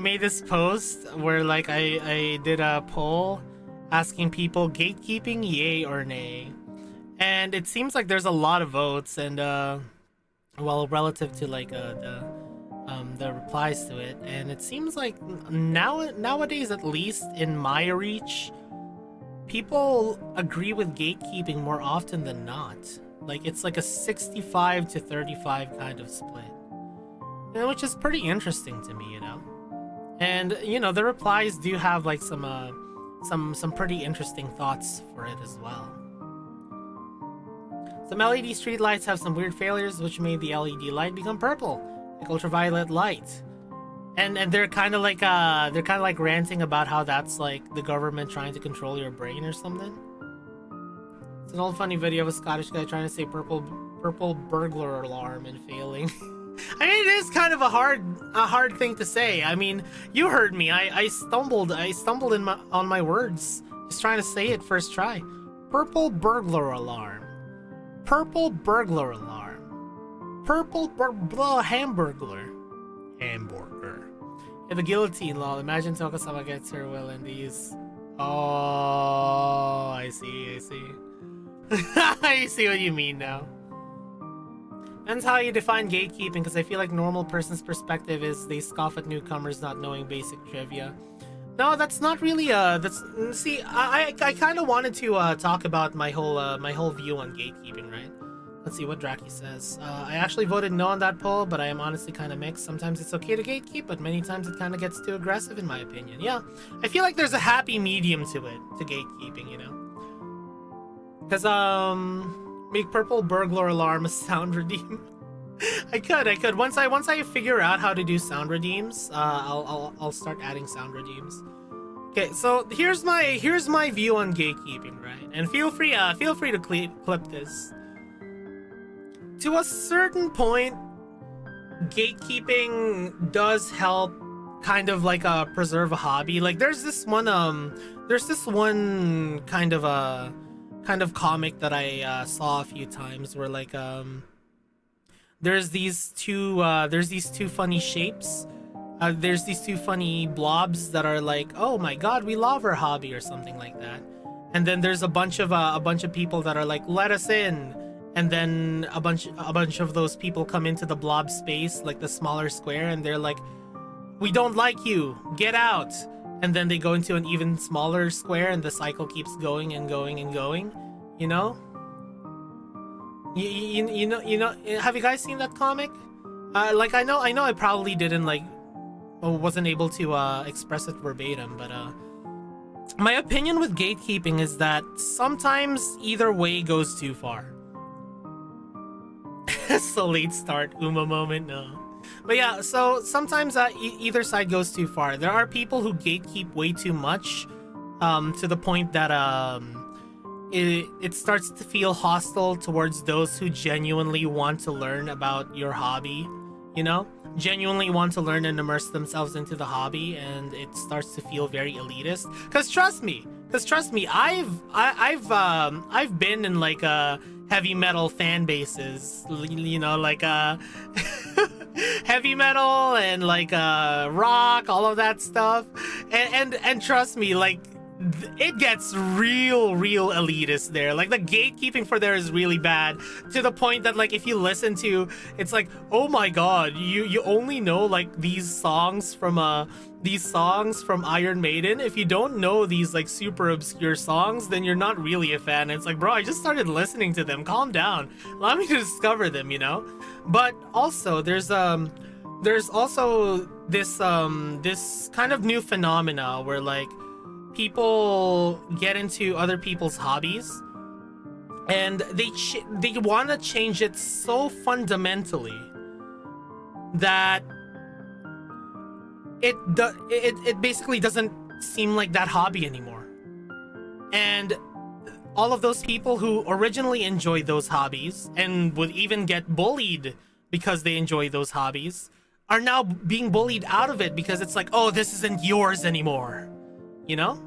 made this post where like I did a poll asking people gatekeeping yay or nay. And it seems like there's a lot of votes, and well, relative to like the replies to it, and it seems like nowadays, at least in my reach, people agree with gatekeeping more often than not. Like it's like a 65 to 35 kind of split, which is pretty interesting to me, you know. And you know, the replies do have like some pretty interesting thoughts for it as well. Some LED streetlights have some weird failures, which made the LED light become purple, like ultraviolet light. And they're kind of like ranting about how that's like the government trying to control your brain or something. It's an old funny video of a Scottish guy trying to say purple burglar alarm and failing. I mean, it is kind of a hard thing to say. I mean, you heard me. I stumbled on my words, just trying to say it first try. Purple burglar alarm. Purple burglar alarm. Purple hamburglar. Hamburger. Yeah, the guillotine law. Imagine Toko-sama gets her will in these. Oh, I see. I see what you mean now. Depends how you define gatekeeping, because I feel like normal person's perspective is they scoff at newcomers not knowing basic trivia. No, that's not really see, I kind of wanted to talk about my whole view on gatekeeping, right? Let's see what Draki says. I actually voted no on that poll, but I am honestly kind of mixed. Sometimes it's okay to gatekeep, but many times it kind of gets too aggressive in my opinion. Yeah, I feel like there's a happy medium to it, to gatekeeping, you know? Because, make purple burglar alarm a sound redeem. I could. Once I figure out how to do sound redeems, I'll start adding sound redeems. Okay, so here's my view on gatekeeping, right? And feel free to clip this. To a certain point, gatekeeping does help kind of like preserve a hobby. Like there's this one kind of comic that I saw a few times where like there's these two funny shapes. There's these two funny blobs that are like, oh my god, we love our hobby or something like that. And then there's a bunch of people that are like, let us in. And then a bunch of those people come into the blob space, like the smaller square, and they're like, we don't like you, get out. And then they go into an even smaller square, and the cycle keeps going and going and going. You know? You know. Have you guys seen that comic? Like I know I probably didn't wasn't able to express it verbatim, but my opinion with gatekeeping is that sometimes either way goes too far. So late start, Uma moment, no. But yeah, so sometimes either side goes too far. There are people who gatekeep way too much, to the point that it starts to feel hostile towards those who genuinely want to learn about your hobby, you know? genuinely want to learn and immerse themselves into the hobby, and it starts to feel very elitist. Cause trust me, I've been in like heavy metal fan bases, you know, like heavy metal and like rock, all of that stuff, and trust me, like it gets real elitist there. Like the gatekeeping for there is really bad, to the point that like if you listen to, it's like, oh my god, you only know like these songs from Iron Maiden. If you don't know these like super obscure songs, then you're not really a fan. It's like, bro, I just started listening to them, calm down, allow me to discover them, you know. But also there's also this this kind of new phenomena where like people get into other people's hobbies, and they want to change it so fundamentally that it basically doesn't seem like that hobby anymore. And all of those people who originally enjoyed those hobbies and would even get bullied because they enjoy those hobbies are now being bullied out of it, because it's like, oh, this isn't yours anymore, you know.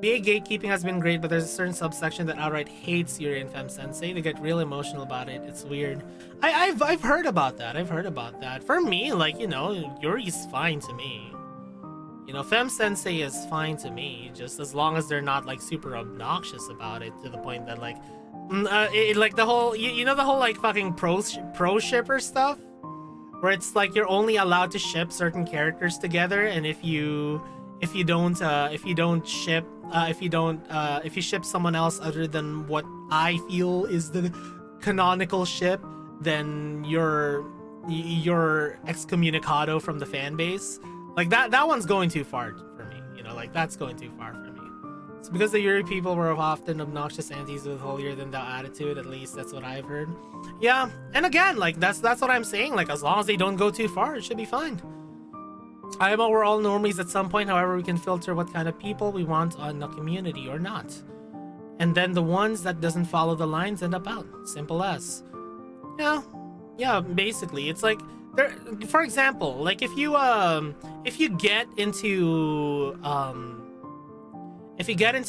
BA gatekeeping has been great, but there's a certain subsection that outright hates Yuri and Fem Sensei. They get real emotional about it. It's weird. I've heard about that. I've heard about that. For me, like, you know, Yuri's fine to me. You know, Fem Sensei is fine to me, just as long as they're not like super obnoxious about it to the point that like, like the whole, you know, the whole like fucking pro shipper stuff, where it's like you're only allowed to ship certain characters together, and if you ship someone else other than what I feel is the canonical ship, then you're excommunicado from the fan base. Like that one's going too far for me, you know, like that's going too far for me. It's because the Yuri people were often obnoxious antis with holier than thou attitude, at least that's what I've heard. Yeah, and again, like that's what I'm saying, like as long as they don't go too far, it should be fine. We're all normies at some point, however we can filter what kind of people we want on the community or not. And then the ones that doesn't follow the lines end up out. Simple as. Yeah, basically. It's like, there, for example, like if you get into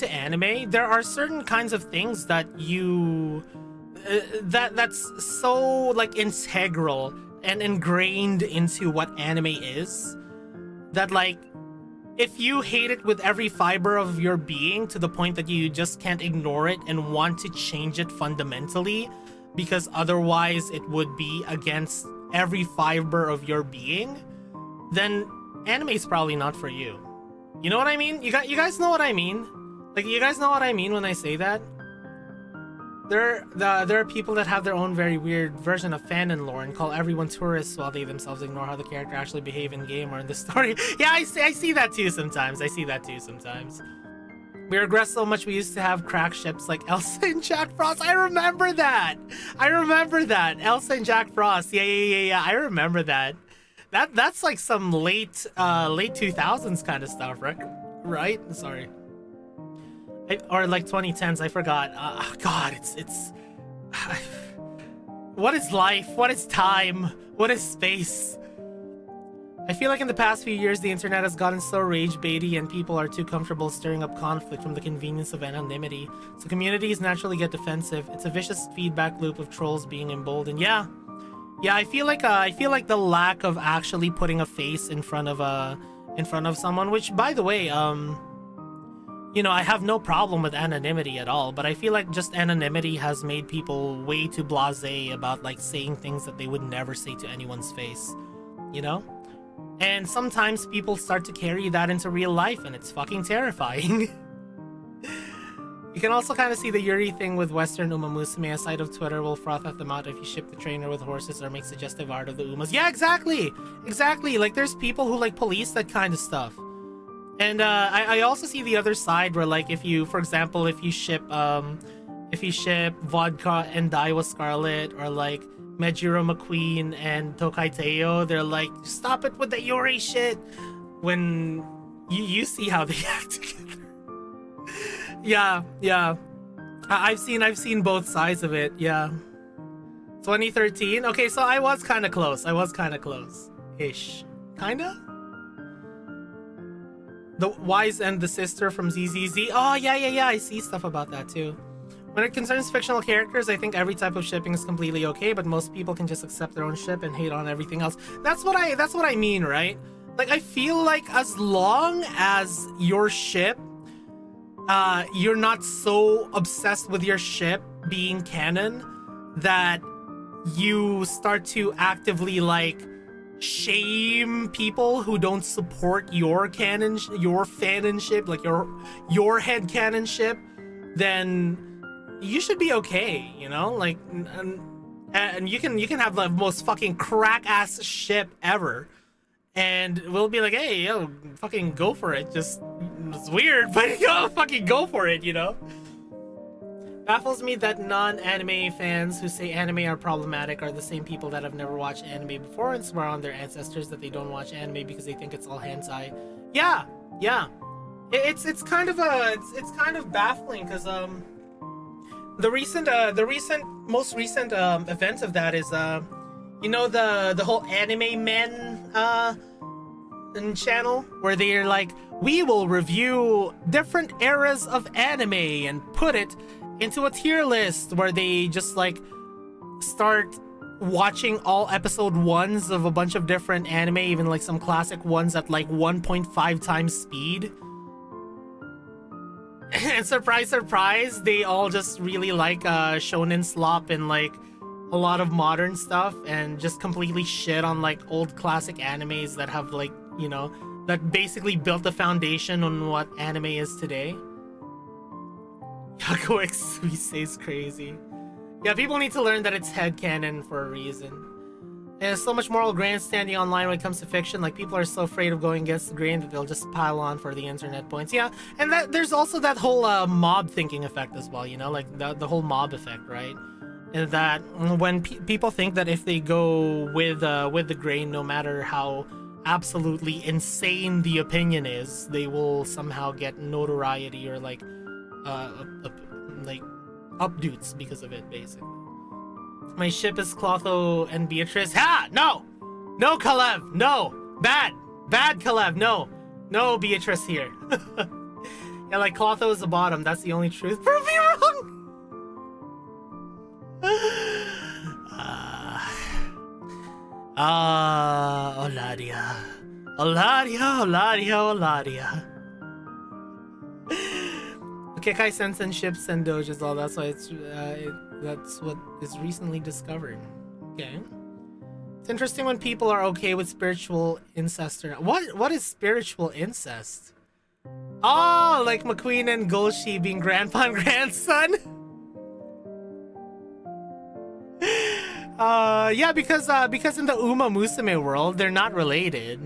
anime, there are certain kinds of things that you that's so like integral and ingrained into what anime is, that like if you hate it with every fiber of your being to the point that you just can't ignore it and want to change it fundamentally, because otherwise it would be against every fiber of your being, then anime is probably not for you. You know what I mean? You guys know what I mean? Like, you guys know what I mean when I say that? There are people that have their own very weird version of fanon lore and call everyone tourists while they themselves ignore how the character actually behave in game or in the story. Yeah, I see that too sometimes. We regress so much we used to have crack ships like Elsa and Jack Frost. I remember that. Elsa and Jack Frost. Yeah. I remember that. That's like some late 2000s kind of stuff, right? Sorry. Or like 2010s, I forgot. God, it's what is life? What is time? What is space? I feel like in the past few years, the internet has gotten so rage baity and people are too comfortable stirring up conflict from the convenience of anonymity. So communities naturally get defensive. It's a vicious feedback loop of trolls being emboldened. Yeah, I feel like the lack of actually putting a face in front of someone, which by the way, you know, I have no problem with anonymity at all, but I feel like just anonymity has made people way too blasé about like saying things that they would never say to anyone's face, you know? And sometimes people start to carry that into real life, and it's fucking terrifying. You can also kind of see the Yuri thing with Western Uma Musume. A site of Twitter will froth at them out if you ship the trainer with horses or make suggestive art of the Umas. Yeah, exactly. Like, there's people who like police that kind of stuff. And I also see the other side where, like, if you, for example, if you ship Vodka and Daiwa Scarlet, or like Mejiro McQueen and Tokai Teo, they're like, stop it with the Yuri shit, when you see how they act together. Yeah. I've seen both sides of it. Yeah. 2013. Okay, so I was kind of close. ish. Kinda? The Wise and the sister from ZZZ. Oh, yeah. I see stuff about that too. When it concerns fictional characters, I think every type of shipping is completely okay, but most people can just accept their own ship and hate on everything else. That's what I mean, right? Like, I feel like as long as your ship, you're not so obsessed with your ship being canon that you start to actively like shame people who don't support your canon, your fanonship, like your head canonship, then you should be okay, you know? Like, and you can have the most fucking crack ass ship ever, and we'll be like, hey, yo, fucking go for it. Just, it's weird, but yo, fucking go for it, you know? Baffles me that non-anime fans who say anime are problematic are the same people that have never watched anime before and swear on their ancestors that they don't watch anime because they think it's all hentai. Yeah. It's kind of baffling because the most recent event of that is you know, the whole anime men channel where they're like, we will review different eras of anime and put it into a tier list, where they just like start watching all episode 1s of a bunch of different anime, even like some classic ones at like 1.5 times speed. And surprise, they all just really like shonen slop and like a lot of modern stuff, and just completely shit on like old classic animes that have like, you know, that basically built the foundation on what anime is today. Yako X is crazy. Yeah, people need to learn that it's headcanon for a reason. And there's so much moral grandstanding online when it comes to fiction. Like, people are so afraid of going against the grain that they'll just pile on for the internet points. Yeah, and that there's also that whole mob thinking effect as well, you know? Like, the whole mob effect, right? And that when people think that if they go with the grain, no matter how absolutely insane the opinion is, they will somehow get notoriety or like updoots because of it, basically. My ship is Clotho and Beatrice. Ha! No, Kalev, no, bad Kalev, no Beatrice here. Yeah, like Clotho is the bottom. That's the only truth. Prove me wrong. Olaria. Kekai Sensen ships and doges, all that's why it's that's what is recently discovered. Okay. It's interesting when people are okay with spiritual incest or not. What is spiritual incest? Oh, like McQueen and Golshi being grandpa and grandson? Yeah, because in the Uma Musume world, they're not related.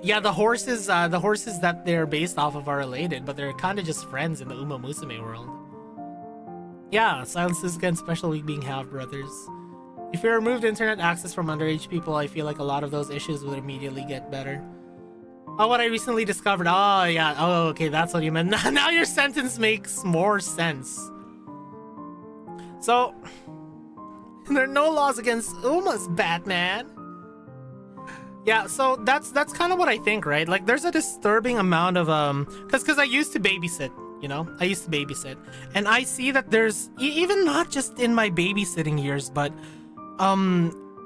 Yeah, the horses that they're based off of are related, but they're kind of just friends in the Uma Musume world. Yeah, Silent Suzuka and Special Week being half-brothers. If you removed internet access from underage people, I feel like a lot of those issues would immediately get better. Oh, what I recently discovered. Oh, yeah. Oh, okay, that's what you meant. Now your sentence makes more sense. So, there are no laws against Uma's Batman. Yeah, so that's kind of what I think, right? Like, there's a disturbing amount of because I used to babysit, you know, and I see that there's even not just in my babysitting years, but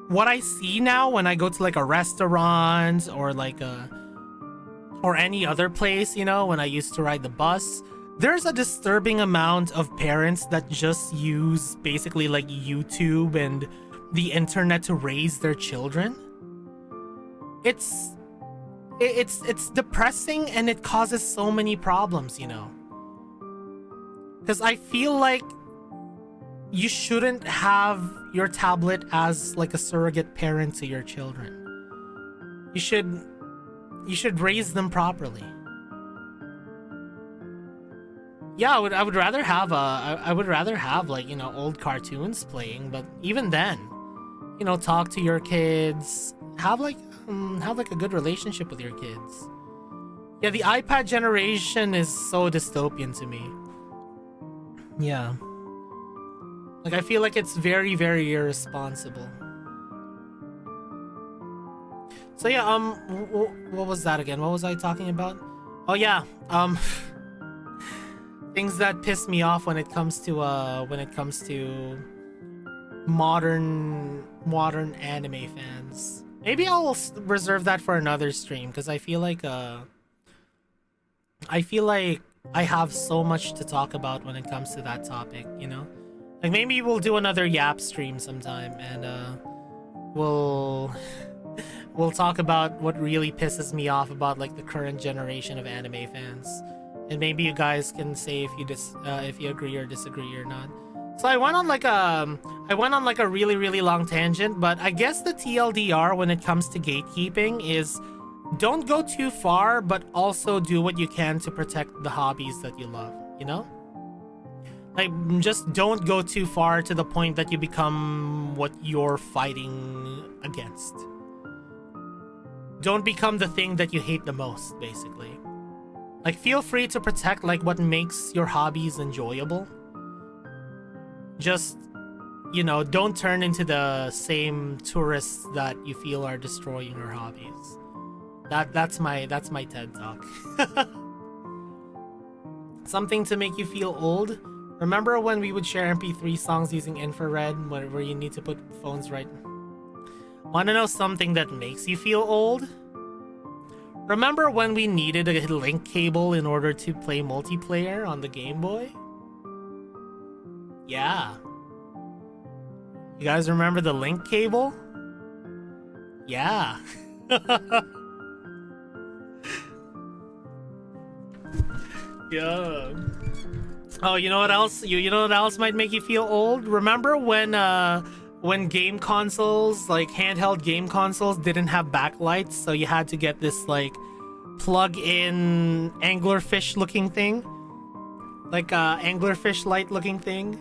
what I see now when I go to like a restaurant or like or any other place, you know, when I used to ride the bus, there's a disturbing amount of parents that just use basically like YouTube and the internet to raise their children. It's depressing, and it causes so many problems, you know. Because I feel like you shouldn't have your tablet as like a surrogate parent to your children. You should raise them properly. Yeah, I would rather have like, you know, old cartoons playing, but even then, you know, talk to your kids, have like a good relationship with your kids. Yeah, the iPad generation is so dystopian to me. Yeah. Like, I feel like it's very, very irresponsible. So yeah, what was that again? What was I talking about? Oh yeah, things that piss me off when it comes to modern anime fans. Maybe I'll reserve that for another stream because I feel like I have so much to talk about when it comes to that topic, you know? Like maybe we'll do another Yap stream sometime and we'll we'll talk about what really pisses me off about like the current generation of anime fans. And maybe you guys can say if you agree or disagree or not. So I went on like a really long tangent, but I guess the TLDR when it comes to gatekeeping is don't go too far, but also do what you can to protect the hobbies that you love, you know? Like, just don't go too far to the point that you become what you're fighting against. Don't become the thing that you hate the most, basically. Like, feel free to protect, like, what makes your hobbies enjoyable. Just, you know, don't turn into the same tourists that you feel are destroying your hobbies. That's my TED talk. Something to make you feel old. Remember when we would share MP3 songs using infrared, where you need to put phones right? Want to know something that makes you feel old? Remember when we needed a link cable in order to play multiplayer on the Game Boy? Yeah. You guys remember the link cable? Yeah. Yeah. Oh, you know what else? You know what else might make you feel old? Remember when game consoles, like handheld game consoles, didn't have backlights, so you had to get this like plug-in anglerfish looking thing, like anglerfish light looking thing,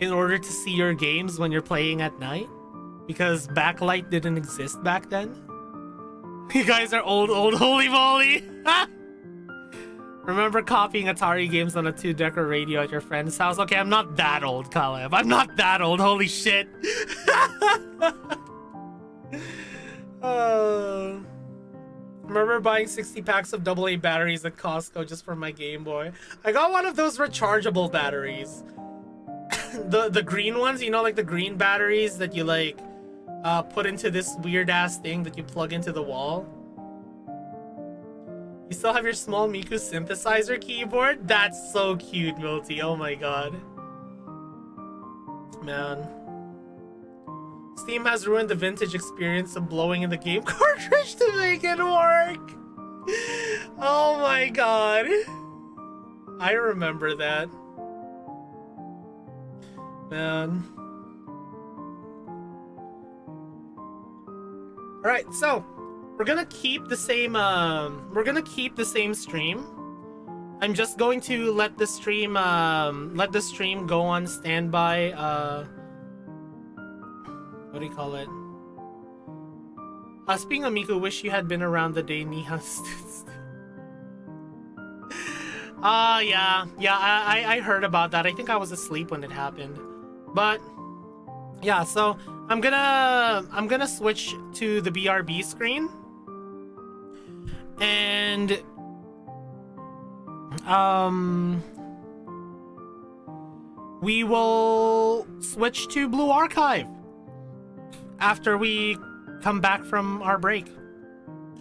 in order to see your games when you're playing at night, because backlight didn't exist back then. You guys are old, holy moly! Remember copying Atari games on a 2-decker radio at your friend's house? Okay, I'm not that old, Caleb. I'm not that old, holy shit. Remember buying 60 packs of AA batteries at Costco just for my Game Boy? I got one of those rechargeable batteries. the green ones, you know, like the green batteries that you like put into this weird ass thing that you plug into the wall. You still have your small Miku synthesizer keyboard? That's so cute, Milty. Oh my god. Man. Steam has ruined the vintage experience of blowing in the game cartridge to make it work. Oh my god. I remember that. Man. Alright, so we're gonna keep the same stream. I'm just going to let the stream go on standby. What do you call it? Speaking of Miku, wish you had been around the day Niha stood. Yeah, I heard about that. I think I was asleep when it happened, but yeah. So I'm gonna switch to the BRB screen, and we will switch to Blue Archive after we come back from our break.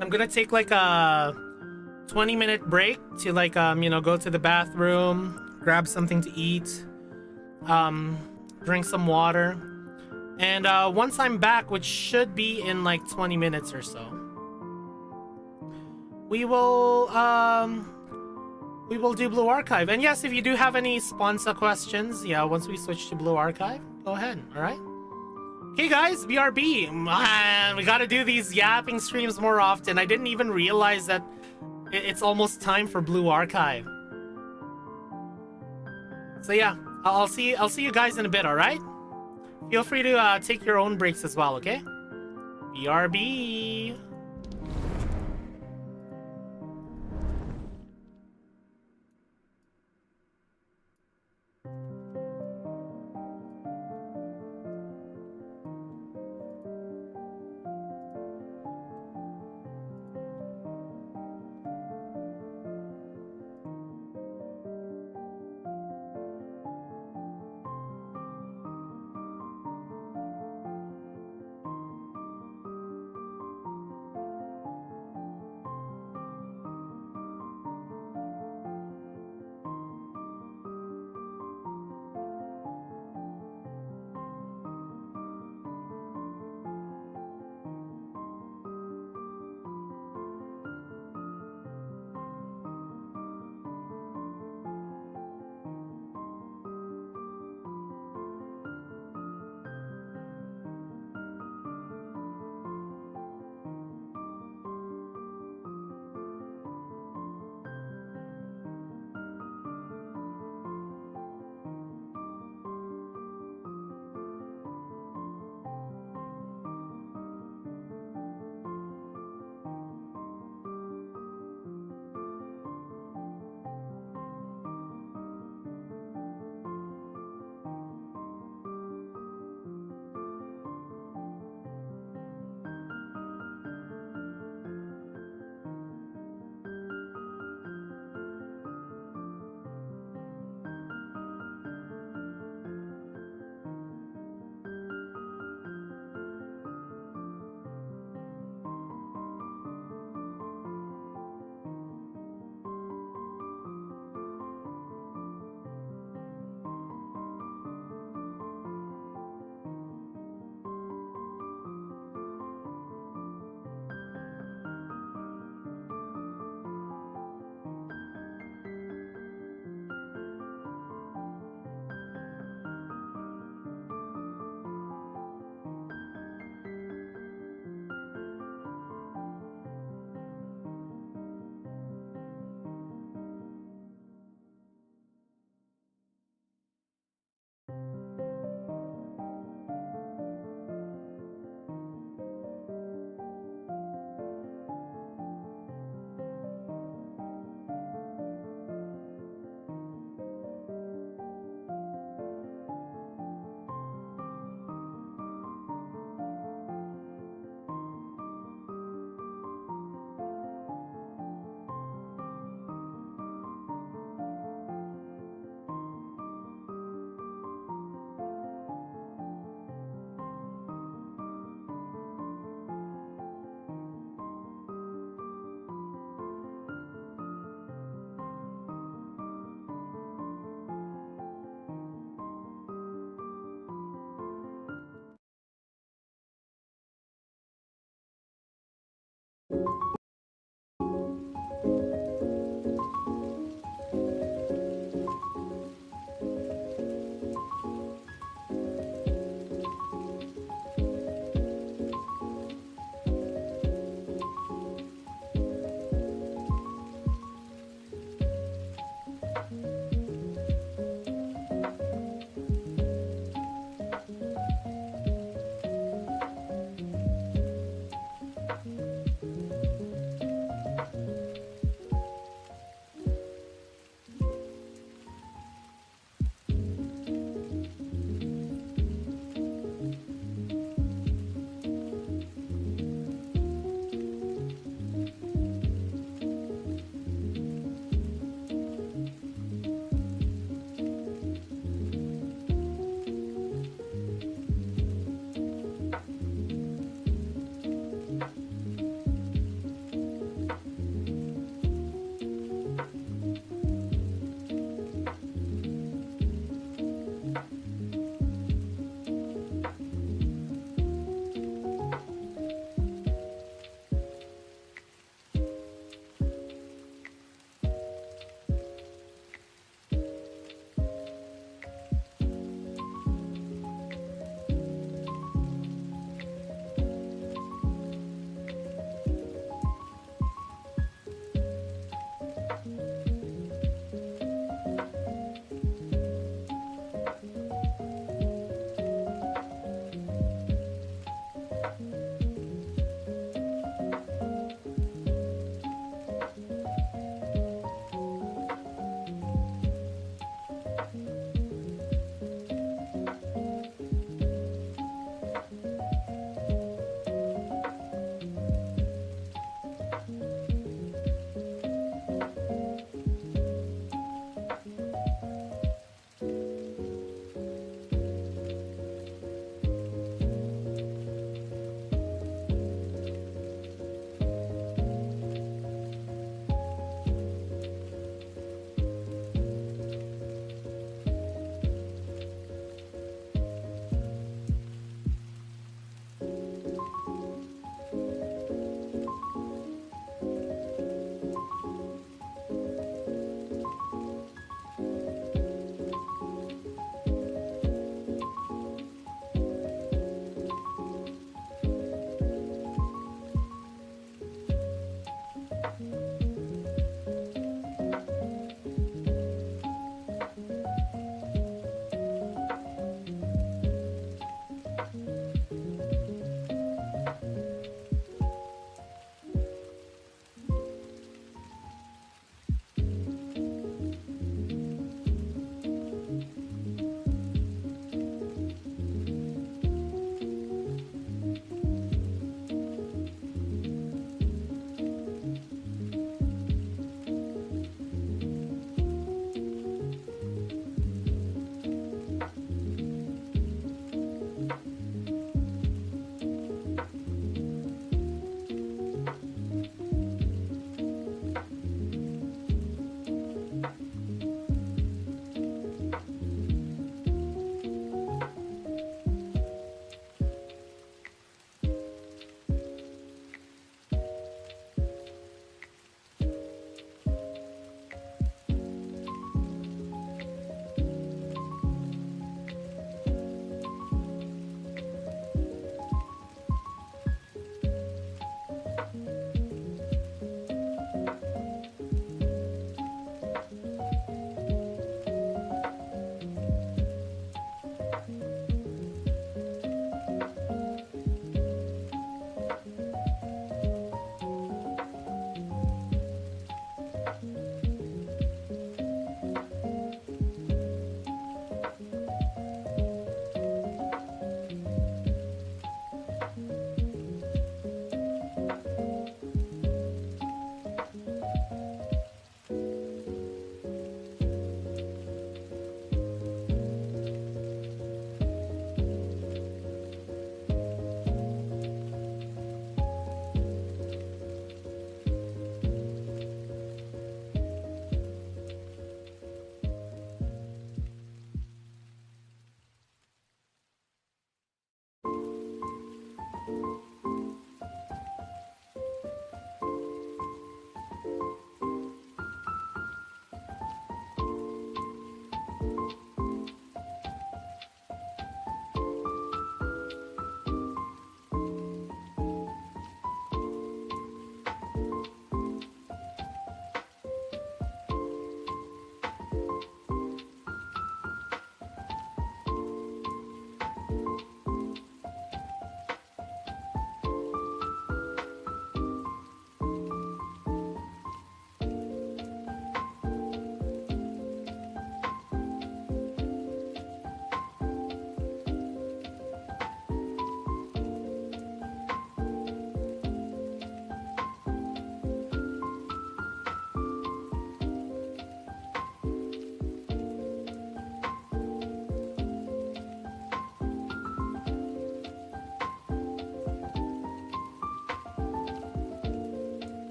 I'm gonna take like a 20-minute break to like you know, go to the bathroom, grab something to eat, drink some water, and once I'm back, which should be in like 20 minutes or so, we will do Blue Archive. And yes, if you do have any sponsor questions, yeah, once we switch to Blue Archive, go ahead. All right. Okay, guys, BRB. Man, we gotta do these yapping streams more often. I didn't even realize that it's almost time for Blue Archive. So yeah, I'll see you guys in a bit. All right. Feel free to take your own breaks as well. Okay. BRB.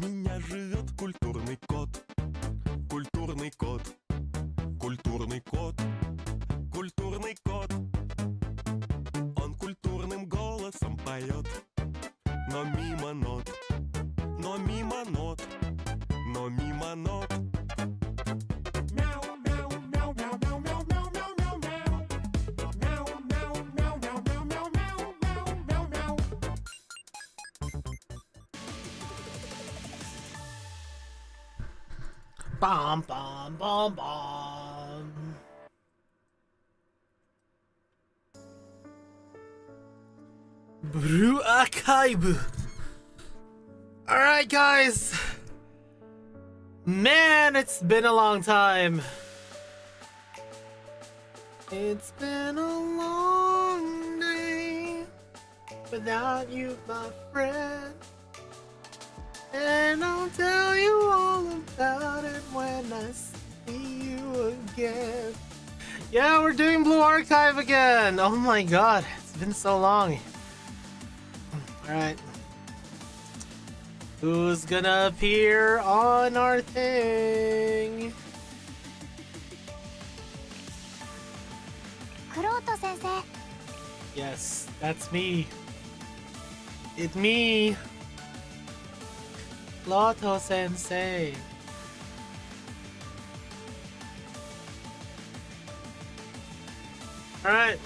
меня живет культурный кот. Культурный кот. Культурный кот. Культурный кот. Он культурным голосом поет. Но мимо нот. Но мимо нот. Но мимо нот. Мяу, мяу, мяу, мяу, мяу, мяу, мяу, мяу, мяу, мяу. Мяу, мяу, мяу, мяу, мяу, мяу, мяу, мяу, мяу, мяу. Bom, bom, bom, bom. Brew Archive. Alright, guys. Man, it's been a long time. It's been a long day without you, my friend. And I'll tell you all about it when I see you again. Yeah, we're doing Blue Archive again. Oh my god, it's been so long. Alright. Who's gonna appear on our thing? Kuroto-sensei. Yes, that's me. It's me. Lotto Sensei. Alright.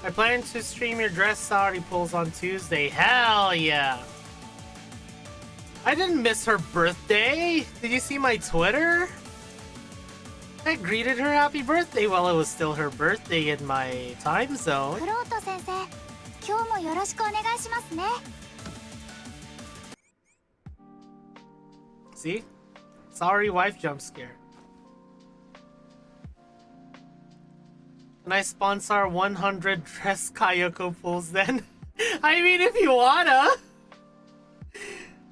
I plan to stream your dress sari pulls on Tuesday. Hell yeah! I didn't miss her birthday! Did you see my Twitter? I greeted her happy birthday while it was still her birthday in my time zone. クロート先生、今日もよろしくお願いしますね。See? Sorry wife jump scare. Can I sponsor 100 dress Kayoko pulls then? I mean, if you wanna.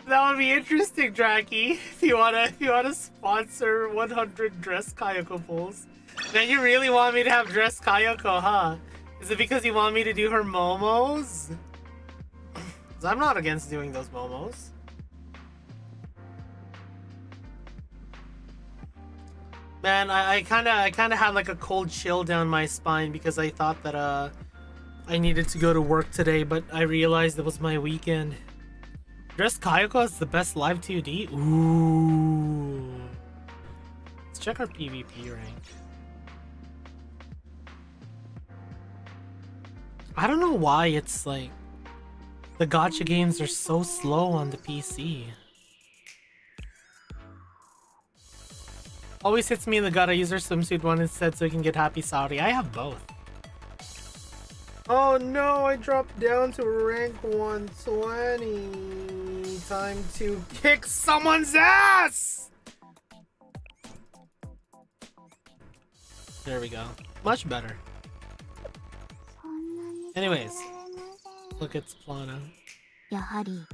That would be interesting, Draki. If you wanna sponsor 100 dress Kayoko pulls. Then you really want me to have dress Kayoko, huh? Is it because you want me to do her momos? 'Cause I'm not against doing those momos. Man, I kinda had like a cold chill down my spine because I thought that I needed to go to work today, but I realized it was my weekend. Dress Kayoko is the best live 2D? Ooh. Let's check our PvP rank. I don't know why it's like the gacha games are so slow on the PC. Always hits me in the gut. I use her swimsuit one instead so I can get happy Saudi. I have both. Oh no, I dropped down to rank 120. Time to kick someone's ass! There we go. Much better. Anyways, look at Plana. やはり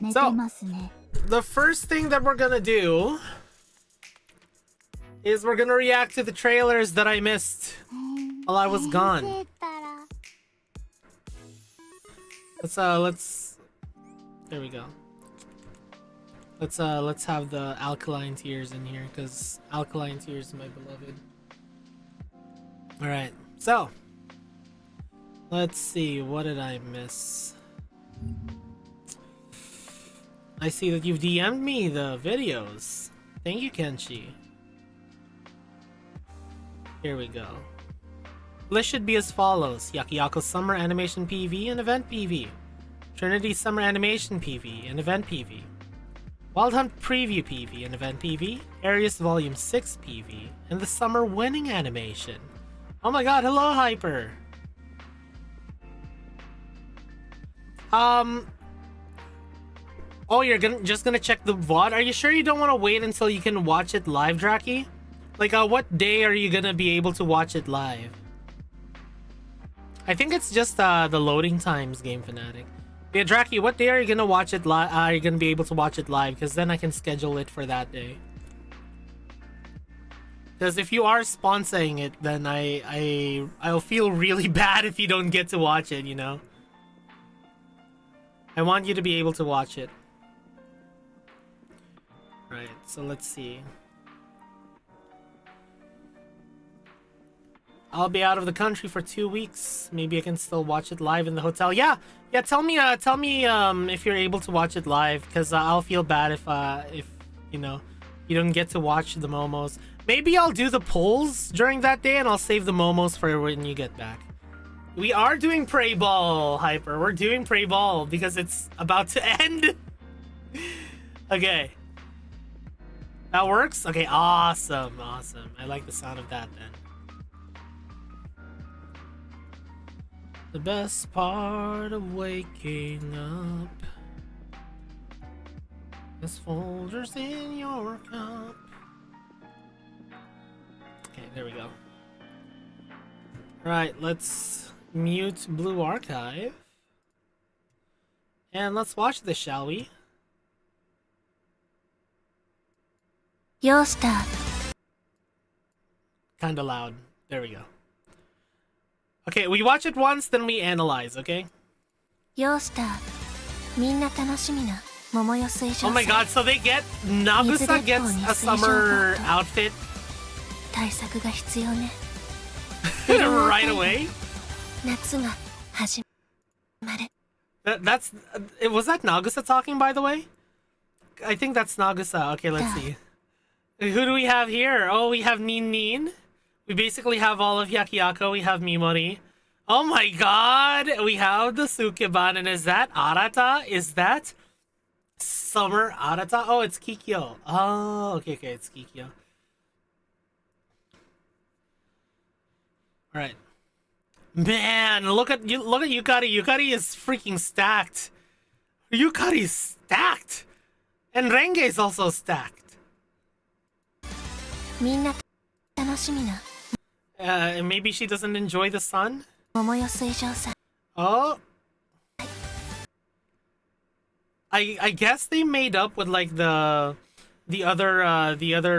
寝てますね。 The first thing that we're gonna do is we're gonna react to the trailers that I missed while I was gone. Let's there we go. Let's have the Alkaline Tears in here because Alkaline Tears is my beloved. Alright, so let's see, what did I miss? I see that you've DM'd me the videos. Thank you, Kenshi. Here we go. List should be as follows: Yakiyako Summer Animation PV and Event PV, Trinity Summer Animation PV and Event PV, Wild Hunt Preview PV and Event PV, Arius Volume 6 PV, and the Summer Winning Animation. Oh my god, hello Hyper! Oh, you're just gonna check the VOD? Are you sure you don't want to wait until you can watch it live, Draki? Like, what day are you gonna be able to watch it live? I think it's just the loading times, Game Fanatic. Yeah, Draki, what day are you gonna watch it live? Are you gonna be able to watch it live? Because then I can schedule it for that day. Because if you are sponsoring it, then I'll feel really bad if you don't get to watch it, you know? I want you to be able to watch it. Right, so let's see. I'll be out of the country for 2 weeks. Maybe I can still watch it live in the hotel. Yeah, tell me if you're able to watch it live, because I'll feel bad if you know you don't get to watch the momos. Maybe I'll do the polls during that day, and I'll save the momos for when you get back. We are doing Prey Ball, Hyper. We're doing Prey Ball because it's about to end. Okay. That works? Okay, awesome. I like the sound of that then. The best part of waking up is Folgers in your cup. Okay, there we go. Right, let's mute Blue Archive. And let's watch this, shall we? Your start. Kinda loud. There we go. Okay, we watch it once, then we analyze, okay? Your start. みんな楽しみな桃よ水上 Oh my god, so they get... Nagusa gets a summer outfit 対策が必要ね right away? 夏が始まる That's... was that Nagusa talking, by the way? I think that's Nagusa. Okay, let's see. Who do we have here? Oh, we have Nin. We basically have all of Yakiako. We have Mimori. Oh my god! We have the Sukeban, and is that Arata? Is that Summer Arata? Oh, it's Kikyo. Oh, okay, it's Kikyo. Alright. Man, look at Yukari. Yukari is freaking stacked. Yukari's stacked! And Renge is also stacked. みんな楽しみな Maybe she doesn't enjoy the sun? 桃よ水上さ Oh. I guess they made up with like the other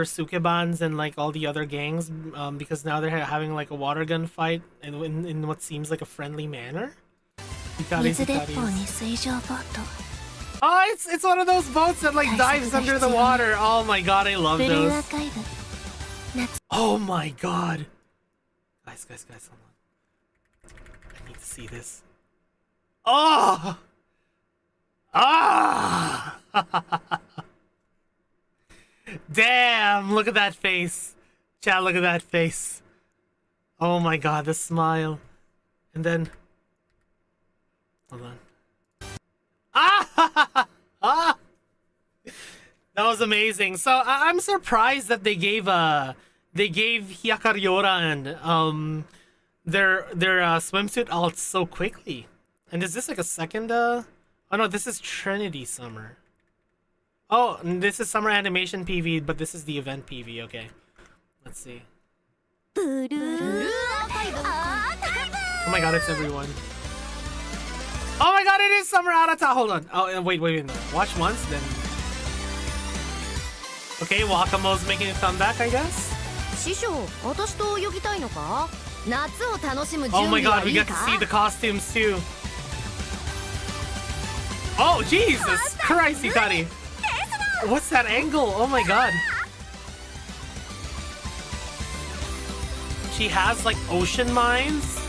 Sukebans and like all the other gangs because now they're having like a water gun fight in what seems like a friendly manner. 水鉄砲に水上ボート Oh, it's one of those boats that like dives under the water. Oh my god, I love ブルーア those. ーカイブ夏 Oh my god. Guys, hold on. I need to see this. Oh! Ah! Damn, look at that face. Chat, look at that face. Oh my god, the smile. And then... Hold on. Ah! Ah! That was amazing. So I'm surprised that they gave Hyakariora and their swimsuit alts so quickly. And is this like a second oh no, this is Trinity Summer. Oh, and this is Summer Animation PV, but this is the event PV. Okay, let's see. ブルー Oh my god, it's everyone. Oh my god, it is Summer Arata. Hold on. Oh wait, no. Watch once, then. Okay, Wakamo's making a comeback, I guess. 師匠、私と泳ぎたいのか？夏を楽しむ Oh 準 my 備は god, we いい got か？ to see the costumes too. Oh Jesus Christ, Hikari! What's that angle? Oh my god. She has like ocean mines.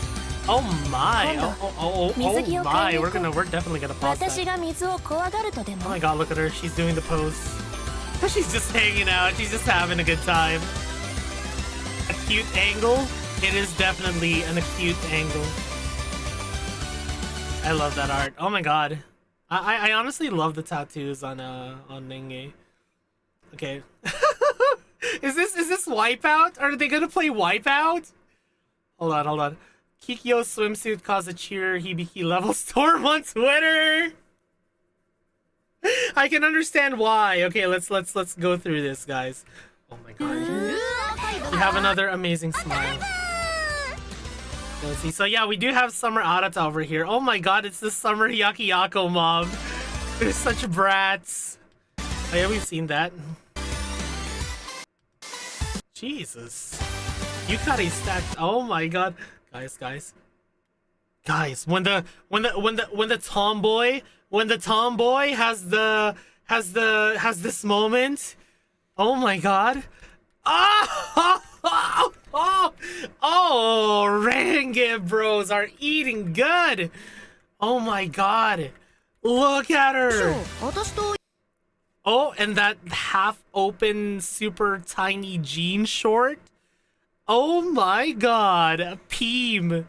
Oh my. Oh my. We're definitely gonna pause 私 that. が水を怖がるとで Oh も my god, look at her. She's doing the pose. She's just hanging out. She's just having a good time. A cute angle. It is definitely an acute angle. I love that art. Oh my god. I honestly love the tattoos on Nenge. Okay. Is this Wipeout? Are they gonna play Wipeout? Hold on. Kikyo's swimsuit caused a cheer Hibiki level storm on Twitter. I can understand why. Okay, let's go through this, guys. Oh my god. You have another amazing smile. Let's see. So yeah, we do have Summer Arata over here. Oh my god, it's the Summer Yakiyako mob. They're such brats. Oh yeah, we've seen that. Jesus. Yukari stacked. Oh my god. Guys. When the tomboy when the tomboy has this moment. Oh my god. Oh, Renge bros are eating good. Oh my god. Look at her. 私と Oh, and that half-open, super tiny jean short. Oh my god. Peem.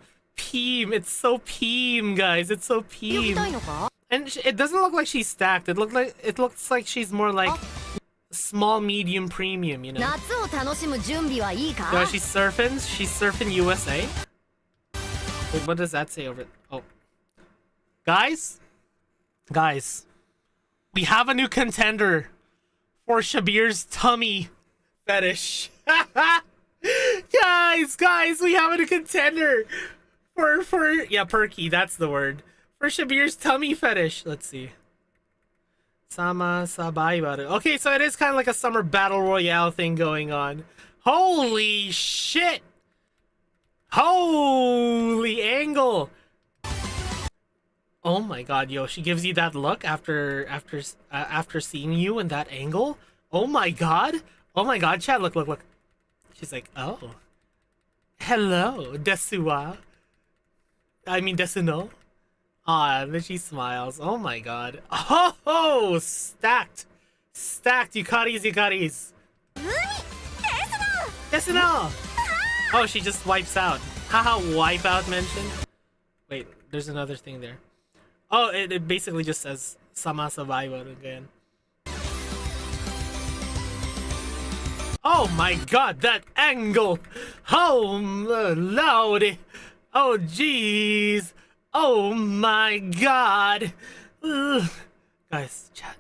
It's so peem, guys. It's so 泳ぎたい peem. のか And it doesn't look like she's stacked. It looks like she's more like small, medium, premium, you know? 夏を楽しむ準備はいいか Yeah, she's surfing USA. Wait, what does that say over it? Oh. Guys, we have a new contender for Shabir's tummy fetish. guys, we have a new contender for yeah, perky, that's the word. For Shabir's tummy fetish. Let's see. Sama Sabai about it. Okay, so it is kind of like a summer battle royale thing going on. Holy shit! Holy angle! Oh my god, yo, she gives you that look after seeing you in that angle. Oh my god, Chad, look. She's like, oh, hello, Desuwa. I mean Desuno. Ah, and then she smiles. Oh my god. Oh, stacked, Yukaris. Desuno. Oh, she just wipes out. Haha, wipe out mentioned. Wait, there's another thing there. Oh, it basically just says Sama Survivor again. Oh my god, that angle! Oh, lordy! Oh, jeez! Oh my god! Ugh. Guys, chat,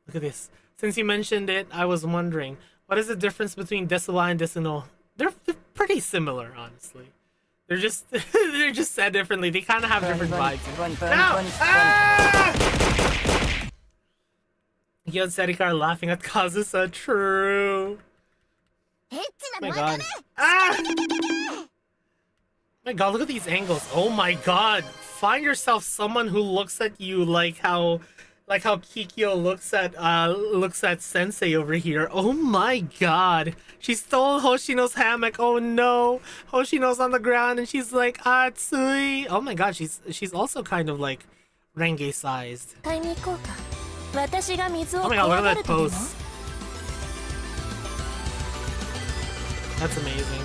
look at this. Since you mentioned it, I was wondering, what is the difference between Desuwa and Desuno? They're pretty similar, honestly. They're just said differently. They kind of have different vibes. No! Ah! Yo and Serika are laughing at Kazusa. True. Oh my god. Ah! My god, look at these angles. Oh my god. Find yourself someone who looks at you like how Kikyo looks at Sensei over here. Oh my god. She stole Hoshino's hammock. Oh no. Hoshino's on the ground and she's like, Atsui. Oh my god, she's also kind of like Renge sized. Oh my god, look at that pose. That's amazing.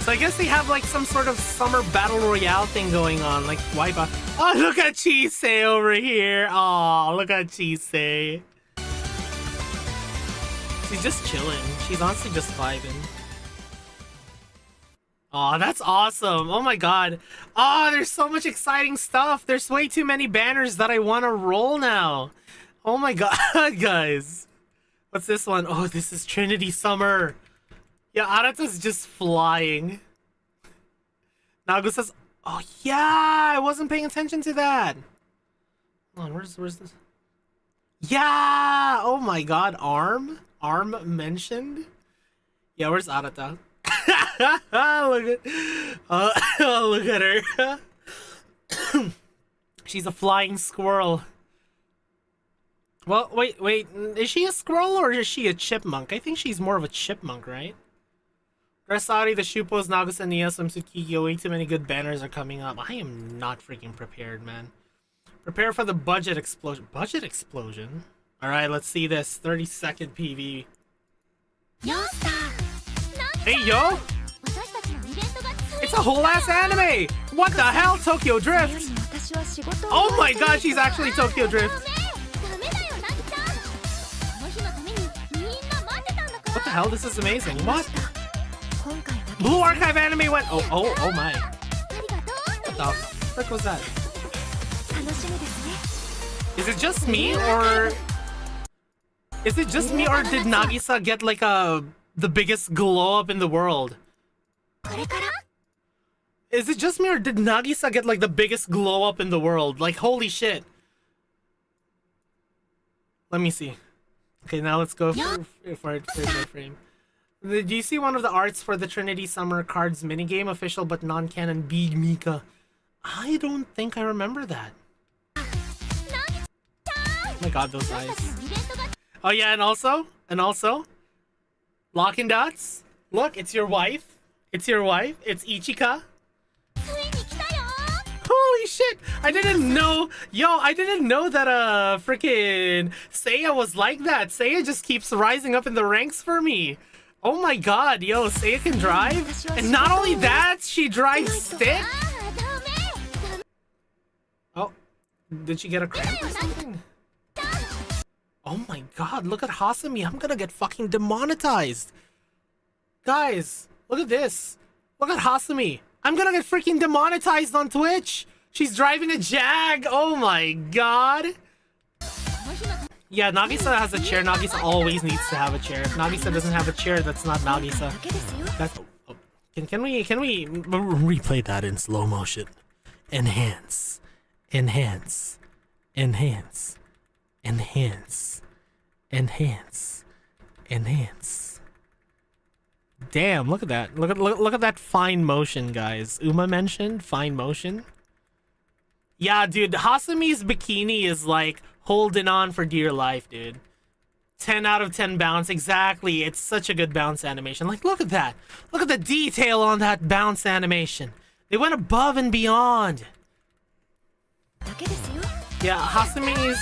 So I guess they have like some sort of summer battle royale thing going on, like Wipeout. Oh, look at Chisei over here. Oh, look at Chisei. She's just chilling. She's honestly just vibing. Oh, that's awesome. Oh my god. Oh, there's so much exciting stuff. There's way too many banners that I want to roll now. Oh my god, guys. What's this one? Oh, this is Trinity Summer. Yeah, Arata's just flying. Nagusa's... Oh, yeah! I wasn't paying attention to that. Hold on, where's this? Yeah! Oh my god, Arm? Arm mentioned? Yeah, where's Arata? Look at her. She's a flying squirrel. Well, wait. Is she a squirrel or is she a chipmunk? I think she's more of a chipmunk, right? Rasari, the Shupos, Nagusa, Nia, Swimsuit Kikyo, way too many good banners are coming up. I am not freaking prepared, man. Prepare for the budget explosion. Budget explosion? Alright, let's see this. 30-second PV. Hey, yo! It's a whole ass anime! What the hell? Tokyo Drift? Oh my god, she's actually Tokyo Drift. What the hell? This is amazing. What? Blue Archive anime went. Oh my. What the frick was that? Is it just me or? Is it just me or did Nagisa get like the biggest glow up in the world? Is it just me or did Nagisa get like the biggest glow up in the world? Like holy shit. Let me see. Okay, now let's go for frame. Do you see one of the arts for the Trinity Summer Cards minigame? Official but non-canon Big Mika. I don't think I remember that. Oh my god, those eyes. Oh yeah, and also, Locking Dots. Look, it's your wife. It's your wife. It's Ichika. Holy shit! I didn't know. Yo, I didn't know that freaking Seiya was like that. Seiya just keeps rising up in the ranks for me. Oh my god, yo, Seiya can drive, and not only that, she drives stick. Oh, did she get a cramp or something? Oh my god, look at Hasumi. I'm gonna get fucking demonetized. Guys, look at this. Look at Hasumi. I'm gonna get freaking demonetized on Twitch. She's driving a Jag. Oh my god. Yeah, Nagisa has a chair. Nagisa always needs to have a chair. If Nagisa doesn't have a chair, that's not Nagisa. That's... Oh. Can we replay that in slow motion? Enhance. Enhance. Enhance. Enhance. Enhance. Enhance. Damn, look at that. Look at that fine motion, guys. Uma mentioned fine motion. Yeah, dude, Hasumi's bikini is like holding on for dear life, dude. 10 out of 10 bounce, exactly. It's such a good bounce animation. Like, look at that. Look at the detail on that bounce animation. They went above and beyond. Yeah, Hasumi's...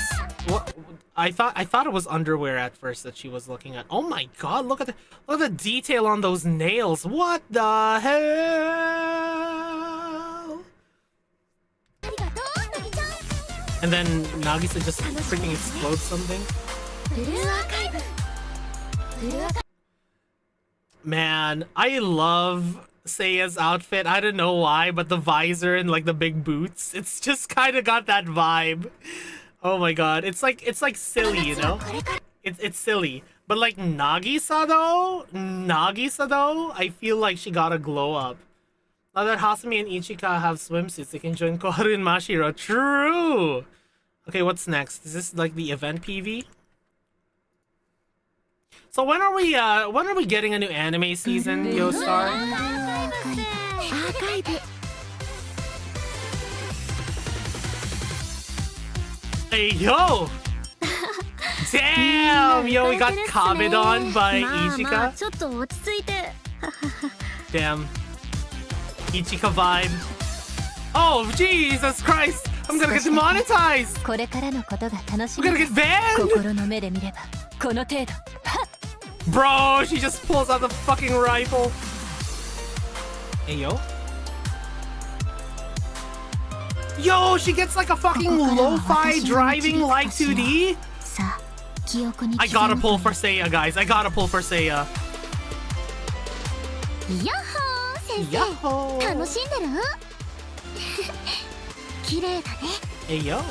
What? I thought it was underwear at first that she was looking at. Oh my god, look at the detail on those nails. What the hell? And then Nagisa just freaking explodes something. Man, I love Seiya's outfit. I don't know why, but the visor and like the big boots, it's just kind of got that vibe. Oh my god, it's like silly, you know? It's silly. But like Nagisa though, I feel like she got a glow up. Now that Hasumi and Ichika have swimsuits, they can join Koharu and Mashiro. True! Okay, what's next? Is this like the event PV? So when are we getting a new anime season, Yostar? Hey, yo! Damn! Yo, we got Kabedon by Ichika. Damn. Ichika vibe. Oh, Jesus Christ! I'm gonna get demonetized! I'm gonna get banned! Bro, she just pulls out the fucking rifle. Hey, yo. Yo, she gets like a fucking lo-fi driving like 2D. I gotta pull for Seiya, guys. I gotta pull for Seiya. Yahoo! Hey, yo.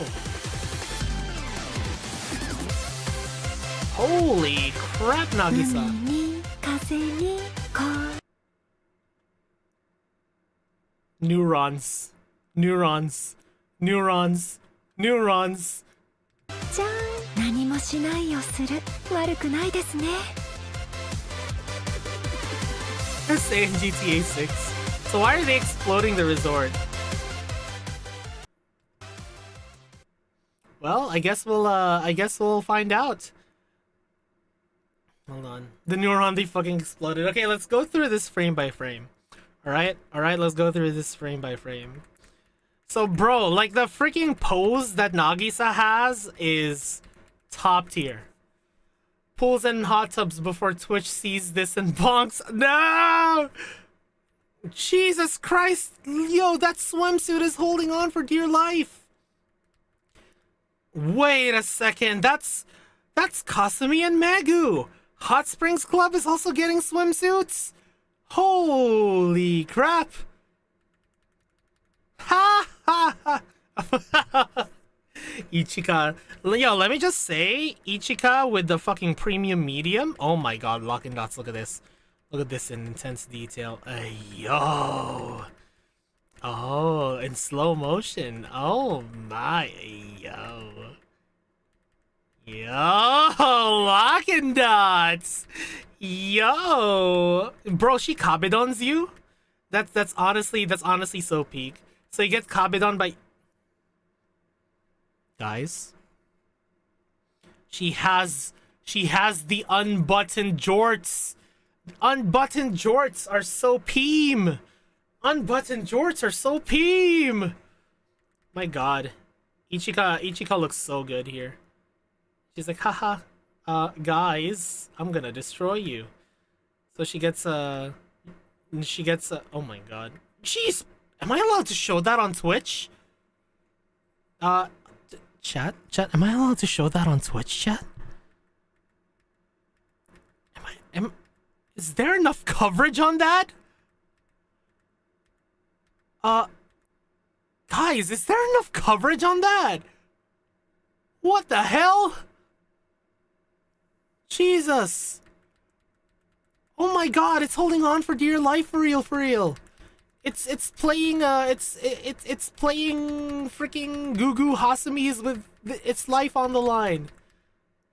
Holy crap, Nagisa. Neurons. Neurons. Neurons. Neurons. They're saying GTA 6. So why are they exploding the resort? Well, I guess we'll find out. Hold on. The neuron, they fucking exploded. Okay, let's go through this frame by frame. Alright, let's go through this frame by frame. So, bro, like the freaking pose that Nagisa has is top tier. Pools and hot tubs before Twitch sees this and bonks. No! Jesus Christ! Yo, that swimsuit is holding on for dear life. Wait a second, that's Kasumi and Magu. Hot Springs Club is also getting swimsuits? Holy crap! Ha ha ha! Ichika. Yo, let me just say, Ichika with the fucking premium medium. Oh my god, Locking Dots, look at this. Look at this in intense detail. Yo! Oh, in slow motion. Oh my, yo. Yo, Locking Dots! Yo! Bro, she kabedons you? That's honestly so peak. So he gets kabedon by... Guys. She has the unbuttoned jorts. Unbuttoned jorts are so peem. Unbuttoned jorts are so peem. My god. Ichika looks so good here. She's like, haha, guys, I'm gonna destroy you. So she gets oh my god. Jeez, am I allowed to show that on Twitch? Chat, am I allowed to show that on Twitch, chat? Is there enough coverage on that? Guys, is there enough coverage on that? What the hell? Jesus. Oh my god, it's holding on for dear life, for real. It's playing it's playing freaking Gugu Hasamis with its life on the line.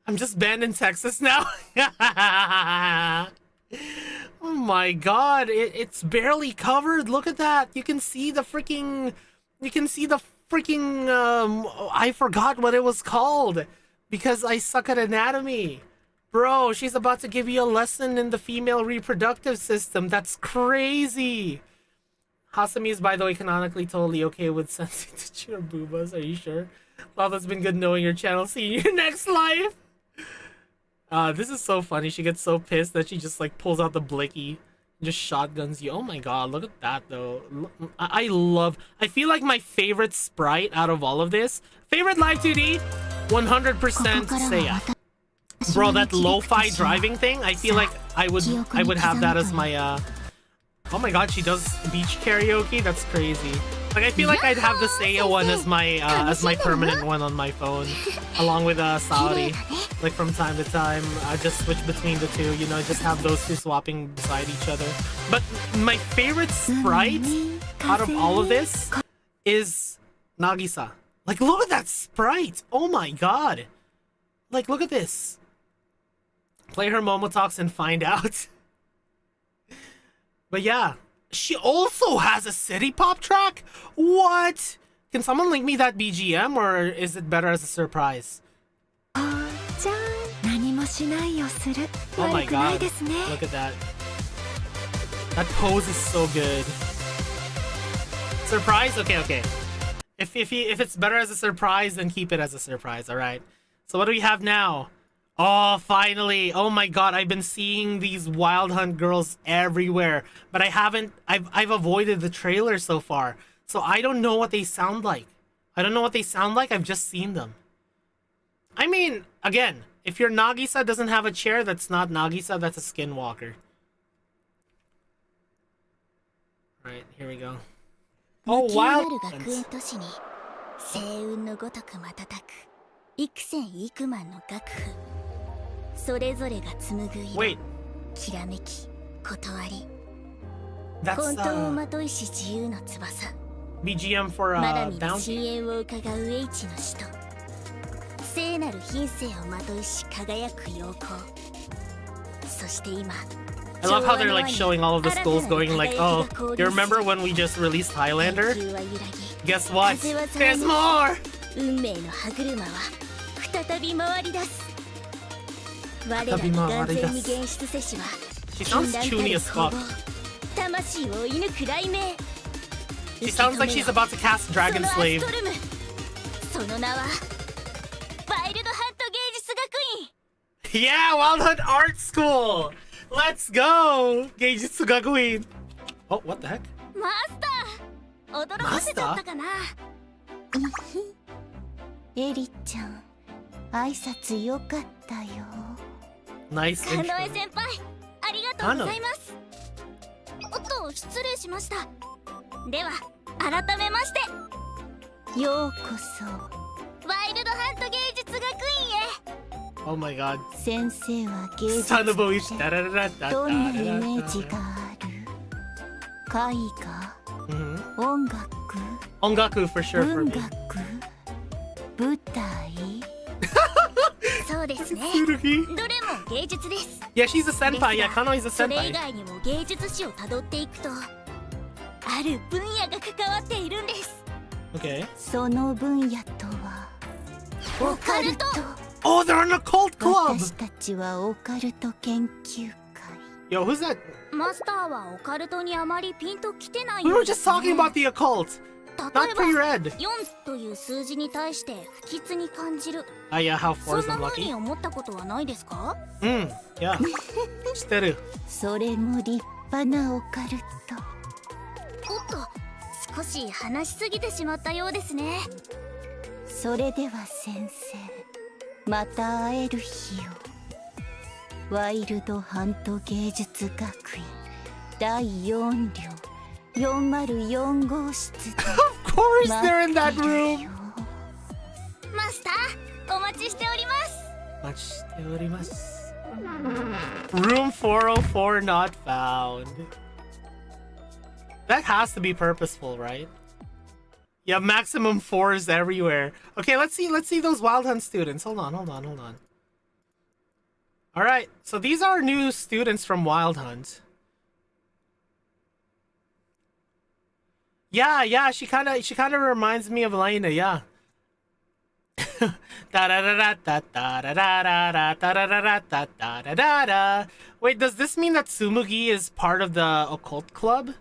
I'm just banned in Texas now. Oh my god, it's barely covered. Look at that. You can see the freaking I forgot what it was called because I suck at anatomy. Bro, she's about to give you a lesson in the female reproductive system. That's crazy. Hasami is, by the way, canonically totally okay with sensing to cheer boobas. Are you sure? Well, that's been good knowing your channel. See you in your next life. This is so funny. She gets so pissed that she just like pulls out the blicky, just shotguns you. Oh my god, look at that though. I feel like my favorite sprite out of all of this, favorite live 2D, 100% Seiya. Bro, that lo-fi driving thing, I feel like I would have that as my oh my god, she does beach karaoke. That's crazy. Like I feel like I'd have the Seiya one as my permanent one on my phone, along with Saori. Like from time to time, I just switch between the two. You know, just have those two swapping beside each other. But my favorite sprite out of all of this is Nagisa. Like look at that sprite. Oh my god. Like look at this. Play her Momotalks and find out. But yeah, she also has a city pop track? What? Can someone link me that BGM or is it better as a surprise? Oh my god, look at that. That pose is so good. Surprise? Okay. If it's better as a surprise, then keep it as a surprise, alright? So what do we have now? Oh, finally. Oh my god, I've been seeing these Wild Hunt girls everywhere, but I've avoided the trailer so far. So I don't know what they sound like. I've just seen them. I mean, again, if your Nagisa doesn't have a chair, that's not Nagisa, that's a skinwalker. Right, here we go. Oh, Wild Hunt. Wait. That's BGM for Bounty. I love how they're like showing all of the schools going like, oh, you remember when we just released Highlander? Guess what? There's more! She sounds chuny as fuck. She sounds like she's about to cast Dragon Slave. Yeah, Wild Hunt Art School! Let's go! Geijutsu Gakuin! Oh, what the heck? Master? Nice intro. Hano. おっと失礼しました。では改めましてようこそワイルドハント芸術学院へ。 Oh my god. 先生は芸術 Son of a どんなイメージがある？絵画、音楽、 Ongaku for sure for 文 me. 学、舞台。そうですね。どれも芸術です。 Yeah, she's a senpai. Yeah, Kano is a それ以 senpai. 外にも芸術史をたどっていくとある分野が関わっているんです。 Okay. その分野とはオカルト。 Oh, they're in a cult club! 私たちはオカルト研究会。 Yo, who's that? マスターはオカルトにあまりピンときてない We よ were うで just すね。 talking about the occult. 例 Not えば pre-read. 4という数字に対して不吉に感じる。 Yeah, how そ 4 is んな風 unlucky. に思ったことはないですか？ Yeah. 知ってる。それも立派なオカルト。おっと、少し話しすぎてしまったようですね。それでは先生、また会える日を。ワイルドハント芸術学院第4寮404号室で Of course they're in that 待ってる room. よ。マスター、お待ちしております。お待ちしております。Room 404 not found. That has to be purposeful, right? Yeah, maximum 4s everywhere. Okay, let's see those Wild Hunt students. Hold on. Alright, so these are new students from Wild Hunt. Yeah, she kinda reminds me of Elena, yeah. Wait, does this mean that Tsumugi is part of the occult club?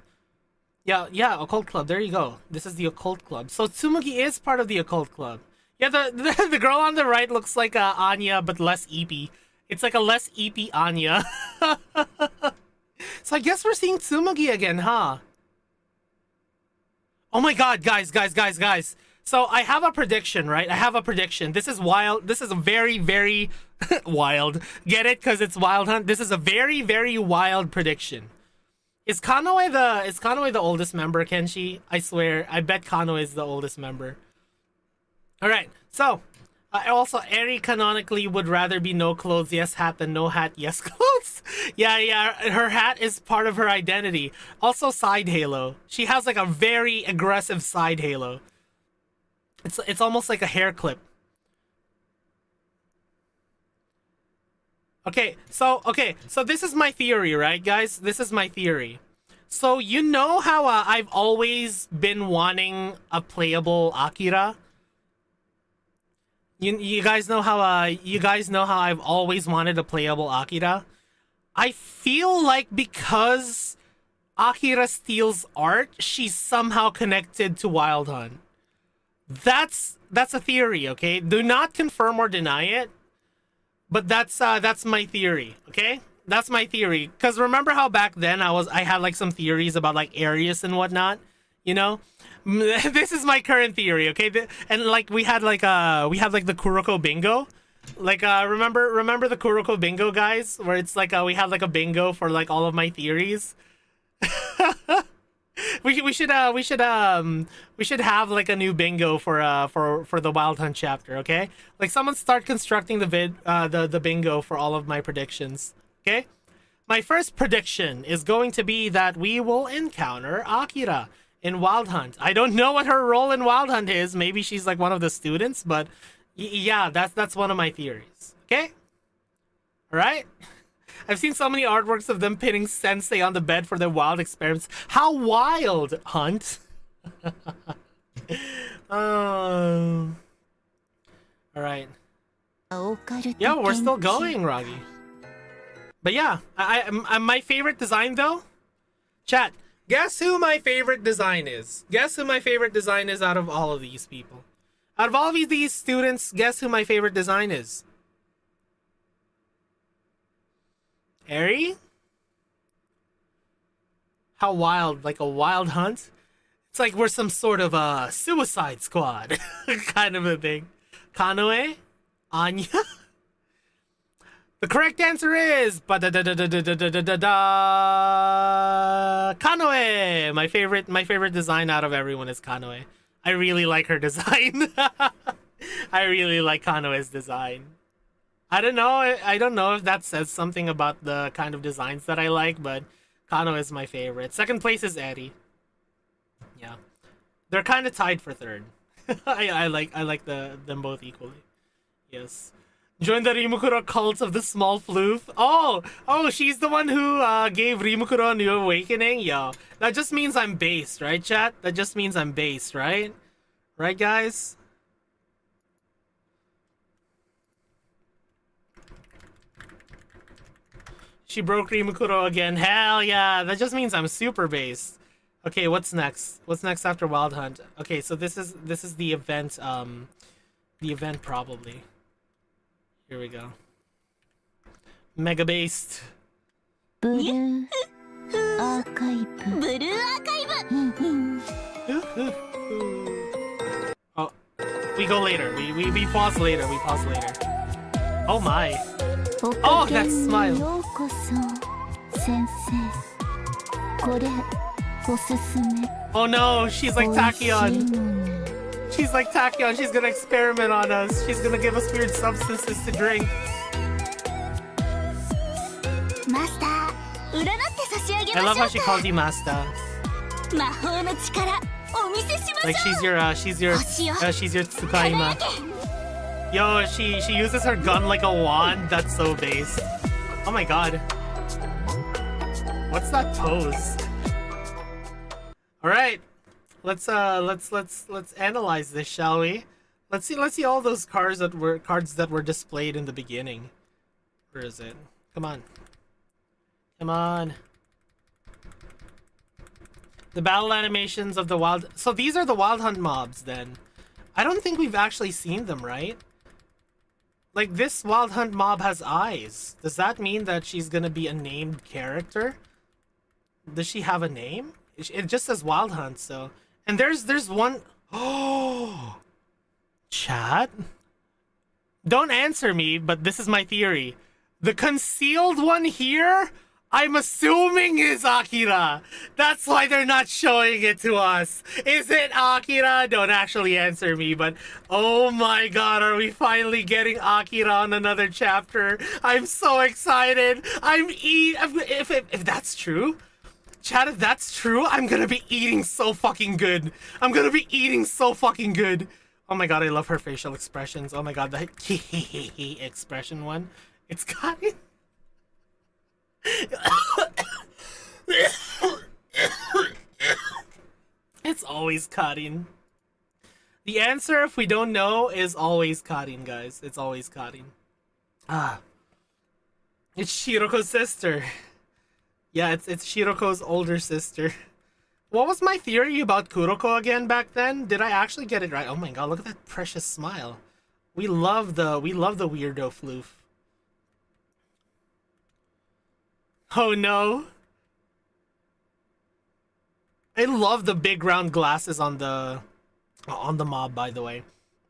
Yeah, occult club. There you go. This is the occult club. So Tsumugi is part of the occult club. Yeah, the girl on the right looks like Anya, but less eepy. It's like a less eepy Anya. So I guess we're seeing Tsumugi again, huh? Oh my god, guys. So I have a prediction, right? I have a prediction. This is wild. This is a very, very wild. Get it? Because it's Wild Hunt. This is a very, very wild prediction. Is Kanoe the oldest member, Kenshi? I swear. I bet Kanoe is the oldest member. Alright, so also Eri canonically would rather be no clothes, yes hat than no hat, yes clothes. Yeah, her hat is part of her identity. Also side halo. She has like a very aggressive side halo. It's almost like a hair clip. Okay, so this is my theory, right, guys? This is my theory. So you know how I've always been wanting a playable Akira? You guys know how I've always wanted a playable Akira? I feel like because Akira steals art, she's somehow connected to Wild Hunt. That's a theory, okay? Do not confirm or deny it. But that's my theory, okay? That's my theory. Cause remember how back then I had like some theories about like Arius and whatnot, you know? This is my current theory, okay? And like we had like the Kuroko bingo. Like remember the Kuroko bingo, guys? Where it's like we had like a bingo for like all of my theories. We should have like a new bingo for the Wild Hunt chapter, okay? Like someone start constructing the bingo for all of my predictions, okay? My first prediction is going to be that we will encounter Akira in Wild Hunt. I don't know what her role in Wild Hunt is. Maybe she's like one of the students, but yeah, that's one of my theories, okay? All right. I've seen so many artworks of them pinning Sensei on the bed for their wild experiments. How wild, Hunt! Alright. Yeah, we're still going, Ragi. But yeah, I my favorite design though? Chat, guess who my favorite design is? Guess who my favorite design is out of all of these people? Out of all of these students, guess who my favorite design is? Eri? How wild, like a wild hunt? It's like we're some sort of a suicide squad kind of a thing. Kanoe? Anya? The correct answer is Kanoe! My favorite design out of everyone is Kanoe. I really like her design. I really like Kanoe's design. I don't know if that says something about the kind of designs that I like, but Kano is my favorite. Second place is Eri. Yeah. They're kind of tied for third. I like them both equally. Yes. Join the Rimukuro cult of the small floof. Oh, she's the one who gave Rimukuro a new awakening. Yo, that just means I'm based, right, chat? That just means I'm based, right? Right, guys? She broke Rimukuro again. Hell yeah, that just means I'm super based. Okay, what's next? What's next after Wild Hunt? Okay, so this is the event. The event probably. Here we go. Mega based. ブルーアーカイブ。ブルーアーカイブ。 Oh, we go later. We pause later. We pause later. Oh my. お Oh, かげ that に smile. ようこそ先生。これおすすめ。 Oh no, she's like おいしい Tachyon. のに。 She's like Tachyon. She's gonna experiment on us. She's gonna give us weird substances to drink. マスター、占って差し上げ I ま love しょ how う she か。 calls you Master. 魔法の力お見せしま Like しょう。 she's your Tsukaima. Yo, she uses her gun like a wand. That's so base. Oh my god. What's that pose? All right. Let's analyze this, shall we? Let's see all those cards that were displayed in the beginning. Where is it? Come on. Come on. The battle animations of the wild. So these are the Wild Hunt mobs then. I don't think we've actually seen them, right? Like this Wild Hunt mob has eyes. Does that mean that she's gonna be a named character? Does she have a name? It just says Wild Hunt, so. And there's one. Oh, chat. Don't answer me, but this is my theory. The concealed one here, I'm assuming is Akira. That's why they're not showing it to us. Is it Akira? Don't actually answer me, but oh my god, are we finally getting Akira on another chapter? I'm so excited. If that's true, chat, if that's true, I'm gonna be eating so fucking good. I'm gonna be eating so fucking good. Oh my god, I love her facial expressions. Oh my god, the expression one. It's got it. It's always Karin. The answer, if we don't know, is always Karin, guys. It's always Karin. Ah. It's Shiroko's sister. Yeah, it's Shiroko's older sister. What was my theory about Kuroko again back then? Did I actually get it right? Oh my god, look at that precious smile. We love the weirdo floof. Oh no. I love the big round glasses on the mob, by the way.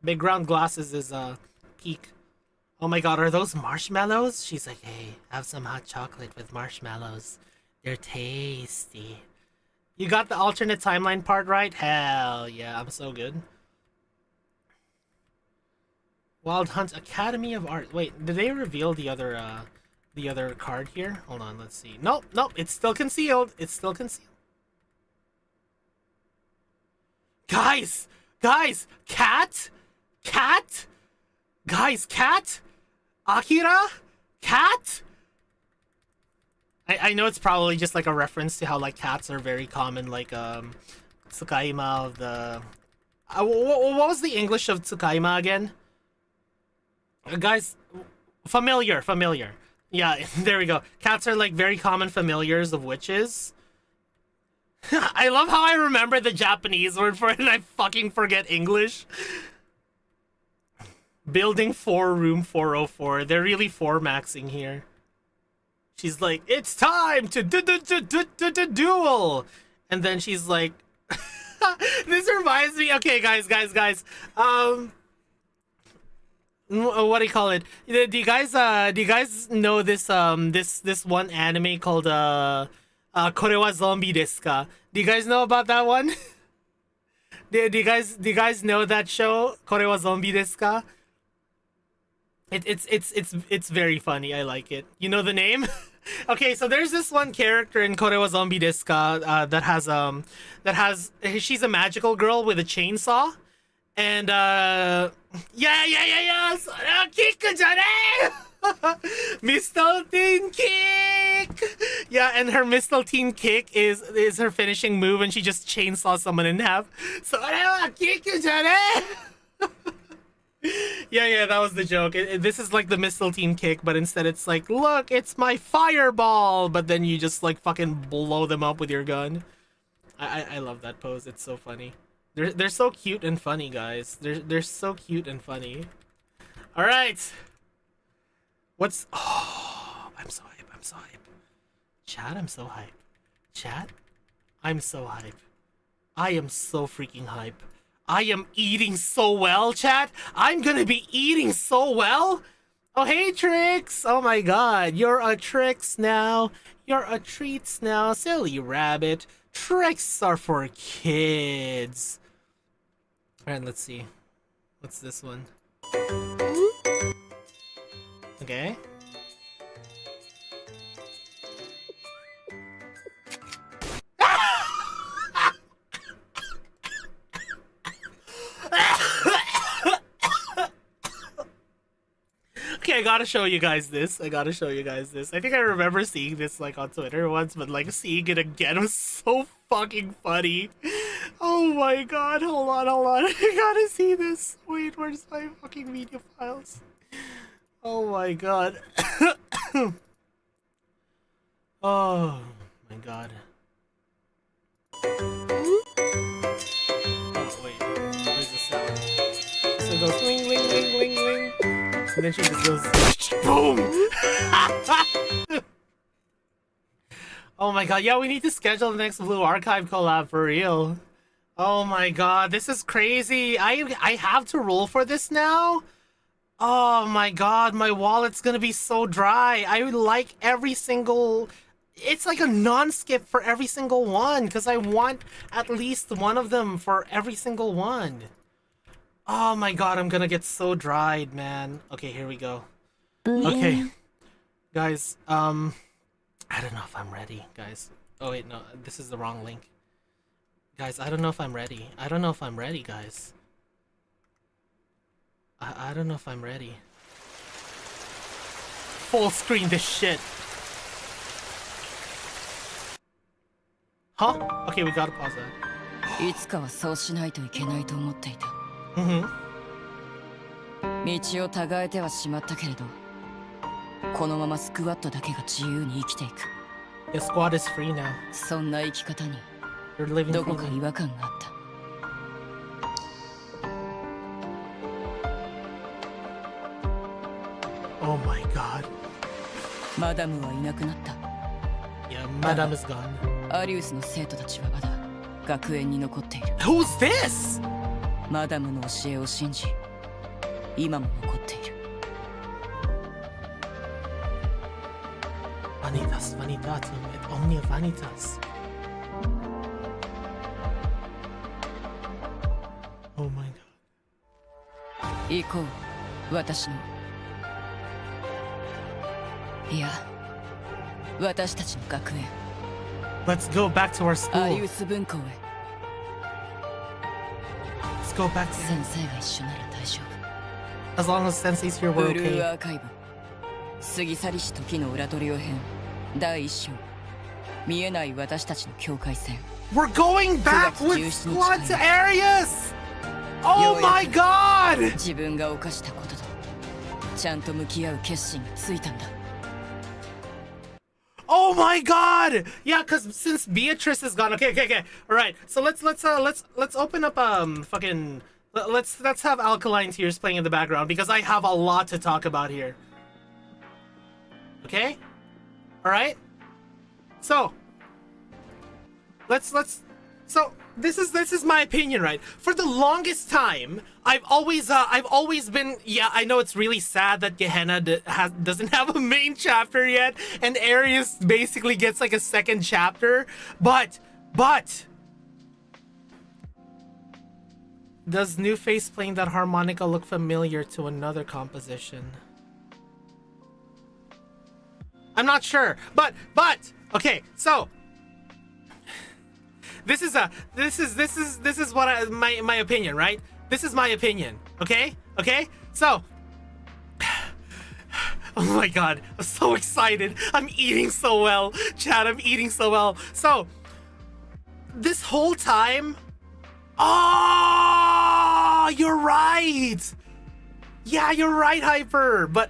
Big round glasses is peak. Oh my god, are those marshmallows? She's like, hey, have some hot chocolate with marshmallows. They're tasty. You got the alternate timeline part right? Hell yeah, I'm so good. Wild Hunt Academy of Art. Wait, did they reveal the other card here? Hold on, let's see. Nope, it's still concealed. It's still concealed. Guys, cat, guys, cat, Akira, cat. I know it's probably just like a reference to how like cats are very common, like Tsukaima of the. What was the English of Tsukaima again? Guys, familiar. Yeah, there we go. Cats are like very common familiars of witches. I love how I remember the Japanese word for it and I fucking forget English. Building 4, room 404. They're really 4-maxing here. She's like, it's time to duel. And then she's like, this reminds me. Okay, guys. What do you call it? Do you guys know this this one anime called Kore wa zombie desu ka? Do you guys know about that one? do you guys know that show? Kore wa zombie desu ka? It's very funny. I like it. You know the name? Okay, so there's this one character in Kore wa zombie desu ka that has she's a magical girl with a chainsaw. And yeah. So, kick Mistletoe kick. Yeah, and her Mistletoe kick is her finishing move, and she just chainsaws someone in half. So kick Yeah, that was the joke. This is like the Mistletoe kick, but instead it's like, look, it's my fireball, but then you just like fucking blow them up with your gun. I love that pose. It's so funny. They're so cute and funny, guys. They're so cute and funny. All right. What's I'm so hype. Chat, I'm so hype. Chat, I'm so hype. I am so freaking hype. I am eating so well, chat. I'm gonna be eating so well. Oh, hey, Trix. Oh my god, you're a Trix now. You're a treats now, silly rabbit. Tricks are for kids. Alright, let's see. What's this one? Okay. Okay, I gotta show you guys this. I think I remember seeing this like on Twitter once, but like seeing it again was so fucking funny. Oh my god, hold on. I gotta see this. Wait, where's my fucking media files? Oh my god. Oh my god. Oh wait, where's the sound? So it goes wing wing wing wing wing. And then she just goes boom. Oh my god, yeah, we need to schedule the next Blue Archive collab for real. Oh my god, this is crazy. I have to roll for this now? Oh my god, my wallet's gonna be so dry. I would like every single... It's like a non-skip for every single one, because I want at least one of them for every single one. Oh my god, I'm gonna get so dried, man. Okay, here we go. Okay. Guys, I don't know if I'm ready, guys. Oh wait, no, this is the wrong link. Guys, I don't know if I'm ready. Guys. I don't know if I'm ready. Full screen this shit. Huh? Okay, we gotta pause that. いつかはそうしないといけないと思っていた。Mm-hmm. 道をたがえてはしまったけれど、このままスクワットだけが自由に生きていく。The squad is free now. そんな生き方に You're living どこか freely. 違和感があった。 Oh my god. マダムはいなくなった。 Yeah, Madame is gone. アリウスの生徒たちはまだ学園に残っている。 Who's this? マダムの教えを信じ、今も残っている。 Vanitas, vanitatum, et omnia vanitas. Oh my god. 行こう、私の。いや、私たちの学園。 Let's go back to our アリ school. ウス分校へ。 Let's go back to... 先生が一緒なら大丈 As long as Sensei's here, 夫。 we're ブルー okay. アーカイブ。過ぎ去りし時の裏トリオ編第一章。見えない私たちの境界線。 We're going back with squad to Arius! Oh my god! 自分が犯したこととちゃんと向き合う決心がついたんだ。 Oh my god! Yeah, cause since Beatrice is gone, okay. All right, so let's open up fucking let's have Alkaline Tears playing in the background because I have a lot to talk about here. Okay, all right. So so this is my opinion, right? For the longest time, I've always been, yeah, I know it's really sad that Gehenna doesn't have a main chapter yet, and Arius basically gets like a second chapter, but does New Face playing that harmonica look familiar to another composition? I'm not sure, but okay, so this is what my opinion, right? This is my opinion, okay? Okay? So, oh my god, I'm so excited. I'm eating so well. Chad, I'm eating so well. So, this whole time... Oh, you're right. Yeah, you're right, Hyper. But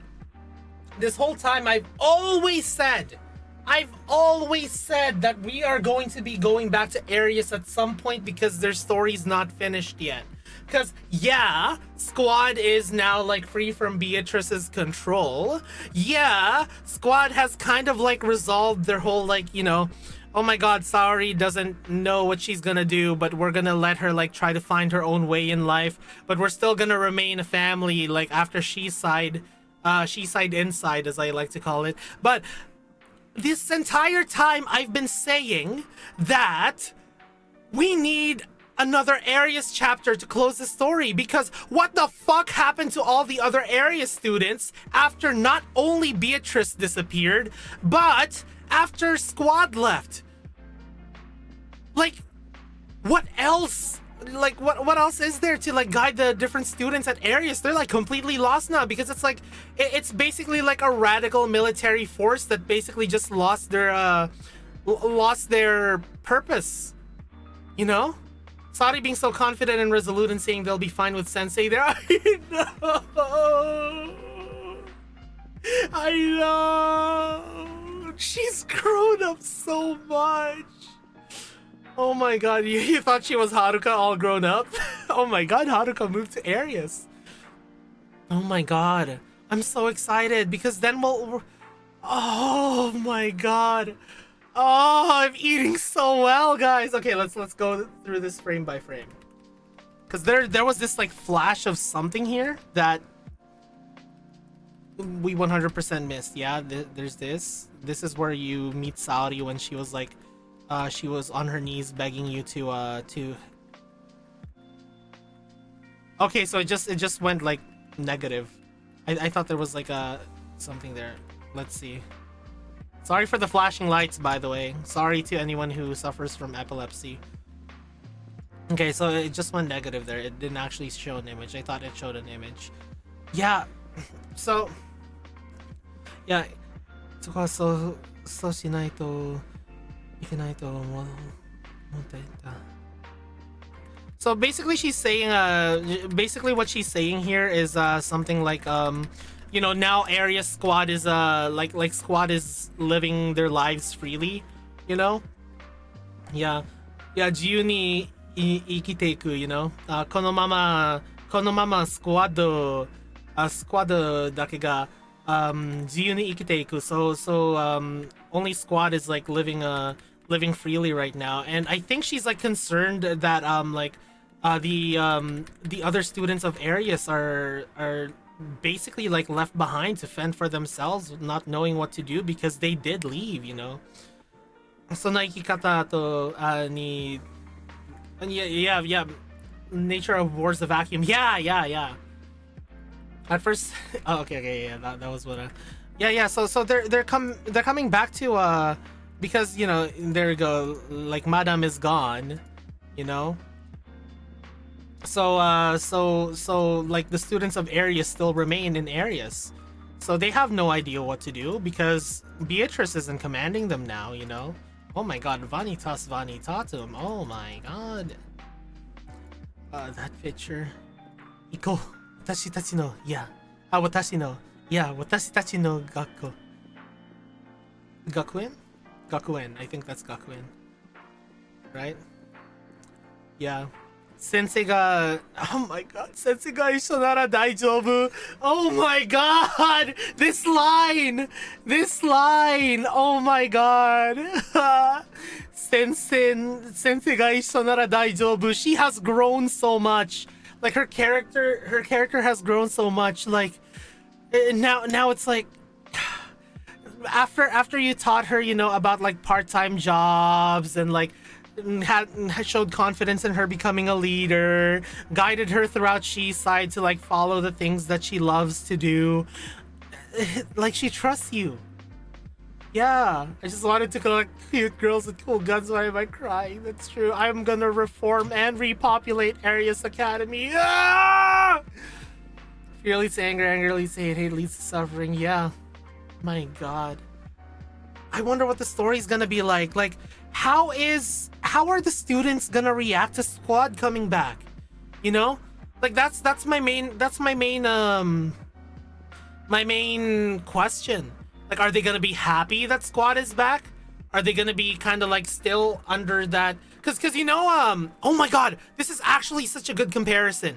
this whole time, I've always said that we are going to be going back to Arius at some point because their story's not finished yet. Because, yeah, Squad is now, like, free from Beatrice's control. Yeah, Squad has kind of, like, resolved their whole, like, you know, oh my god, Saori doesn't know what she's gonna do, but we're gonna let her, like, try to find her own way in life. But we're still gonna remain a family, like, after She-side inside, as I like to call it. But this entire time, I've been saying that we need another Arius chapter to close the story, because what the fuck happened to all the other Arius students after not only Beatrice disappeared, but after Squad left? Like, what else? Like, what else is there to, like, guide the different students at Arius? They're, like, completely lost now, because it's like it's basically like a radical military force that basically just lost their purpose, you know? Saori being so confident and resolute and saying they'll be fine with Sensei there. I know. She's grown up so much. Oh my god, you thought she was Haruka all grown up? Oh my god, Haruka moved to Arius. Oh my god. I'm so excited because then we'll... Oh my god. Oh, I'm eating so well, guys. Okay, let's go through this frame by frame. Because there was this, like, flash of something here that we 100% missed. Yeah, there's this. This is where you meet Saori when she was, like, she was on her knees begging you to... Okay, so it just went, like, negative. I thought there was, like, something there. Let's see. Sorry for the flashing lights, by the way. Sorry to anyone who suffers from epilepsy. Okay, so it just went negative there. It didn't actually show an image. I thought it showed an image. Yeah. So... Yeah. So basically she's saying, basically what she's saying here is something like, you know, now Arius Squad is like Squad is living their lives freely, you know? Yeah. Yeah, 自由に生きていく, you know? このままスクワッドだけが自由に生きていく. So only Squad is like living freely right now, and I think she's like concerned that like the other students of Arius are basically like left behind to fend for themselves, not knowing what to do because they did leave, you know. So na ikikata to ni yeah, nature of war's the vacuum. Yeah. At first, oh, okay, yeah, that was what. Yeah. So they're coming back to because, you know, there we go, like Madame is gone, you know. So like the students of Arius still remain in Arius, so they have no idea what to do because Beatrice isn't commanding them now, you know. Oh my god, Vanitas Vanitatum. Oh my god. That picture. Iko. Watashi tachi no. Yeah. Watashi no. Yeah, watashi tachi no gakko. Gakuen? I think that's Gakuen. Right? Yeah. Sensei ga... Oh my god. Sensei ga issho nara daijoubu. Oh my god! This line! Oh my god. Sensei ga issho nara daijoubu. She has grown so much. Like her character has grown so much. Like now it's like after you taught her, you know, about like part-time jobs and like had showed confidence in her becoming a leader, guided her throughout She-side to like follow the things that she loves to do. Like she trusts you. Yeah, I just wanted to collect cute girls with cool guns. Why am I crying? That's true. I'm gonna reform and repopulate Arius Academy. Ah! Fear leads to anger, anger leads to hate, hate leads to suffering. Yeah. My god. I wonder what the story's gonna be like. Like, how are the students gonna react to Squad coming back? You know? Like that's my main my main question. Like, are they gonna be happy that Squad is back? Are they gonna be kind of like still under that? Cause you know, oh my god, this is actually such a good comparison.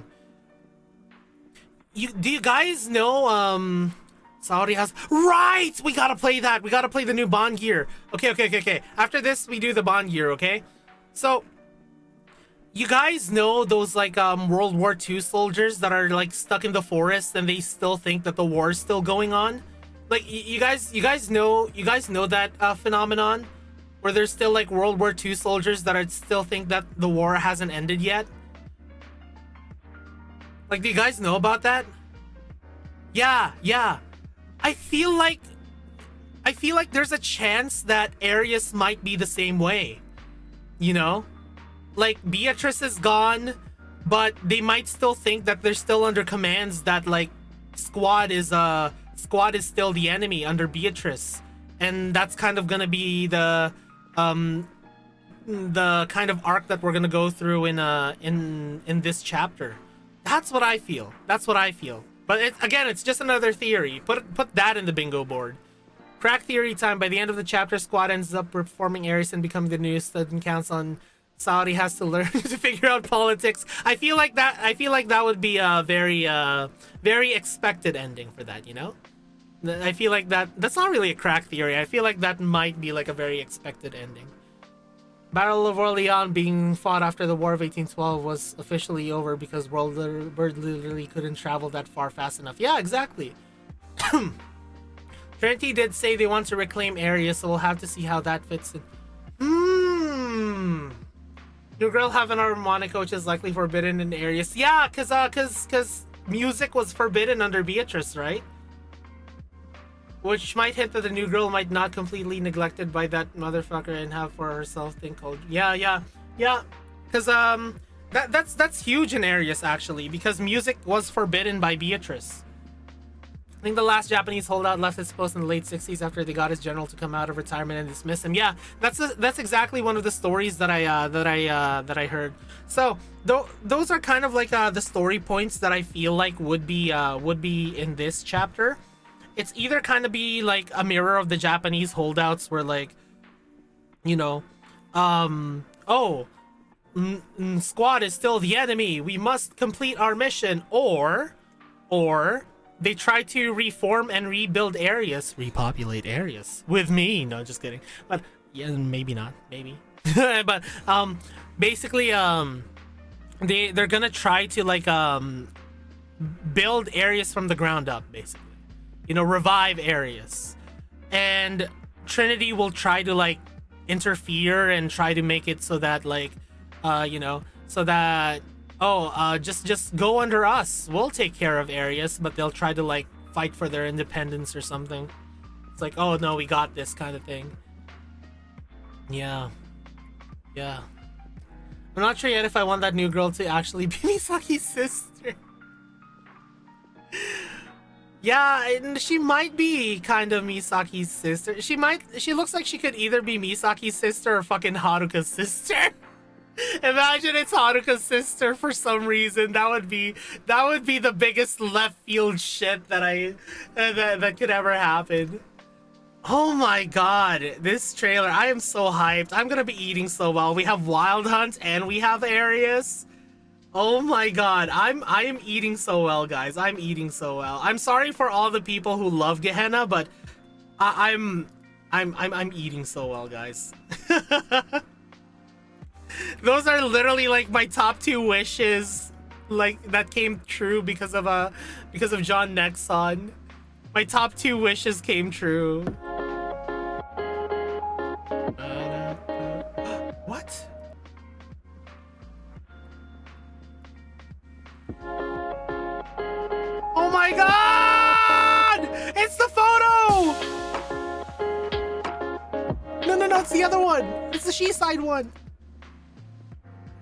Do you guys know Saudi has right? We gotta play that. We gotta play the new Bond gear. Okay. After this, we do the Bond gear, okay? So you guys know those like World War II soldiers that are like stuck in the forest and they still think that the war is still going on? Like you guys know that phenomenon where there's still like World War II soldiers that are still think that the war hasn't ended yet? Like, do you guys know about that? Yeah. I feel like there's a chance that Arius might be the same way. You know? Like, Beatrice is gone, but they might still think that they're still under commands that like Squad is still the enemy under Beatrice. And that's kind of gonna be the kind of arc that we're gonna go through in this chapter. That's what I feel. But it's just another theory. Put that in the bingo board. Crack theory time. By the end of the chapter, Squad ends up reforming Ares and becoming the new student council, and Saudi has to learn to figure out politics. I feel like that would be a very expected ending for that, you know? I feel like that's not really a crack theory. I feel like that might be like a very expected ending. Battle of Orleans being fought after the War of 1812 was officially over because Bird literally couldn't travel that far fast enough. Yeah, exactly. Trinity did say they want to reclaim areas, so we'll have to see how that fits in. New girl have an harmonica, which is likely forbidden in areas. Yeah, cause music was forbidden under Beatrice, right? Which might hint that the new girl might not completely neglected by that motherfucker and have for herself thing called yeah. Cause that's huge in Arius actually, because music was forbidden by Beatrice. I think the last Japanese holdout left his post in the late 60s after they got his general to come out of retirement and dismiss him. Yeah, that's exactly one of the stories that I heard. So those are kind of like the story points that I feel like would be in this chapter. It's either kind of be like a mirror of the Japanese holdouts where like, you know, Squad is still the enemy. We must complete our mission. Or they try to reform and rebuild areas, repopulate areas with me. No, just kidding. But yeah, maybe not. Maybe. But basically, they're gonna try to like build areas from the ground up, basically. You know, revive areas, and Trinity will try to like interfere and try to make it so that like just go under us, we'll take care of areas, but they'll try to like fight for their independence or something. It's like, oh no, we got this kind of thing. Yeah, I'm not sure yet if I want that new girl to actually be Misaki's sister. Yeah, and she might be kind of Misaki's sister. She looks like she could either be Misaki's sister or fucking Haruka's sister. Imagine it's Haruka's sister for some reason. That would be the biggest left field shit that could ever happen. Oh my god, this trailer, I am so hyped. I'm gonna be eating so well. We have Wild Hunt and we have Arius. Oh my god, I am eating so well, guys. I'm eating so well. I'm sorry for all the people who love Gehenna, but I'm eating so well, guys. Those are literally like my top 2 wishes, like that came true because of John Nexon. My top 2 wishes came true. What? Oh my god! It's the photo! the other one. It's the she side one.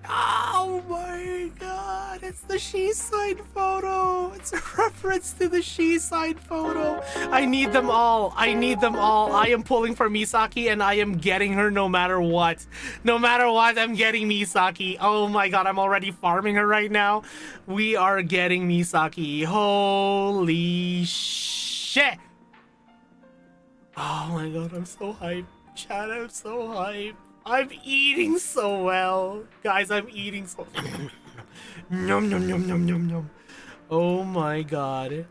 Oh my god, it's the she side photo. It's a reference to the she side photo. I need them all. I need them all. I am pulling for Misaki and I am getting her no matter what. No matter what, I'm getting Misaki. Oh my god, I'm already farming her right now. We are getting Misaki. Holy shit. Oh my god, I'm so hyped. Chat, I'm so hyped. I'm eating so well. Guys, I'm eating so Nom nom nom nom nom nom. Oh my god.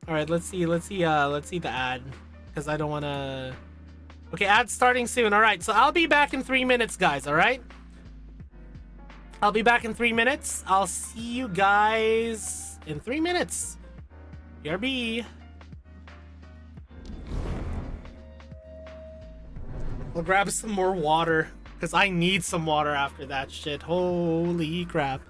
Alright, let's see the ad. Because I don't wanna. Okay, ad's starting soon. Alright, so I'll be back in 3 minutes, guys, alright? I'll be back in 3 minutes. I'll see you guys in 3 minutes. BRB. I'll grab some more water. Because I need some water after that shit. Holy crap.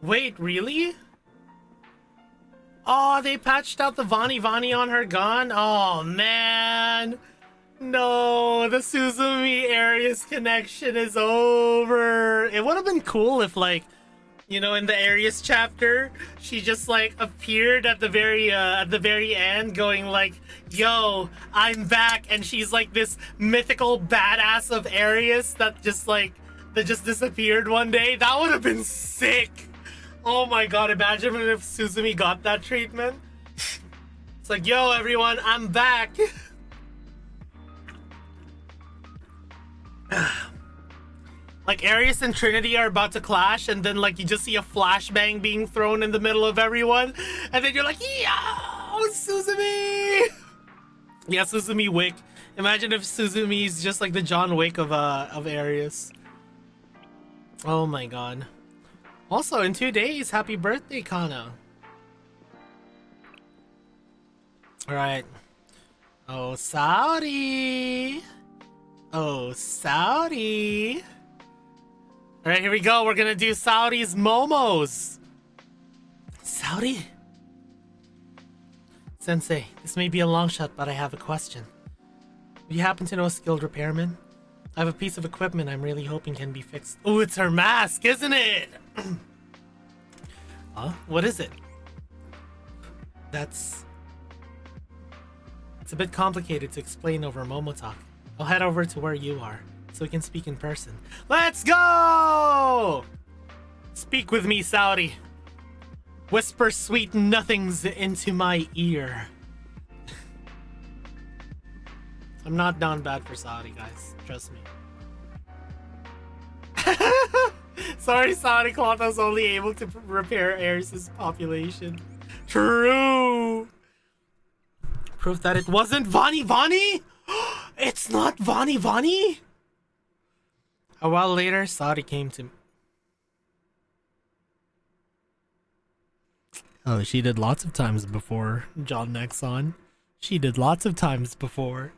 Wait, really? Oh, they patched out the Vani Vani on her gun? Oh, man. No, the Suzumi Arius connection is over. It would have been cool if, like, you know, in the Arius chapter, she just, like, appeared at the very end going, like, yo, I'm back. And she's, like, this mythical badass of Arius that just disappeared one day. That would have been sick. Oh my god, imagine if Suzumi got that treatment. It's like, yo, everyone, I'm back. Like, Arius and Trinity are about to clash, and then, like, you just see a flashbang being thrown in the middle of everyone, and then you're like, yo, Suzumi! Yeah, Suzumi Wick. Imagine if Suzumi's just like the John Wick of Arius. Oh my god. Also, in 2 days, happy birthday, Kana. Alright. Oh, Saudi. Oh, Saudi. Alright, here we go. We're gonna do Saudi's Momos. Saudi? Sensei, this may be a long shot, but I have a question. Do you happen to know a skilled repairman? I have a piece of equipment I'm really hoping can be fixed. Oh, it's her mask, isn't it? Huh? What is it? It's a bit complicated to explain over Momo Talk. I'll head over to where you are, so we can speak in person. Let's go! Speak with me, Saudi. Whisper sweet nothings into my ear. I'm not down bad for Saudi, guys. Trust me. Sorry, Saudi Clawthos only able to repair Ares' population. True! Proof that it wasn't Vani Vani? It's not Vani Vani? A while later, Saudi came to me. Oh, she did lots of times before, John Nexon. She did lots of times before.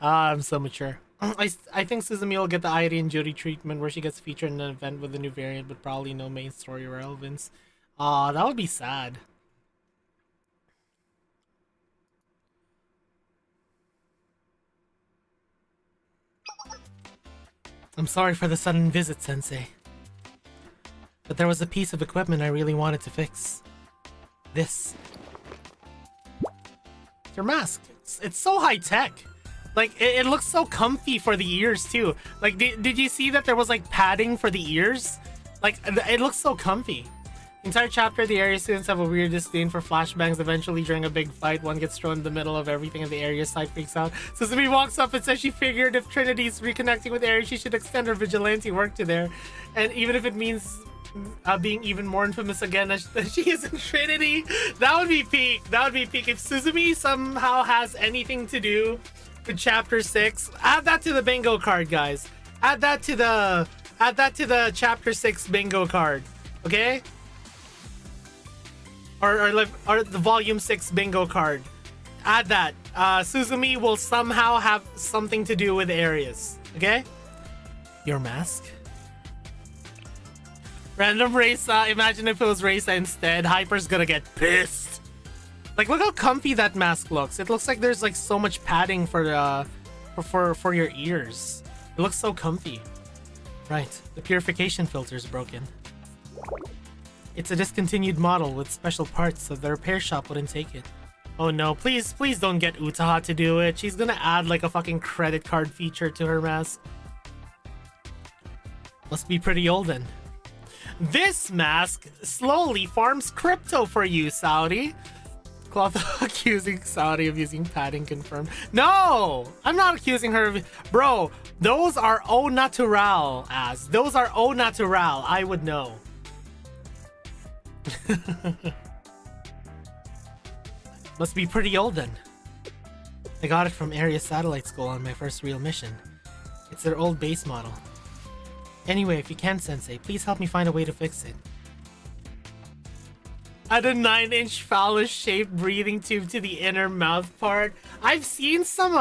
I'm so mature. I think Suzumi will get the Airi and Judy treatment where she gets featured in an event with a new variant, but probably no main story relevance. Aw, that would be sad. I'm sorry for the sudden visit, Sensei. But there was a piece of equipment I really wanted to fix. This. Your mask. It's so high-tech. Like, it looks so comfy for the ears, too. Like, did you see that there was, like, padding for the ears? Like, it looks so comfy. Entire chapter, the area students have a weird disdain for flashbangs. Eventually, during a big fight, one gets thrown in the middle of everything and the area side freaks out. Suzumi walks up and says she figured if Trinity's reconnecting with Ares, she should extend her vigilante work to there. And even if it means being even more infamous again as she is in Trinity, that would be peak. That would be peak. If Suzumi somehow has anything to do with chapter 6, add that to the bingo card, guys. Add that to the chapter 6 bingo card. Okay? Or the volume 6 bingo card. Add that. Suzumi will somehow have something to do with Ares. Okay? Your mask? Random Reisa. Imagine if it was Reisa instead. Hyper's gonna get pissed. Like, look how comfy that mask looks. It looks like there's like so much padding for your ears. It looks so comfy. Right. The purification filter is broken. It's a discontinued model with special parts, so the repair shop wouldn't take it. Oh no, please don't get Utaha to do it. She's gonna add like a fucking credit card feature to her mask. Must be pretty old then. This mask slowly farms crypto for you, Saudi. Cloth accusing Saudi of using padding confirmed. No! I'm not accusing her of... Bro, those are au natural, as. Those are au natural. I would know. Must be pretty old then. I got it from Area Satellite School on my first real mission. It's their old base model. Anyway, if you can, Sensei, please help me find a way to fix it. Add a 9-inch phallus-shaped breathing tube to the inner mouth part. I've seen some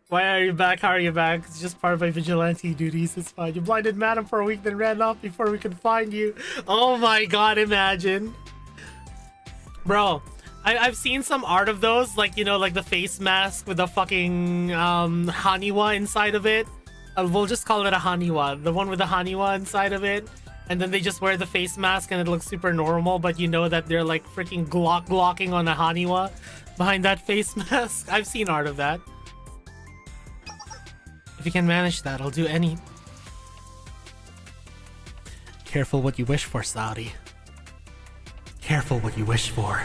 Why are you back? How are you back? It's just part of my vigilante duties. It's fine. You blinded madam for a week, then ran off before we could find you. Oh my god, imagine. Bro, I've seen some art of those, like, you know, like the face mask with the fucking haniwa inside of it. We'll just call it a haniwa. The one with the haniwa inside of it. And then they just wear the face mask and it looks super normal, but you know that they're like freaking glocking on a haniwa behind that face mask. I've seen art of that. If you can manage that, I'll do any... Careful what you wish for, Saudi. Careful what you wish for.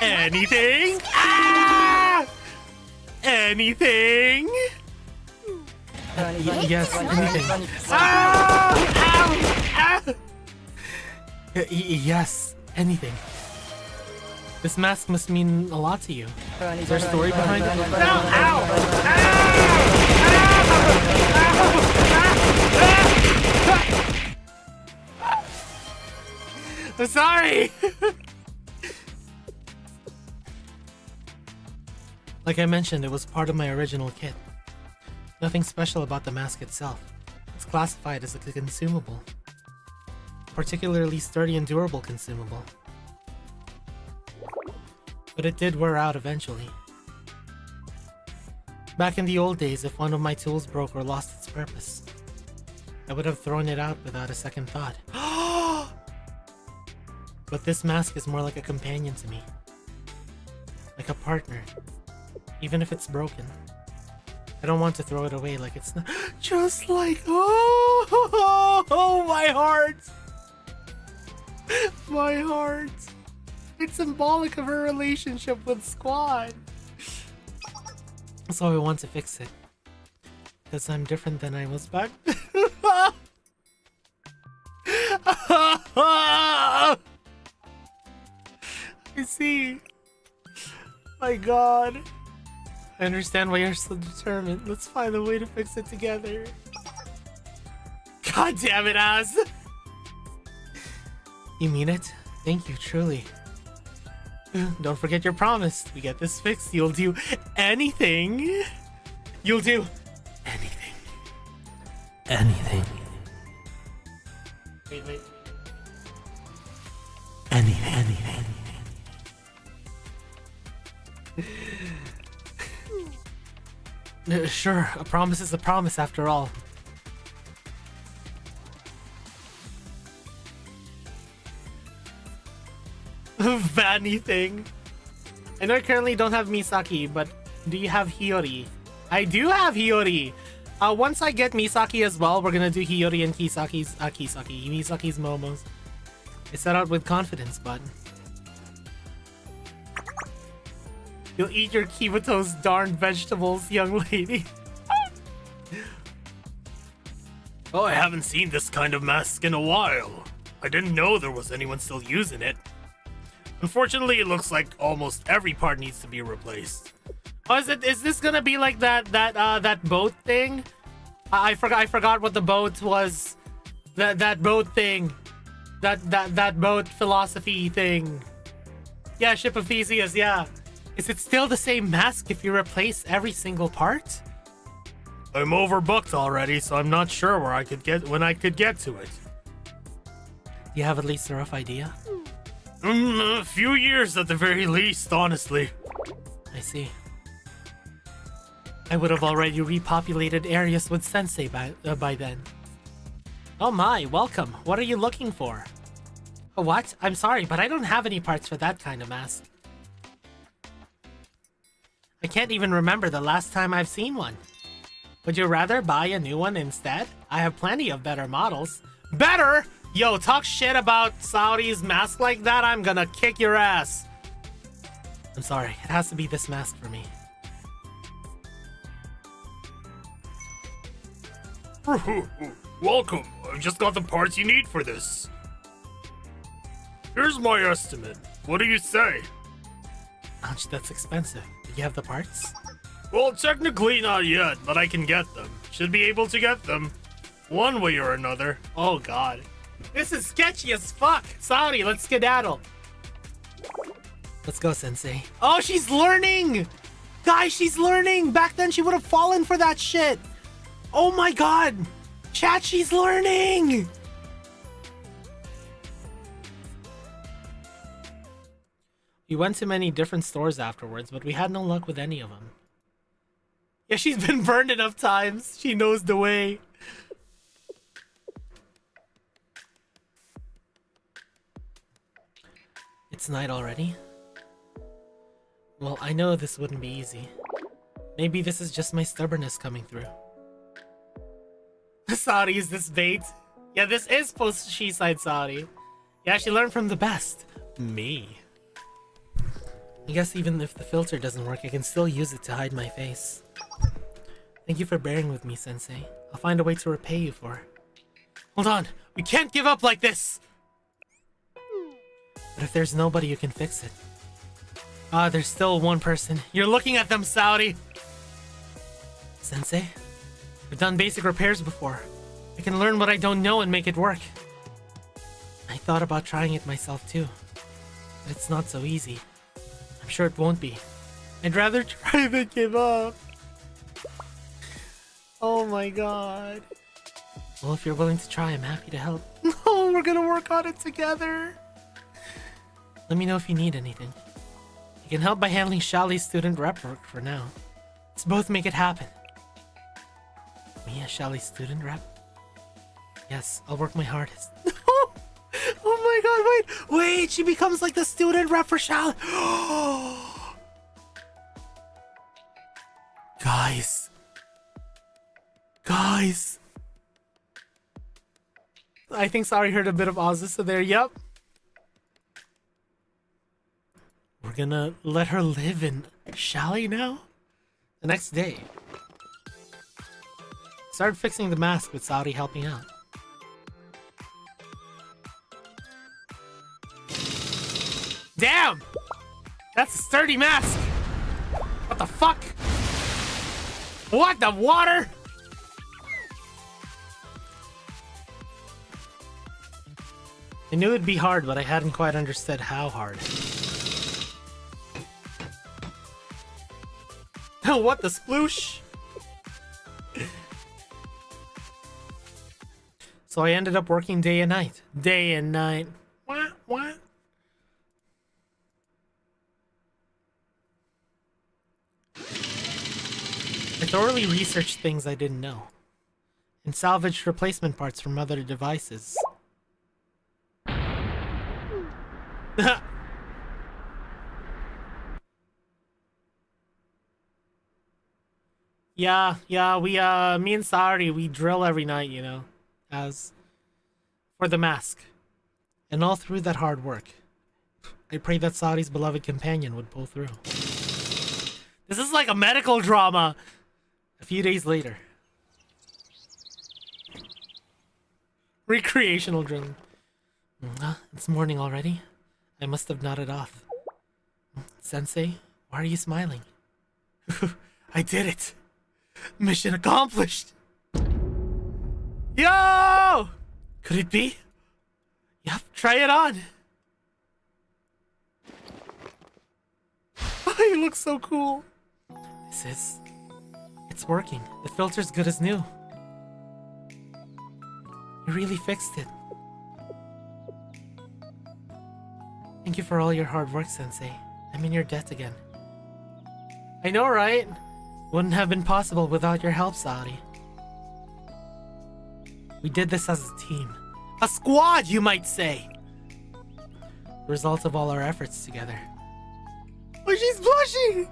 Anything? Ah! Anything? Yes, anything. Ah! Ow! Ah! Yes, anything. This mask must mean a lot to you. Is there a story behind it? No! Ow! I'm sorry! Like I mentioned, it was part of my original kit. Nothing special about the mask itself. It's classified as a consumable. Particularly sturdy and durable consumable. But it did wear out eventually. Back in the old days, if one of my tools broke or lost its purpose, I would have thrown it out without a second thought. But this mask is more like a companion to me. Like a partner. Even if it's broken. I don't want to throw it away like it's not. Just like, oh, my heart. My heart. It's symbolic of her relationship with Squad. So I want to fix it. Because I'm different than I was back then. I see. My god. I understand why you're so determined. Let's find a way to fix it together. God damn it, Az! You mean it? Thank you, truly. Don't forget your promise. We get this fixed, you'll do anything. You'll do anything. Anything. Wait. Anything. Sure, a promise is a promise after all. Vanny thing. I know I currently don't have Misaki, but do you have Hiyori? I do have Hiyori. Once I get Misaki as well, we're gonna do Hiyori and Misaki's momos. I set out with confidence, but you'll eat your Kibato's darn vegetables, young lady. Oh, I haven't seen this kind of mask in a while. I didn't know there was anyone still using it. Unfortunately, it looks like almost every part needs to be replaced. Oh, is this gonna be like that boat thing? I forgot what the boat was. That boat thing. That boat philosophy thing. Yeah, Ship of Theseus, yeah. Is it still the same mask if you replace every single part? I'm overbooked already, so I'm not sure when I could get to it. Do you have at least a rough idea? A few years at the very least, honestly. I see. I would have already repopulated areas with Sensei by then. Oh my, welcome. What are you looking for? Oh, what? I'm sorry, but I don't have any parts for that kind of mask. I can't even remember the last time I've seen one. Would you rather buy a new one instead? I have plenty of better models. Better? Yo, talk shit about Saudi's mask like that, I'm gonna kick your ass. I'm sorry, it has to be this mask for me. Welcome. I've just got the parts you need for this. Here's my estimate. What do you say? Ouch, that's expensive. Do you have the parts? Well, technically not yet, but I can get them. Should be able to get them. One way or another. Oh god. This is sketchy as fuck! Saudi, let's skedaddle! Let's go, Sensei. Oh, she's learning! Guys, she's learning! Back then, she would have fallen for that shit! Oh my god! Chat, she's learning! We went to many different stores afterwards, but we had no luck with any of them. Yeah, she's been burned enough times. She knows the way. It's night already? Well, I know this wouldn't be easy. Maybe this is just my stubbornness coming through. Saudi is this bait? Yeah, this is post She-Side Saudi. Yeah, she learned from the best. Me. I guess even if the filter doesn't work, I can still use it to hide my face. Thank you for bearing with me, Sensei. I'll find a way to repay you for. Hold on! We can't give up like this! But if there's nobody who can fix it... Ah, there's still one person. You're looking at them, Saudi! Sensei? I've done basic repairs before. I can learn what I don't know and make it work. I thought about trying it myself too. But it's not so easy. I'm sure it won't be. I'd rather try than give up. Oh my god. Well, if you're willing to try, I'm happy to help. No, we're gonna work on it together. Let me know if you need anything. You can help by handling Shali's student rep work for now. Let's both make it happen. Me as Shali's student rep? Yes, I'll work my hardest. Oh my god, wait, she becomes like the student rep for Shali. Guys. I think Sari heard a bit of Azusa there, yep. We're gonna let her live in Shali now? The next day. Started fixing the mask with Saudi helping out. Damn! That's a sturdy mask! What the fuck? What the water? I knew it'd be hard, but I hadn't quite understood how hard. What the sploosh? So I ended up working day and night. Day and night. What? I thoroughly researched things I didn't know. And salvaged replacement parts from other devices. Yeah, me and Sari, we drill every night, you know, as for the mask. And all through that hard work, I prayed that Sari's beloved companion would pull through. This is like a medical drama. A few days later. Recreational drilling. It's morning already. I must have nodded off. Sensei, why are you smiling? I did it! Mission accomplished! Yo! Could it be? Yep, try it on! You look so cool. It's working. The filter's good as new. You really fixed it. Thank you for all your hard work, Sensei. I'm in your debt again. I know, right? Wouldn't have been possible without your help, Saudi. We did this as a team. A squad, you might say! The result of all our efforts together. Oh, she's blushing!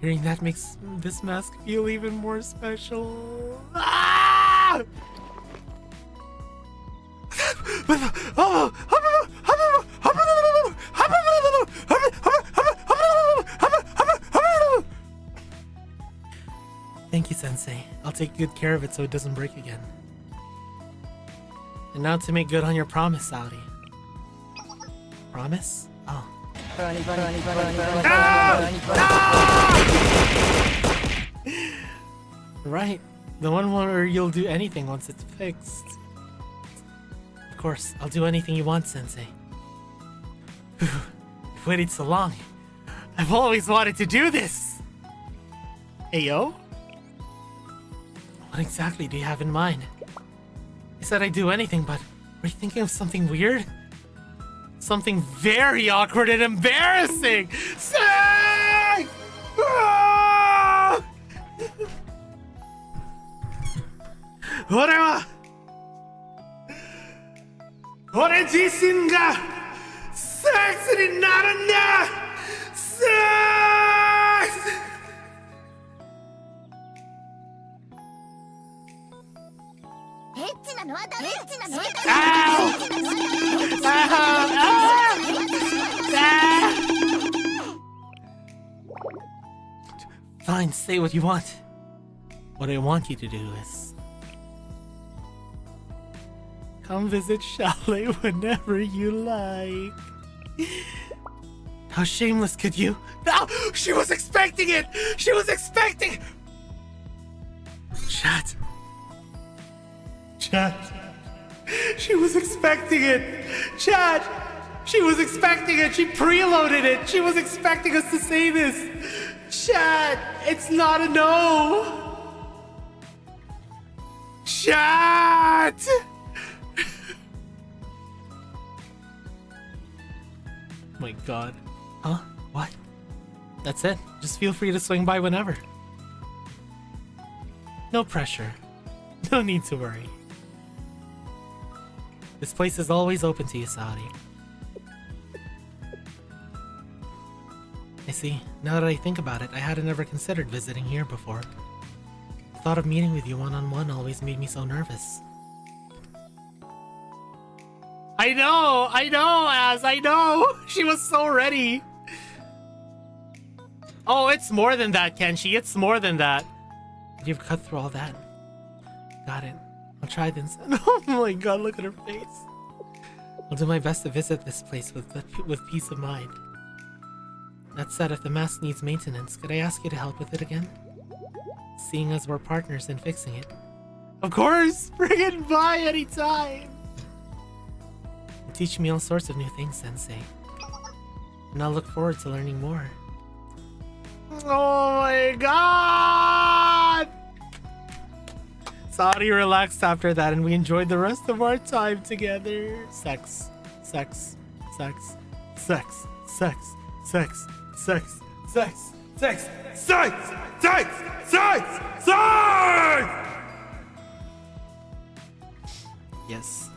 Hearing that makes this mask feel even more special. Ah! Thank you, Sensei. I'll take good care of it so it doesn't break again. And now to make good on your promise, Saudi. Promise? Oh. Right. The one where you'll do anything once it's fixed. Of course, I've do anything you want, Sensei. You've waited so long. I've always wanted to do this! Ayo? What exactly do you have in mind? You said I'd do anything, but are you thinking of something weird? Something very awkward and embarrassing! Say! Ah! 俺は俺自身がセックスになるんだセックスエッチなのはダメエッチなのはFine, say what you want. What I want you to do is come visit Chalet whenever you like. How shameless could you? No! She was expecting it! She was expecting... Chat. She was expecting it. Chat. She was expecting it. She preloaded it. She was expecting us to say this. Chat. It's not a no. Chat. My god. Huh? What? That's it. Just feel free to swing by whenever. No pressure. No need to worry. This place is always open to you, Saudi. I see. Now that I think about it, I hadn't ever considered visiting here before. The thought of meeting with you one-on-one always made me so nervous. I know, Az, I know! She was so ready! Oh, it's more than that, Kenshi, it's more than that. You've cut through all that. Got it. I'll try this. Oh my god, look at her face. I'll do my best to visit this place with peace of mind. That said, if the mask needs maintenance, could I ask you to help with it again? Seeing as we're partners in fixing it. Of course! Bring it by anytime! You teach me all sorts of new things, Sensei. And I'll look forward to learning more. Oh my god! Saudi relaxed after that, and we enjoyed the rest of our time together. Sex, sex, sex, sex, sex, sex, sex, sex, sex, sex, sex, sex, sex! Yes.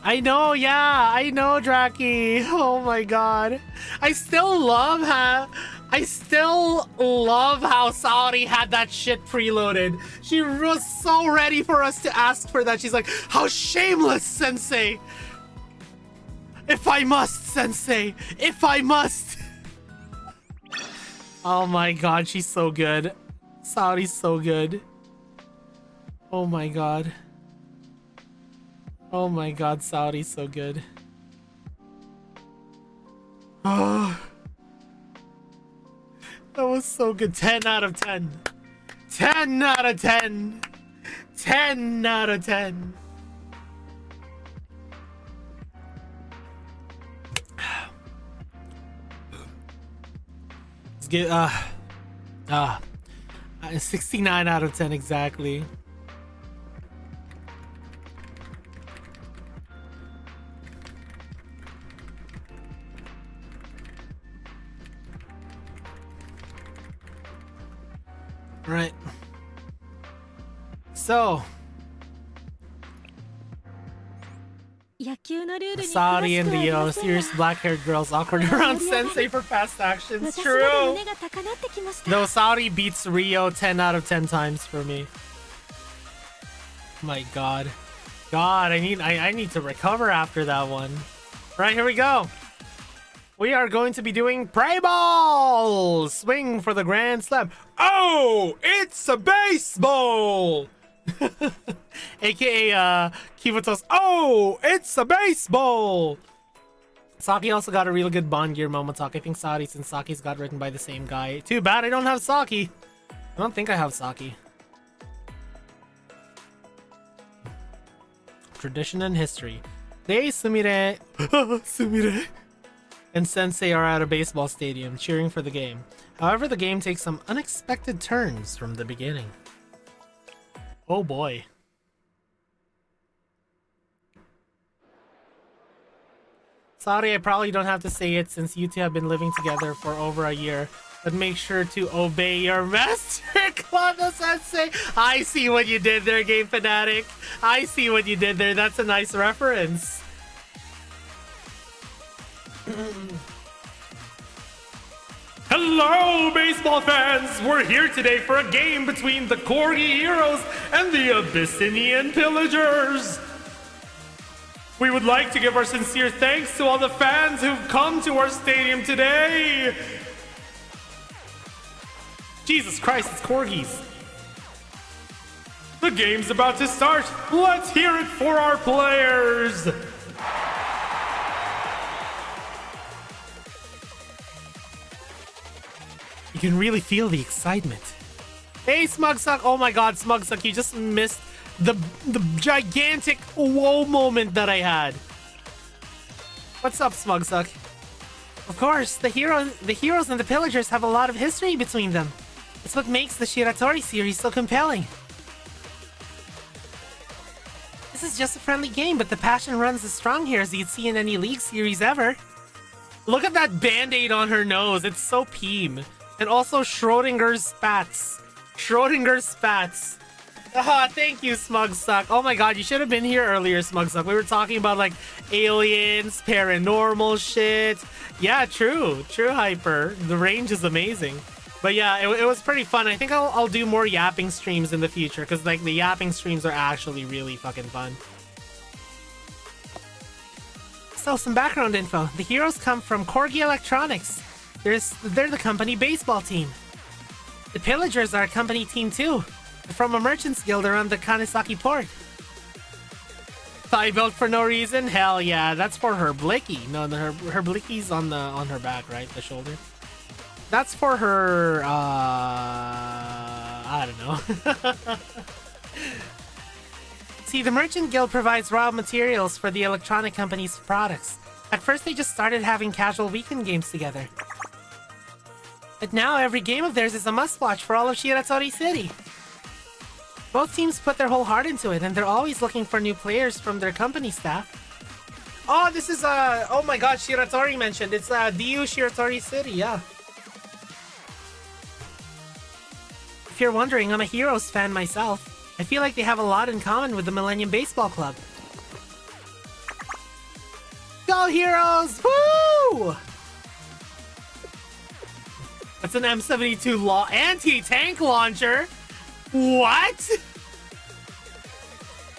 I know, yeah, I know, Draki. Oh my god. I still love how Saudi had that shit preloaded. She was so ready for us to ask for that. She's like, how shameless, Sensei! If I must, Sensei! If I must! Oh my god, she's so good. Saudi's so good. Oh my god. Oh my god, Saudi's so good. Oh. That was so good. 10 out of 10. 10 out of 10. 10 out of 10. Let's get 69 out of 10 exactly. Right. So, Saudi and the serious black-haired girls awkward around Sensei for past actions. True. Though Saudi beats Rio 10 out of 10 times for me. My god. God, I need to recover after that one. Right, here we go. We are going to be doing Prey Ball! Swing for the Grand Slam. Oh, it's a baseball! AKA, Kivuto's, oh, it's a baseball! Saki also got a real good Bond Gear moment talk. I think Sadi's and Saki's got written by the same guy. Too bad I don't have Saki. I don't think I have Saki. Tradition and history. Hey, Sumire. Sumire. and Sensei are at a baseball stadium cheering for the game. However, the game takes some unexpected turns from the beginning. Oh boy. Sorry, I probably don't have to say it since you two have been living together for over a year. But make sure to obey your master, Claudio Sensei. I see what you did there, Game Fanatic. I see what you did there. That's a nice reference. Hello, baseball fans! We're here today for a game between the Corgi Heroes and the Abyssinian Pillagers. We would like to give our sincere thanks to all the fans who've come to our stadium today. Jesus Christ, it's Corgis. The game's about to start. Let's hear it for our players. You can really feel the excitement. Hey, Smugsuck. Oh my god, Smugsuck, you just missed the gigantic whoa moment that I had. What's up, Smugsuck? Of course, the heroes and the pillagers have a lot of history between them. It's what makes the Shiratori series so compelling. This is just a friendly game, but the passion runs as strong here as you'd see in any League series ever. Look at that band-aid on her nose. It's so peem. And also Schrodinger's spats. Schrodinger's spats. Ah, thank you, Smugsuck. Oh my god, you should have been here earlier, Smugsuck. We were talking about like aliens, paranormal shit. Yeah, true, Hyper. The range is amazing. But yeah, it was pretty fun. I think I'll do more yapping streams in the future because like the yapping streams are actually really fucking fun. So some background info. The heroes come from Corgi Electronics. They're the company baseball team. The pillagers are a company team too. From a merchant's guild around the Kanesaki port. Thigh belt for no reason? Hell yeah, that's for her blicky. No, her blicky's on her back, right? The shoulder. That's for her I don't know. See, the merchant guild provides raw materials for the electronic company's products. At first they just started having casual weekend games together. But now every game of theirs is a must-watch for all of Shiratori City. Both teams put their whole heart into it, and they're always looking for new players from their company staff. Oh, this is, oh my god, Shiratori mentioned. It's, DU Shiratori City, yeah. If you're wondering, I'm a Heroes fan myself. I feel like they have a lot in common with the Millennium Baseball Club. Go Heroes! Woo! That's an M72 anti-tank launcher. What?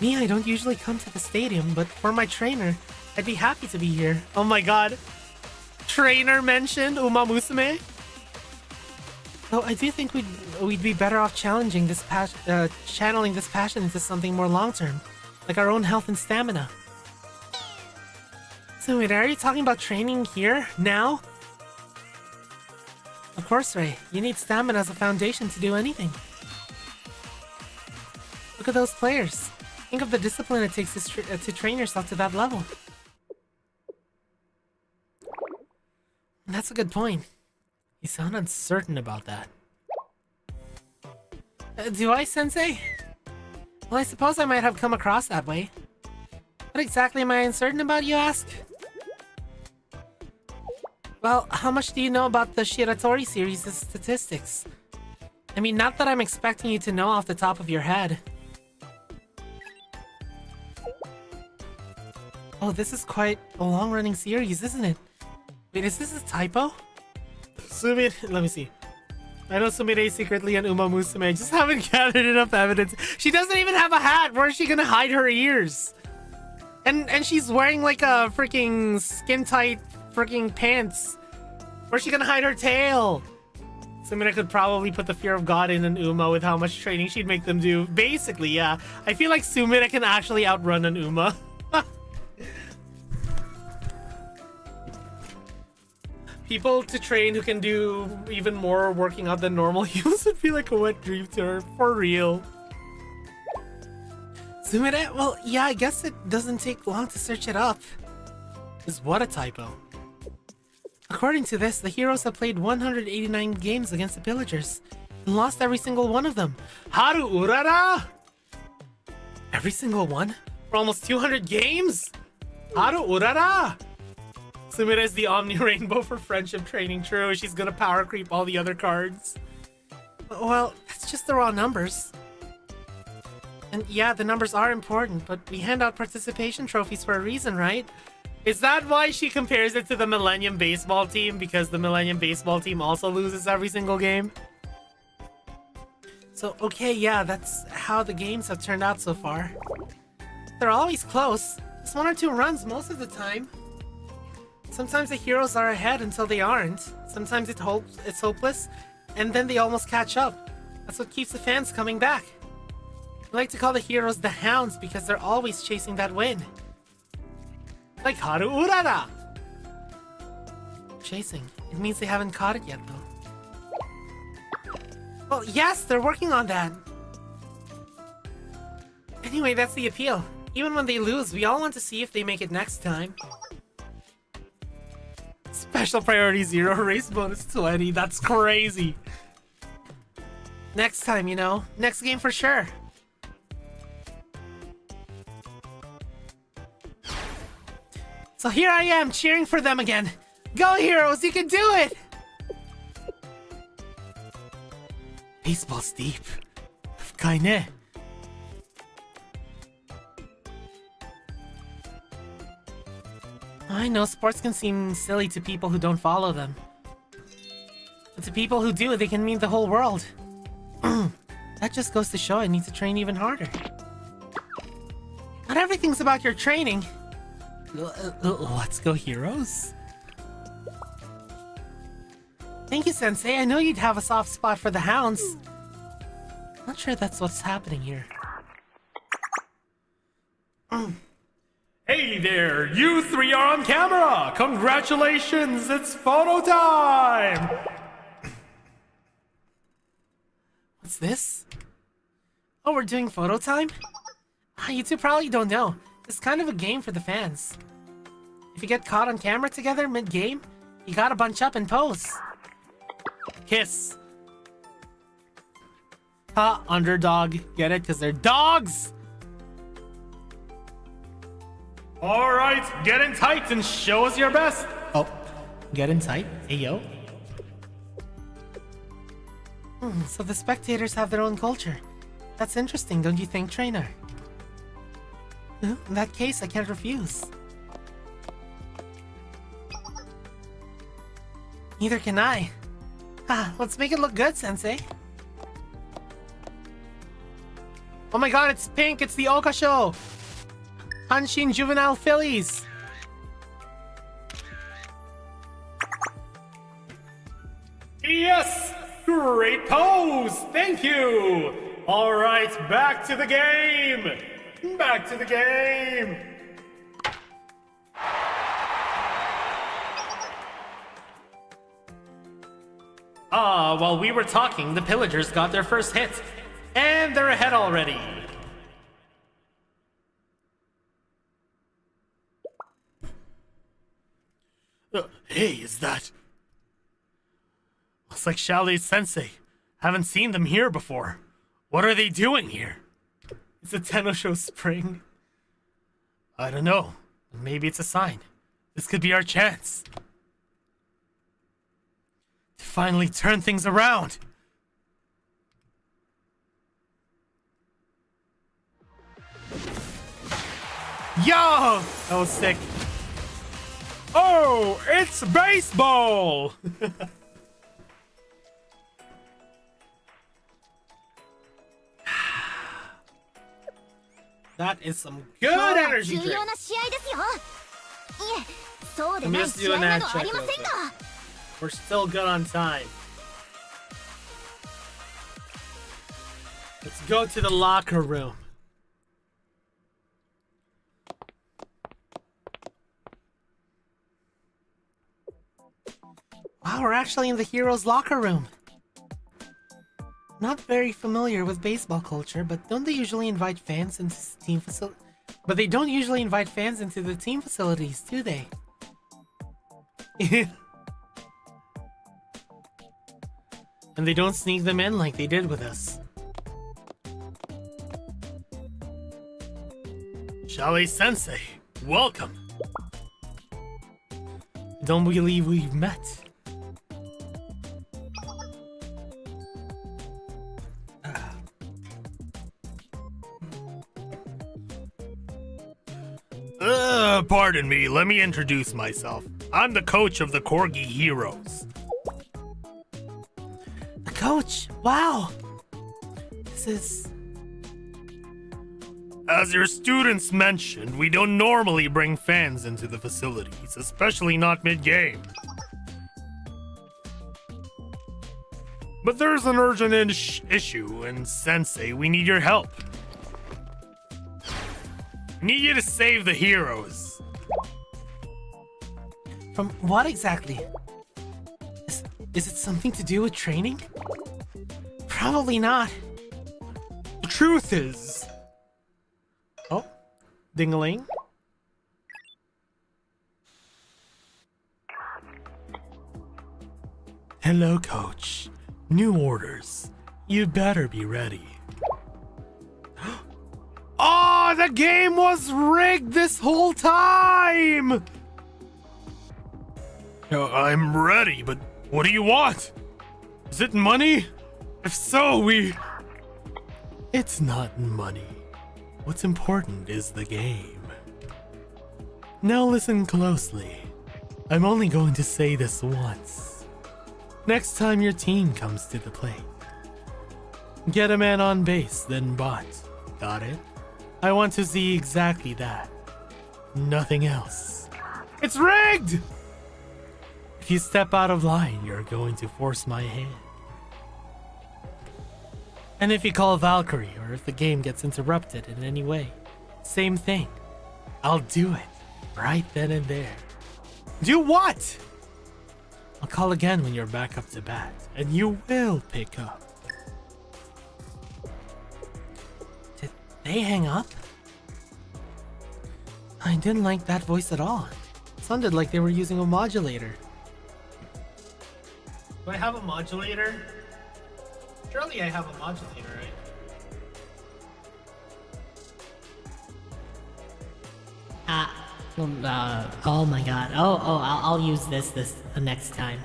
Me, I don't usually come to the stadium, but for my trainer, I'd be happy to be here. Oh my god. Trainer mentioned Uma Musume? Though I do think we'd be better off channeling this passion into something more long-term, like our own health and stamina. So wait, are you talking about training here? Now? Of course, Ray. You need stamina as a foundation to do anything. Look at those players. Think of the discipline it takes to train yourself to that level. That's a good point. You sound uncertain about that. Do I, Sensei? Well, I suppose I might have come across that way. What exactly am I uncertain about, you ask? Well, how much do you know about the Shiratori series' statistics? I mean, not that I'm expecting you to know off the top of your head. Oh, this is quite a long-running series, isn't it? Wait, is this a typo? Sumire, let me see. I know Sumire is secretly an Uma Musume. I just haven't gathered enough evidence. She doesn't even have a hat. Where is she gonna hide her ears? And she's wearing like a freaking skin-tight freaking pants. Where's she gonna hide her tail? Sumire could probably put the fear of God in an Uma with how much training she'd make them do. Basically, yeah. I feel like Sumire can actually outrun an Uma. People to train who can do even more working out than normal humans would be like a wet dream to her. For real. Sumire? Well, yeah, I guess it doesn't take long to search it up. Is what a typo? According to this, the heroes have played 189 games against the pillagers and lost every single one of them. Haru Urara! Every single one? For almost 200 games? Haru Urara! Sumire is the Omni Rainbow for friendship training. True, she's gonna power creep all the other cards. Well, that's just the raw numbers. And yeah, the numbers are important, but we hand out participation trophies for a reason, right? Is that why she compares it to the Millennium Baseball team? Because the Millennium Baseball team also loses every single game? So, okay, yeah, that's how the games have turned out so far. They're always close. Just 1 or 2 runs most of the time. Sometimes the heroes are ahead until they aren't. Sometimes it's hopeless, and then they almost catch up. That's what keeps the fans coming back. I like to call the heroes the hounds because they're always chasing that win. Like Haru Urara! Chasing. It means they haven't caught it yet, though. Well, yes, they're working on that. Anyway, that's the appeal. Even when they lose, we all want to see if they make it next time. Special priority 0, race bonus 20. That's crazy. Next time, you know. Next game for sure. So here I am, cheering for them again. Go heroes, you can do it! Baseball's deep. Fukai ne. I know sports can seem silly to people who don't follow them. But to people who do, they can mean the whole world. That just goes to show I need to train even harder. Not everything's about your training. Let's go, heroes. Thank you, Sensei. I know you'd have a soft spot for the hounds. Not sure that's what's happening here. Hey there, you 3 are on camera! Congratulations, it's photo time! What's this? Oh, we're doing photo time? You two probably don't know. It's kind of a game for the fans. If you get caught on camera together mid-game, you gotta bunch up and pose. Kiss. Ha, underdog. Get it? Because they're dogs! Alright, get in tight and show us your best! Oh, get in tight? Hey, yo. So the spectators have their own culture. That's interesting, don't you think, trainer? In that case, I can't refuse. Neither can I. Let's make it look good, Sensei. Oh my god, it's pink! It's the Oka Show! Hanshin Juvenile Phillies! Yes! Great pose! Thank you! Alright, back to the game! Back to the game! While we were talking, the pillagers got their first hit. And they're ahead already. Hey, is that... Looks like Shaolei Sensei. Haven't seen them here before. What are they doing here? It's a Tenno Show spring. I don't know. Maybe it's a sign. This could be our chance. To finally turn things around. Yo! That was sick. Oh, it's baseball! That is some good energy drink. 重要な試合ですよ。いえ、そうで Let な me い just 試 do 合 an な ad どあ check りま real せん quick. が。 We're still good on time. Let's go to the locker room. Wow, we're actually in the heroes' locker room. Not very familiar with baseball culture, but don't they usually invite fans into team facilities? But they don't usually invite fans into the team facilities, do they? And they don't sneak them in like they did with us. Chalet Sensei, welcome. Don't believe we've met. Pardon me, let me introduce myself. I'm the coach of the Corgi Heroes. The coach? Wow! This is... As your students mentioned, we don't normally bring fans into the facilities, especially not mid-game. But there's an urgent issue, and Sensei, we need your help. We need you to save the heroes. From what exactly? Is it something to do with training? Probably not. The truth is... Oh, ding-a-ling. Hello, coach. New orders. You better be ready. Oh, the game was rigged this whole time! I'm ready, but what do you want? Is it money? If so, It's not money. What's important is the game. Now listen closely. I'm only going to say this once. Next time your team comes to the plate, get a man on base, then bot. Got it? I want to see exactly that. Nothing else. It's rigged! If you step out of line, you're going to force my hand. And if you call Valkyrie, or if the game gets interrupted in any way, same thing. I'll do it, right then and there. Do what? I'll call again when you're back up to bat, and you will pick up. Did they hang up? I didn't like that voice at all. It sounded like they were using a modulator. Do I have a modulator? Surely I have a modulator, right? Oh my god. I'll use this the next time.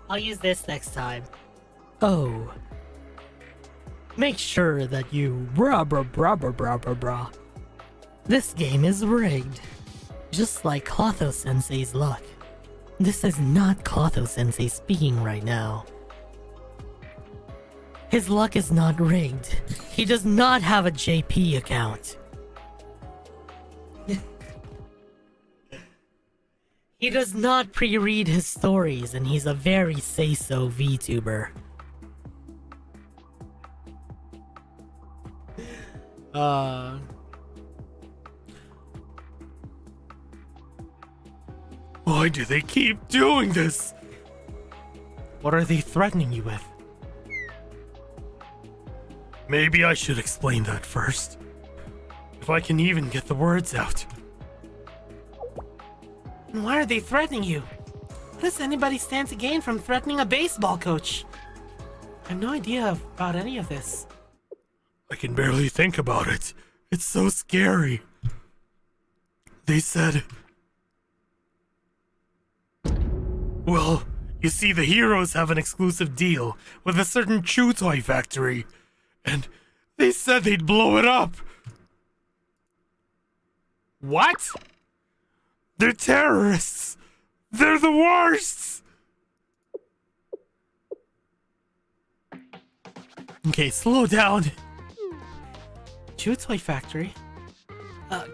I'll use this next time. Oh. Make sure that you brah. This game is rigged. Just like Clotho Sensei's luck. This is not Clotho Sensei speaking right now. His luck is not rigged. He does not have a JP account. He does not pre-read his stories, and he's a very say-so VTuber. Why do they keep doing this? What are they threatening you with? Maybe I should explain that first. If I can even get the words out. Why are they threatening you? What does anybody stand to gain from threatening a baseball coach? I have no idea about any of this. I can barely think about it. It's so scary. They said... Well, you see, the heroes have an exclusive deal with a certain chew toy factory, and they said they'd blow it up. What? They're terrorists. They're the worst. Okay, slow down. Chew toy factory?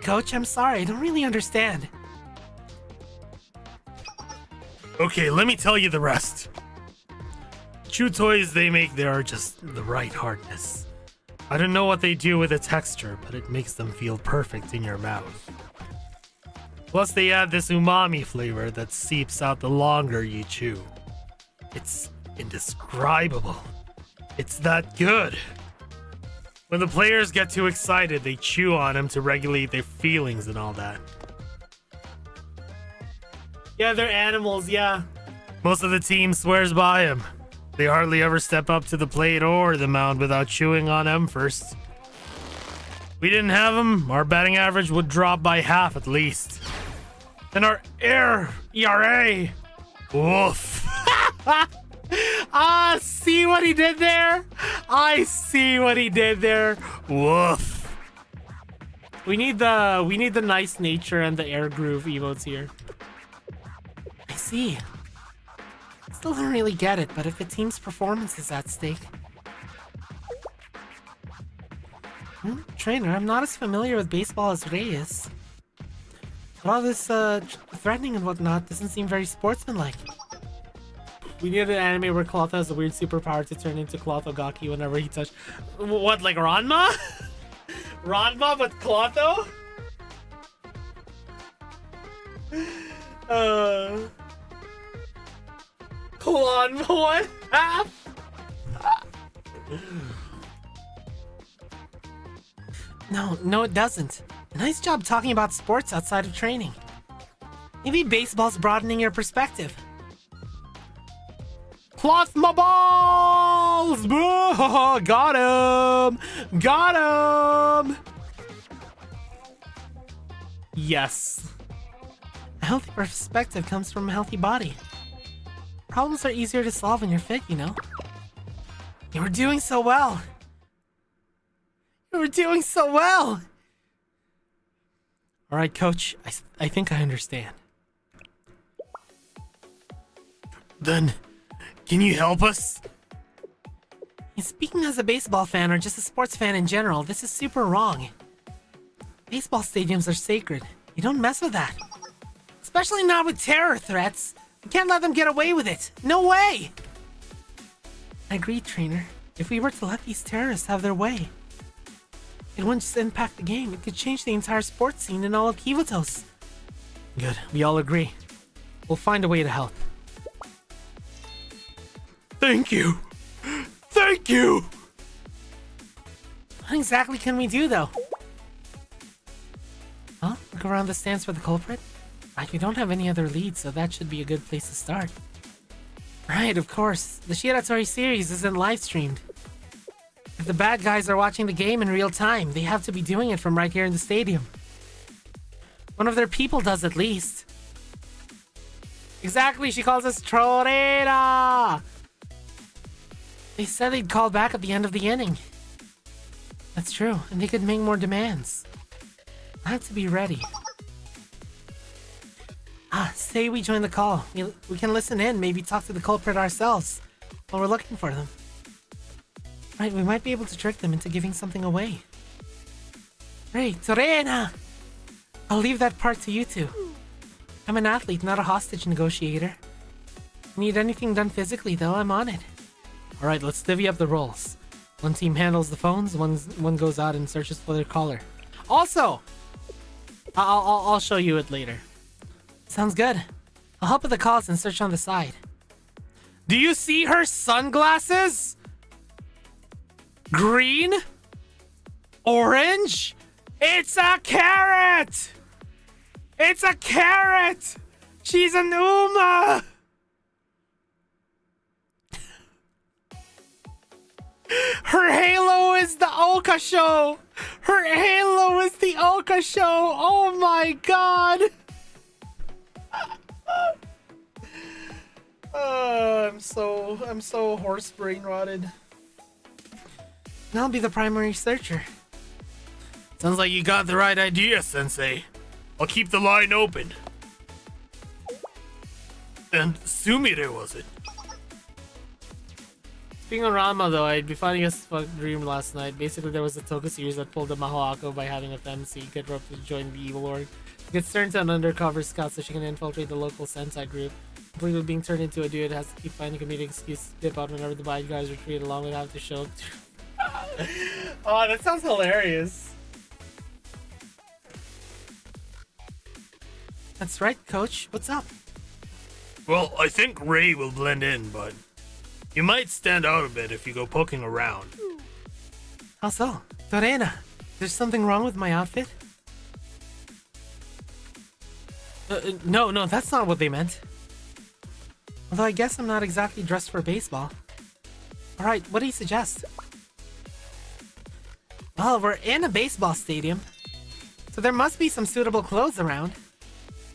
Coach, I'm sorry, I don't really understand. Okay, let me tell you the rest. Chew toys they make there are just the right hardness. I don't know what they do with the texture, but it makes them feel perfect in your mouth. Plus they add this umami flavor that seeps out the longer you chew. It's indescribable. It's that good. When the players get too excited, they chew on them to regulate their feelings and all that. Yeah, they're animals, yeah. Most of the team swears by him. They hardly ever step up to the plate or the mound without chewing on him first. If we didn't have him, our batting average would drop by half at least. And our ERA. Woof. Ah, see what he did there? I see what he did there. Woof. We need the nice nature and the air groove emotes here. I see. Still don't really get it, but if the team's performance is at stake. Trainer, I'm not as familiar with baseball as Ray is. But all this threatening and whatnot doesn't seem very sportsmanlike. We need an anime where Cloth has a weird superpower to turn into Cloth Ogaki whenever he touches. What, like Ranma? Ranma but Clotho? Clonma one half? No, it doesn't. Nice job talking about sports outside of training. Maybe baseball's broadening your perspective. Cloth my balls! Got him! Got him! Yes. A healthy perspective comes from a healthy body. Problems are easier to solve when you're fit, you know. You were doing so well. You were doing so well! Alright, coach, I think I understand. Then, can you help us? Speaking as a baseball fan or just a sports fan in general, this is super wrong. Baseball stadiums are sacred. You don't mess with that. Especially not with terror threats. You can't let them get away with it. No way! I agree, trainer. If we were to let these terrorists have their way, it wouldn't just impact the game, it could change the entire sports scene in all of Kivatos. Good, we all agree. We'll find a way to help. Thank you. Thank you. What exactly can we do, though? Huh? Look around the stands for the culprit? Right, we don't have any other leads, so that should be a good place to start. Right, of course. The Shiratori series isn't live streamed. If the bad guys are watching the game in real time, they have to be doing it from right here in the stadium. One of their people does at least. Exactly, she calls us Trorera! They said they'd call back at the end of the inning. That's true, and they could make more demands. I have to be ready. Say we join the call. We can listen in, maybe talk to the culprit ourselves while we're looking for them. Right, we might be able to trick them into giving something away. Hey, Torena! I'll leave that part to you two. I'm an athlete, not a hostage negotiator. Need anything done physically, though, I'm on it. Alright, let's divvy up the roles. One team handles the phones, one goes out and searches for their caller. Also, I'll show you it later. Sounds good. I'll help with the calls and search on the side. Do you see her sunglasses? Green? Orange? It's a carrot! It's a carrot! She's an Uma! Her halo is the Oka show! Her halo is the Oka show! Oh my god! I'm so horse brain rotted. And I'll be the primary searcher. Sounds like you got the right idea, Sensei. I'll keep the line open. And Sumire was it? Speaking of Ranma though, I'd be fighting a fuck dream last night. Basically there was a Toga series that pulled a Mahoako by having a femc get roped to join the evil org. Gets turned to an undercover scout so she can infiltrate the local Sentai group. Completely being turned into a dude, has to keep finding a comedic excuse to dip out whenever the bad guys retreat along with have to show. Oh, that sounds hilarious. That's right, coach. What's up? Well, I think Ray will blend in, but you might stand out a bit if you go poking around. How so? Torena, there's something wrong with my outfit? No, that's not what they meant. Although I guess I'm not exactly dressed for baseball. Alright, what do you suggest? Well, we're in a baseball stadium, so there must be some suitable clothes around.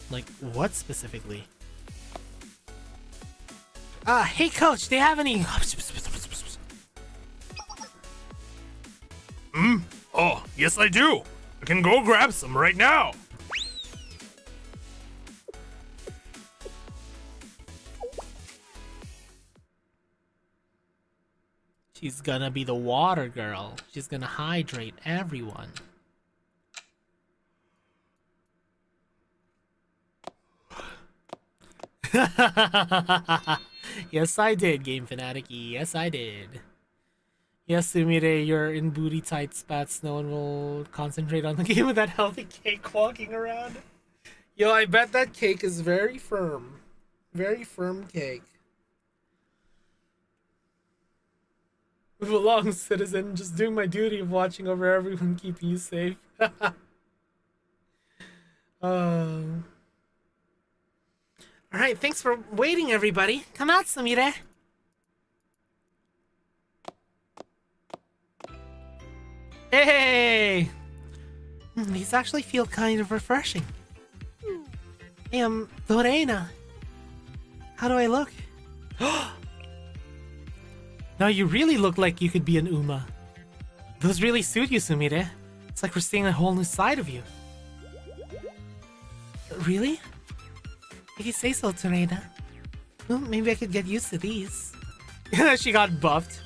Like, what specifically? Hey coach, do you have any... Oh, yes I do. I can go grab some right now. She's gonna be the water girl. She's gonna hydrate everyone. Yes, I did, Game Fanatic. Yes, I did. Yes, Sumire, you're in booty tight spats. No one will concentrate on the game with that healthy cake walking around. Yo, I bet that cake is very firm. Very firm cake. With a long citizen, just doing my duty of watching over everyone, keeping you safe. Alright, thanks for waiting, everybody. Come out, Sumire. Hey! These actually feel kind of refreshing. Hey, Dorena. How do I look? Now you really look like you could be an Uma. Those really suit you, Sumire. It's like we're seeing a whole new side of you. Really? If you say so, Dorena. Well, maybe I could get used to these. She got buffed.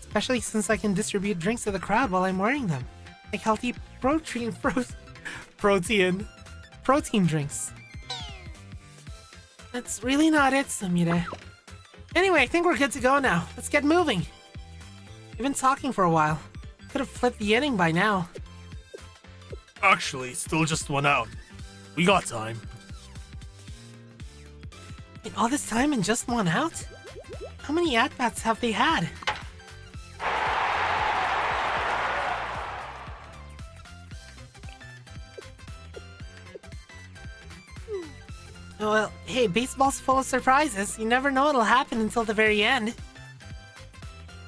Especially since I can distribute drinks to the crowd while I'm wearing them. Like healthy protein drinks. That's really not it, Sumire. Anyway, I think we're good to go now. Let's get moving. We've been talking for a while. Could have flipped the inning by now. Actually, still just one out. We got time. In all this time and just one out? How many at-bats have they had? Well, hey, baseball's full of surprises. You never know what'll happen until the very end.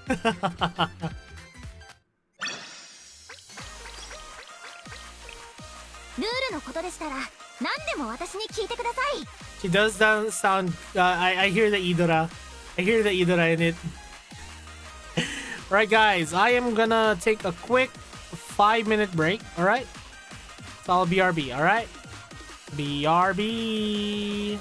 ルールのことでしたら何でも私に聞いてください。 She does sound. I hear the Idora. I hear the Idora in it. Alright, guys. I am gonna take a quick 5-minute break. Alright? It's all BRB. Alright? BRB.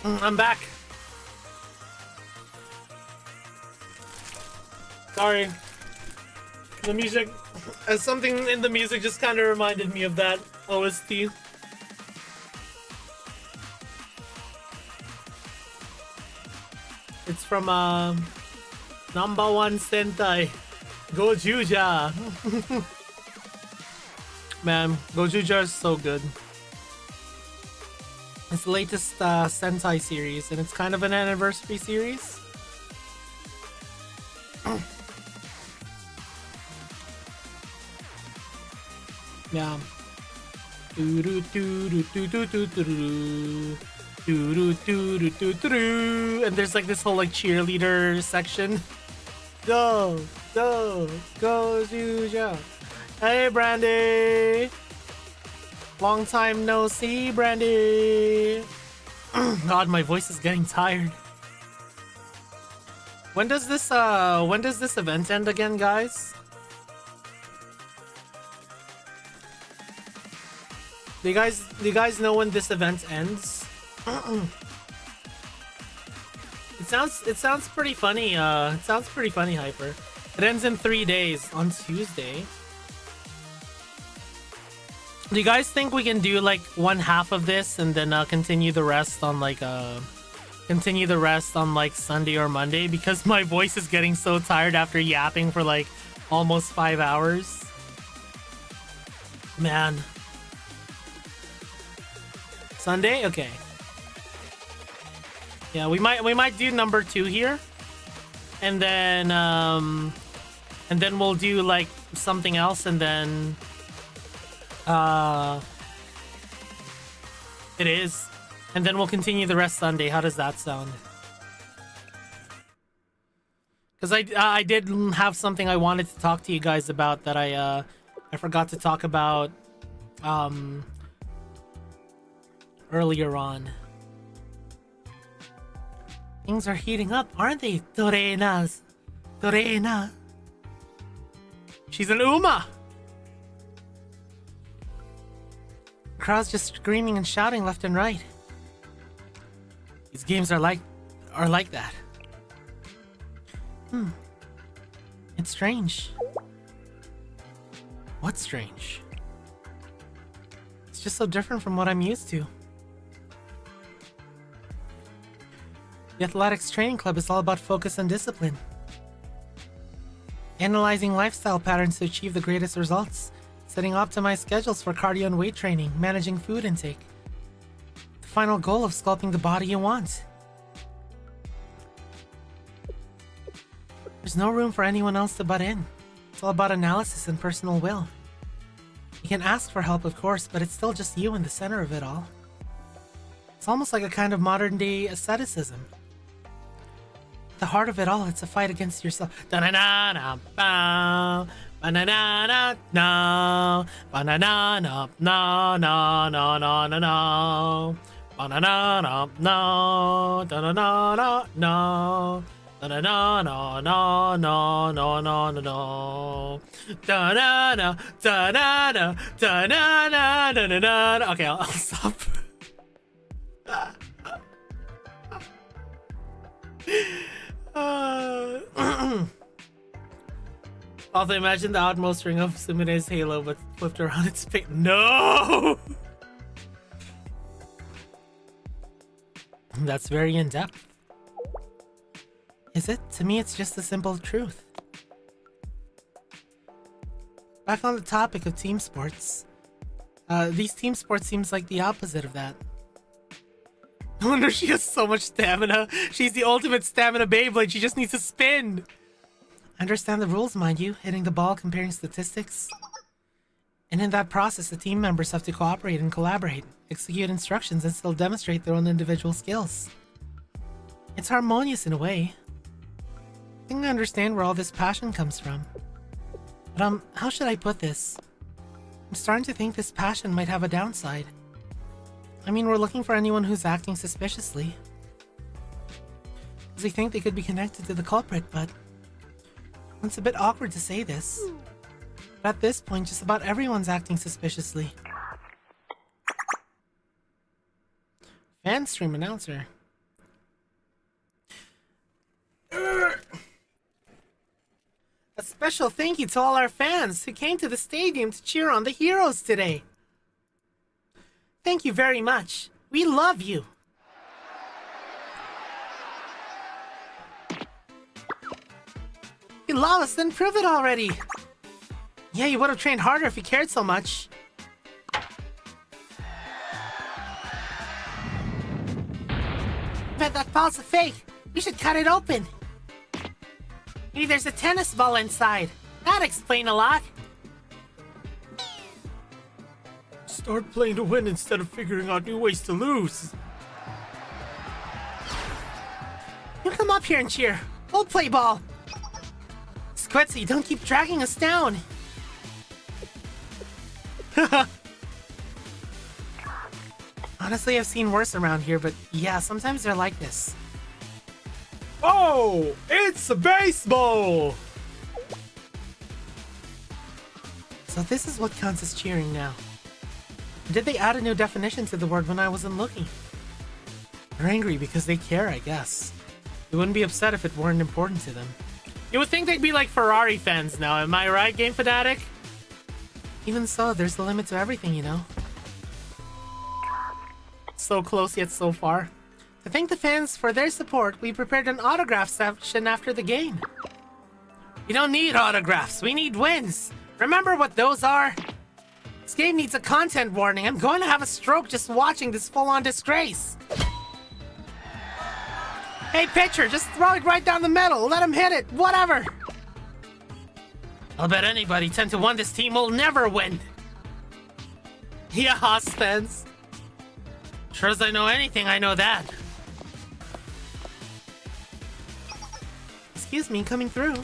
I'm back. Sorry. The music, something in the music just kind of reminded me of that OST. It's from number one Sentai, Gojuja. Man, Gojuja is so good. It's the latest Sentai series, and it's kind of an anniversary series. Yeah. And there's like this whole like cheerleader section. Go, Juja. Hey, Brandy. Long time no see, Brandy. God, my voice is getting tired. When does this event end again, guys? Do you guys know when this event ends? It sounds pretty funny. It sounds pretty funny, Hyper. It ends in 3 days on Tuesday. Do you guys think we can do like one half of this and then continue the rest on like Sunday or Monday? Because my voice is getting so tired after yapping for like almost 5 hours. Man. Sunday? Okay. Yeah, we might do number 2 here. And then we'll do like something else, and then it is. And then we'll continue the rest Sunday. How does that sound? Because I did have something I wanted to talk to you guys about that I forgot to talk about earlier on. Things are heating up, aren't they? Dorena. She's an Uma. Crowds just screaming and shouting left and right. These games are like that. It's strange. What's strange? It's just so different from what I'm used to. The Athletics Training Club is all about focus and discipline. Analyzing lifestyle patterns to achieve the greatest results. Setting optimized schedules for cardio and weight training. Managing food intake. The final goal of sculpting the body you want. There's no room for anyone else to butt in. It's all about analysis and personal will. You can ask for help, of course, but it's still just you in the center of it all. It's almost like a kind of modern-day asceticism. At the heart of it all, it's a fight against yourself. Da-na-na-na-bow. Ba-na-na-na-no. Ba-na-na-na-no-no-no-no-no. Ba-na-na-na-no. Da-na-na-na-no. Da-na-na-na-no-no-no-no-no. Da-na-na. Da-na-na. Da-na-na-na-na-na. Okay, I'll stop. Also, imagine the outmost ring of Sumire's halo, but flipped around its face. No! That's very in-depth. Is it? To me, it's just the simple truth. Back on the topic of team sports. These team sports seems like the opposite of that. No wonder she has so much stamina. She's the ultimate stamina Beyblade. She just needs to spin. I understand the rules, mind you. Hitting the ball, comparing statistics. And in that process, the team members have to cooperate and collaborate, execute instructions, and still demonstrate their own individual skills. It's harmonious in a way. I think I understand where all this passion comes from. But how should I put this? I'm starting to think this passion might have a downside. I mean, we're looking for anyone who's acting suspiciously. Because we think they could be connected to the culprit, but it's a bit awkward to say this. But at this point, just about everyone's acting suspiciously. Fan stream announcer. A special thank you to all our fans who came to the stadium to cheer on the heroes today. Thank you very much. We love you. You lawless, then prove it already. Yeah, you would have trained harder if you cared so much. Bet that ball's a fake. We should cut it open. Maybe there's a tennis ball inside. That'd explain a lot. Start playing to win instead of figuring out new ways to lose. You come up here and cheer. We'll play ball. Squitsy, don't keep dragging us down. Honestly, I've seen worse around here, but yeah, sometimes they're like this. Oh, it's a baseball! So this is what counts as cheering now. Did they add a new definition to the word when I wasn't looking? They're angry because they care, I guess. They wouldn't be upset if it weren't important to them. You would think they'd be like Ferrari fans now, am I right, Game Fanatic? Even so, there's a limit to everything, you know? So close yet so far. To thank the fans for their support, we prepared an autograph section after the game. We don't need autographs, we need wins. Remember what those are? This game needs a content warning. I'm going to have a stroke just watching this full-on disgrace. Hey, pitcher, just throw it right down the middle. Let him hit it, whatever. I'll bet anybody 10 to 1 this team will never win. Yeah, Haas fans. Sure as I know anything, I know that. Excuse me, coming through.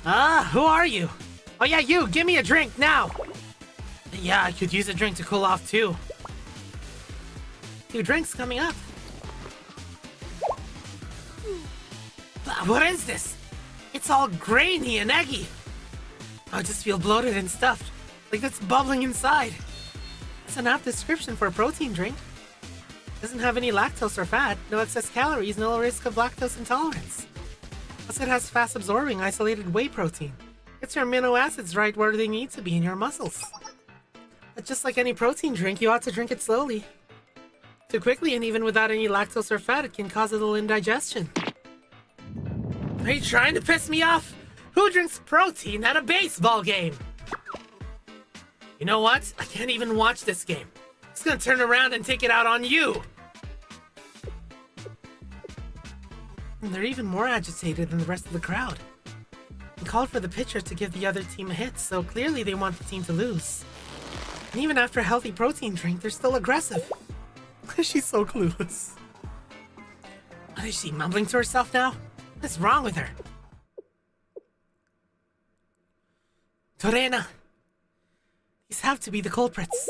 Ah, who are you? Oh yeah, you, give me a drink, now! Yeah, I could use a drink to cool off too. 2 drinks coming up. What is this? It's all grainy and eggy. I just feel bloated and stuffed, like it's bubbling inside. It's an apt description for a protein drink. Doesn't have any lactose or fat, no excess calories, no risk of lactose intolerance. Plus it has fast-absorbing isolated whey protein. Gets your amino acids right where they need to be in your muscles. But just like any protein drink, you ought to drink it slowly. Too quickly and even without any lactose or fat, it can cause a little indigestion. Are you trying to piss me off? Who drinks protein at a baseball game? You know what? I can't even watch this game. It's gonna turn around and take it out on you. And they're even more agitated than the rest of the crowd. They called for the pitcher to give the other team a hit, so clearly they want the team to lose. And even after a healthy protein drink, they're still aggressive. She's so clueless. What is she, mumbling to herself now? What's wrong with her? Torena! These have to be the culprits.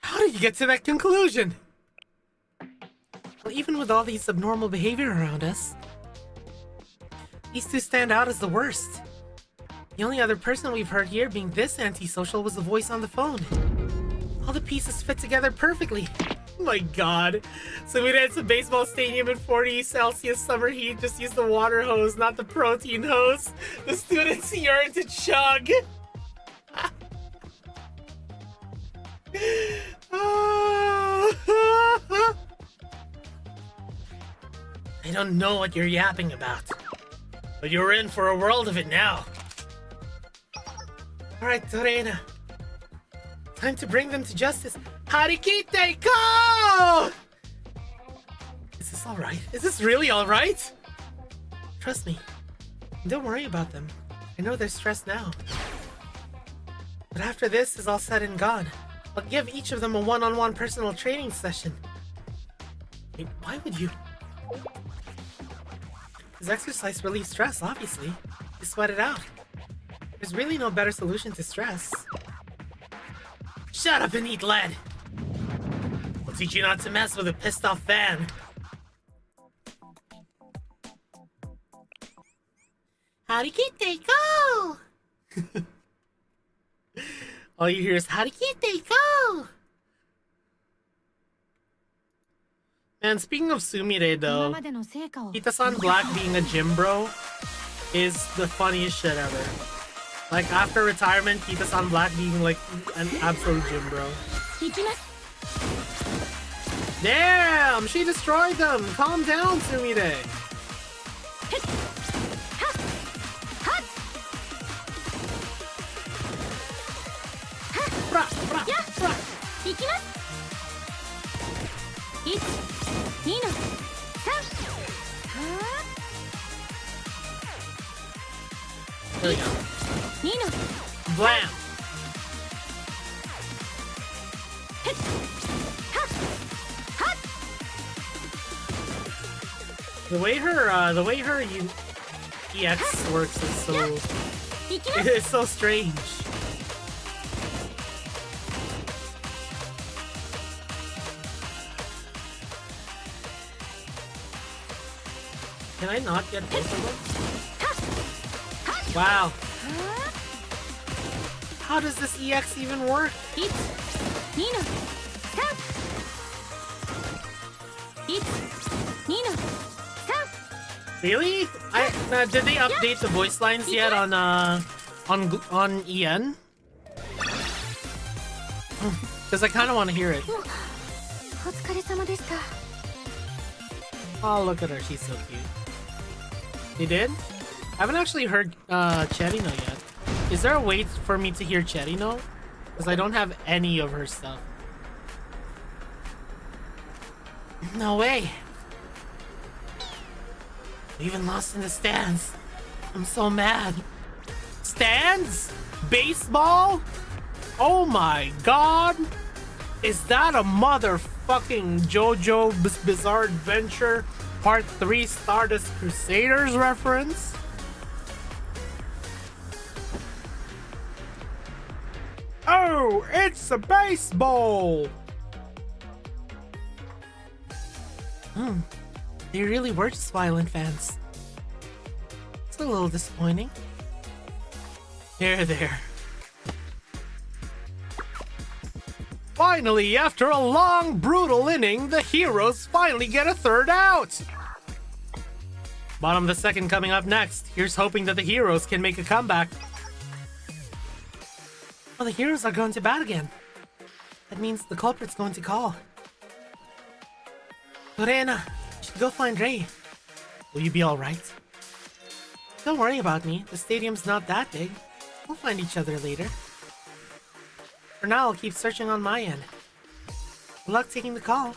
How did you get to that conclusion? Well, even with all these abnormal behavior around us, these 2 stand out as the worst. The only other person we've heard here being this antisocial was the voice on the phone. All the pieces fit together perfectly. Oh my god. So we did some baseball stadium in 40 Celsius summer heat, just use the water hose, not the protein hose. The students yearn to chug. I don't know what you're yapping about, but you're in for a world of it now. Alright, Torena. Time to bring them to justice. Harikite, go! Is this alright? Is this really alright? Trust me. Don't worry about them. I know they're stressed now. But after this is all said and gone, I'll give each of them a one-on-one personal training session. Wait, why would you? Because exercise relieves stress, obviously. You sweat it out. There's really no better solution to stress. Shut up and eat lead! I'll teach you not to mess with a pissed-off fan. Harikite, go! All you hear is Harikite, go! And speaking of Sumire though, Kita-san Black being a gym bro is the funniest shit ever. Like after retirement, Kita-san Black being like an absolute gym bro. Damn, she destroyed them. Calm down, Sumire. Bra, bra, bra. There we go. Blam. The way her EX works is so it is so strange. Can I not get both of them? Wow. How does this EX even work? Really? Did they update the voice lines yet on EN? Because I kind of want to hear it. Oh, look at her. She's so cute. They did? I haven't actually heard Cherino yet. Is there a way for me to hear Cherino? Because I don't have any of her stuff. No way. Even lost in the stands. I'm so mad. Stands? Baseball? Oh my god. Is that a motherfucking JoJo's Bizarre Adventure Part 3 Stardust Crusaders reference? Oh, it's a baseball! They really were just violent fans. It's a little disappointing. There. Finally, after a long, brutal inning, the heroes finally get a third out! Bottom of the second coming up next. Here's hoping that the heroes can make a comeback. Well, the heroes are going to bat again. That means the culprit's going to call. Lorena, you should go find Ray. Will you be alright? Don't worry about me. The stadium's not that big. We'll find each other later. For now, I'll keep searching on my end. Good luck taking the call.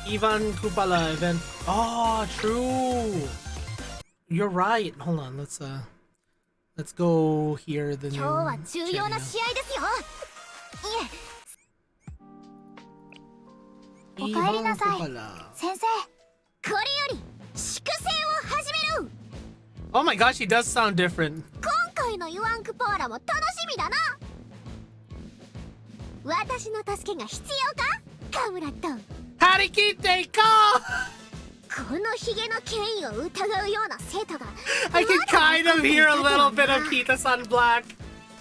Ivan Kupala event. Oh, true. You're right. Hold on. Let's go here. The new Cherino. Ivan Kupala. Oh my gosh, he does sound different. Harikite ka! I can kind of hear a little bit of Kita-san Black.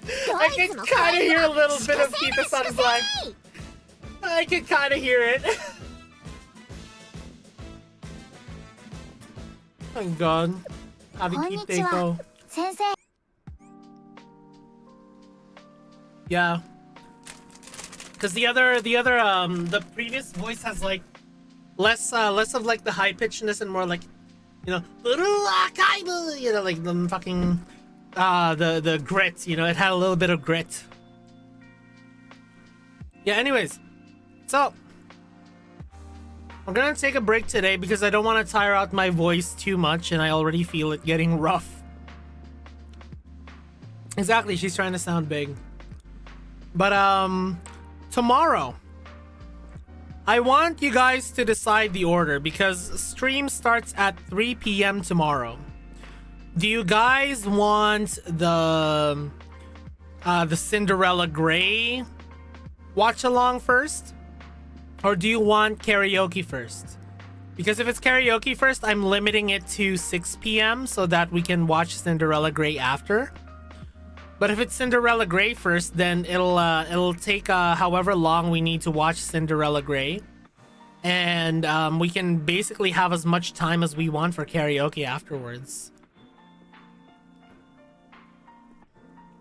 I can kind of hear a little bit of Kita-san Black. I can kind of hear it. Oh my god. Harikite ko. Yeah. Because the previous voice has like less of like the high pitchedness and more like, you know, like the fucking the grit, you know, it had a little bit of grit. Yeah, anyways, so I'm gonna take a break today because I don't want to tire out my voice too much and I already feel it getting rough. Exactly, she's trying to sound big. But tomorrow I want you guys to decide the order because stream starts at 3 p.m. tomorrow. Do you guys want the Cinderella Grey watch along first? Or do you want karaoke first? Because if it's karaoke first, I'm limiting it to 6 p.m. so that we can watch Cinderella Grey after. But if it's Cinderella Grey first, then it'll take however long we need to watch Cinderella Grey, and we can basically have as much time as we want for karaoke afterwards.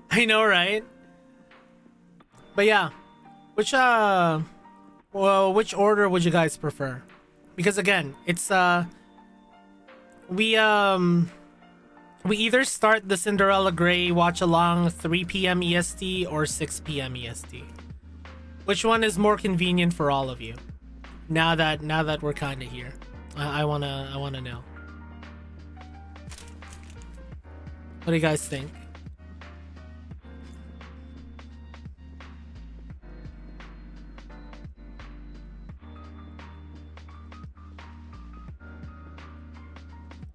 I know, right? But yeah, which order would you guys prefer? Because again, it's we either start the Cinderella Grey watch along 3 p.m. EST or 6 p.m. EST. Which one is more convenient for all of you? Now that we're kind of here, I wanna know. What do you guys think?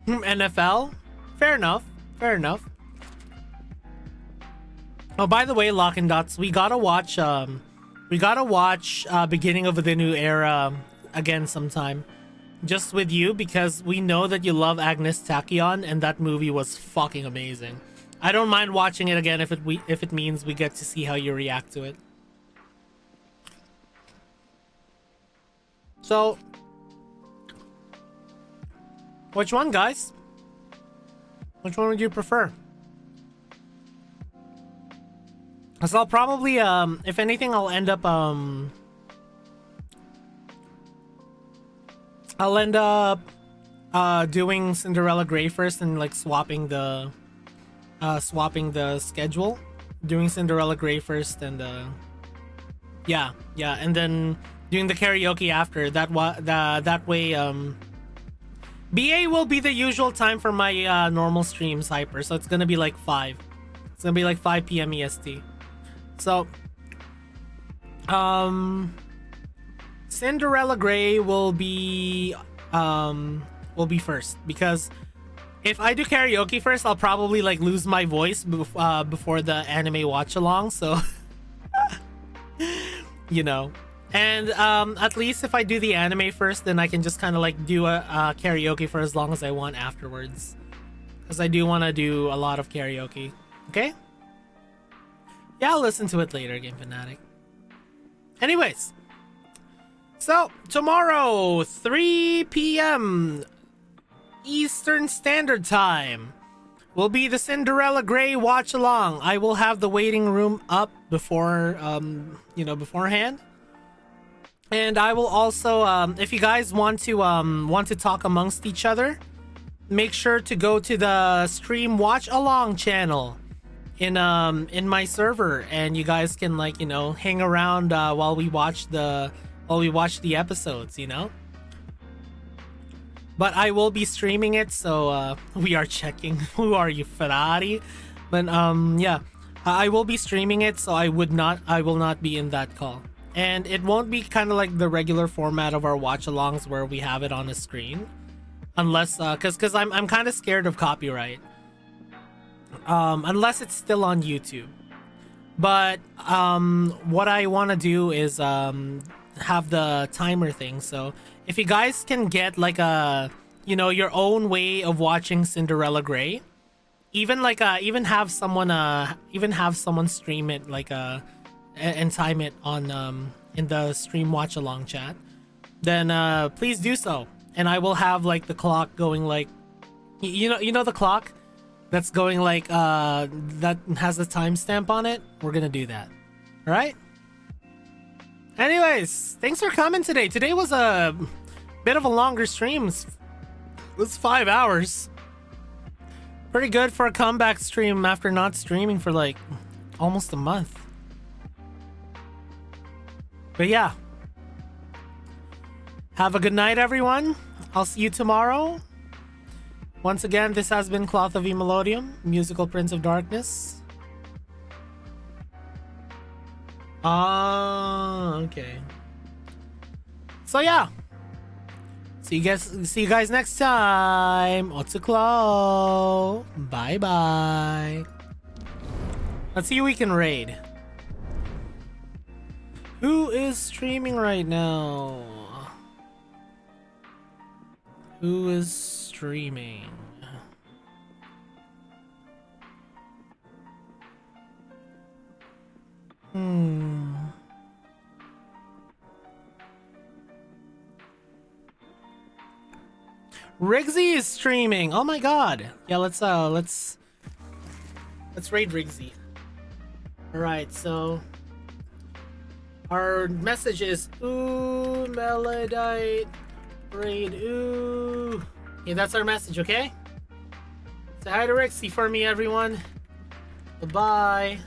NFL? Fair enough. Fair enough. Oh, by the way, Lock and Dots, we gotta watch beginning of the new era again sometime. Just with you, because we know that you love Agnes Tachyon, and that movie was fucking amazing. I don't mind watching it again if it means we get to see how you react to it. So, which one, guys? Which one would you prefer? Cause I'll probably, if anything, I'll end up doing Cinderella Grey first and like swapping the schedule, doing Cinderella Grey first and yeah, and then doing the karaoke after that way. BA will be the usual time for my normal streams, Hyper, so it's gonna be like 5. It's gonna be like 5 p.m. EST. So, Cinderella Grey will be first, because if I do karaoke first, I'll probably like lose my voice before the anime watch along. So, you know. And at least if I do the anime first, then I can just kind of like do a karaoke for as long as I want afterwards. Because I do want to do a lot of karaoke. Okay? Yeah, I'll listen to it later, Game Fanatic. Anyways. So, tomorrow, 3 p.m. Eastern Standard Time will be the Cinderella Grey watch along. I will have the waiting room up before, beforehand. And I will also, if you guys want to talk amongst each other, make sure to go to the stream watch along channel in my server, and you guys can like hang around while we watch the episodes, But I will be streaming it, so we are checking. Who are you, Ferrari? But yeah, I will be streaming it, so I will not be in that call. And it won't be kind of like the regular format of our watch-alongs where we have it on the screen, unless because I'm kind of scared of copyright. Unless it's still on YouTube. But what I want to do is have the timer thing. So if you guys can get like a your own way of watching Cinderella Grey, even have someone stream it like and time it on in the stream watch along chat, then please do so, and I will have like the clock going like the clock that's going like that has a timestamp on it. We're gonna do that. All right. Anyways, thanks for coming today. Today was a bit of a longer stream. It was 5 hours. Pretty good for a comeback stream after not streaming for like almost a month. But yeah. Have a good night, everyone. I'll see you tomorrow. Once again, this has been Cloth of Emelodium, Musical Prince of Darkness. Okay. So yeah. See you guys next time. Otsuklo. Bye bye. Let's see who we can raid. Who is streaming right now? Who is streaming? Rigsy is streaming. Oh my god. Yeah, let's raid Rigsy. Alright, so our message is ooh Melodite raid ooh. Yeah, that's our message, okay? Say hi to Rigsy for me, everyone. Bye-bye.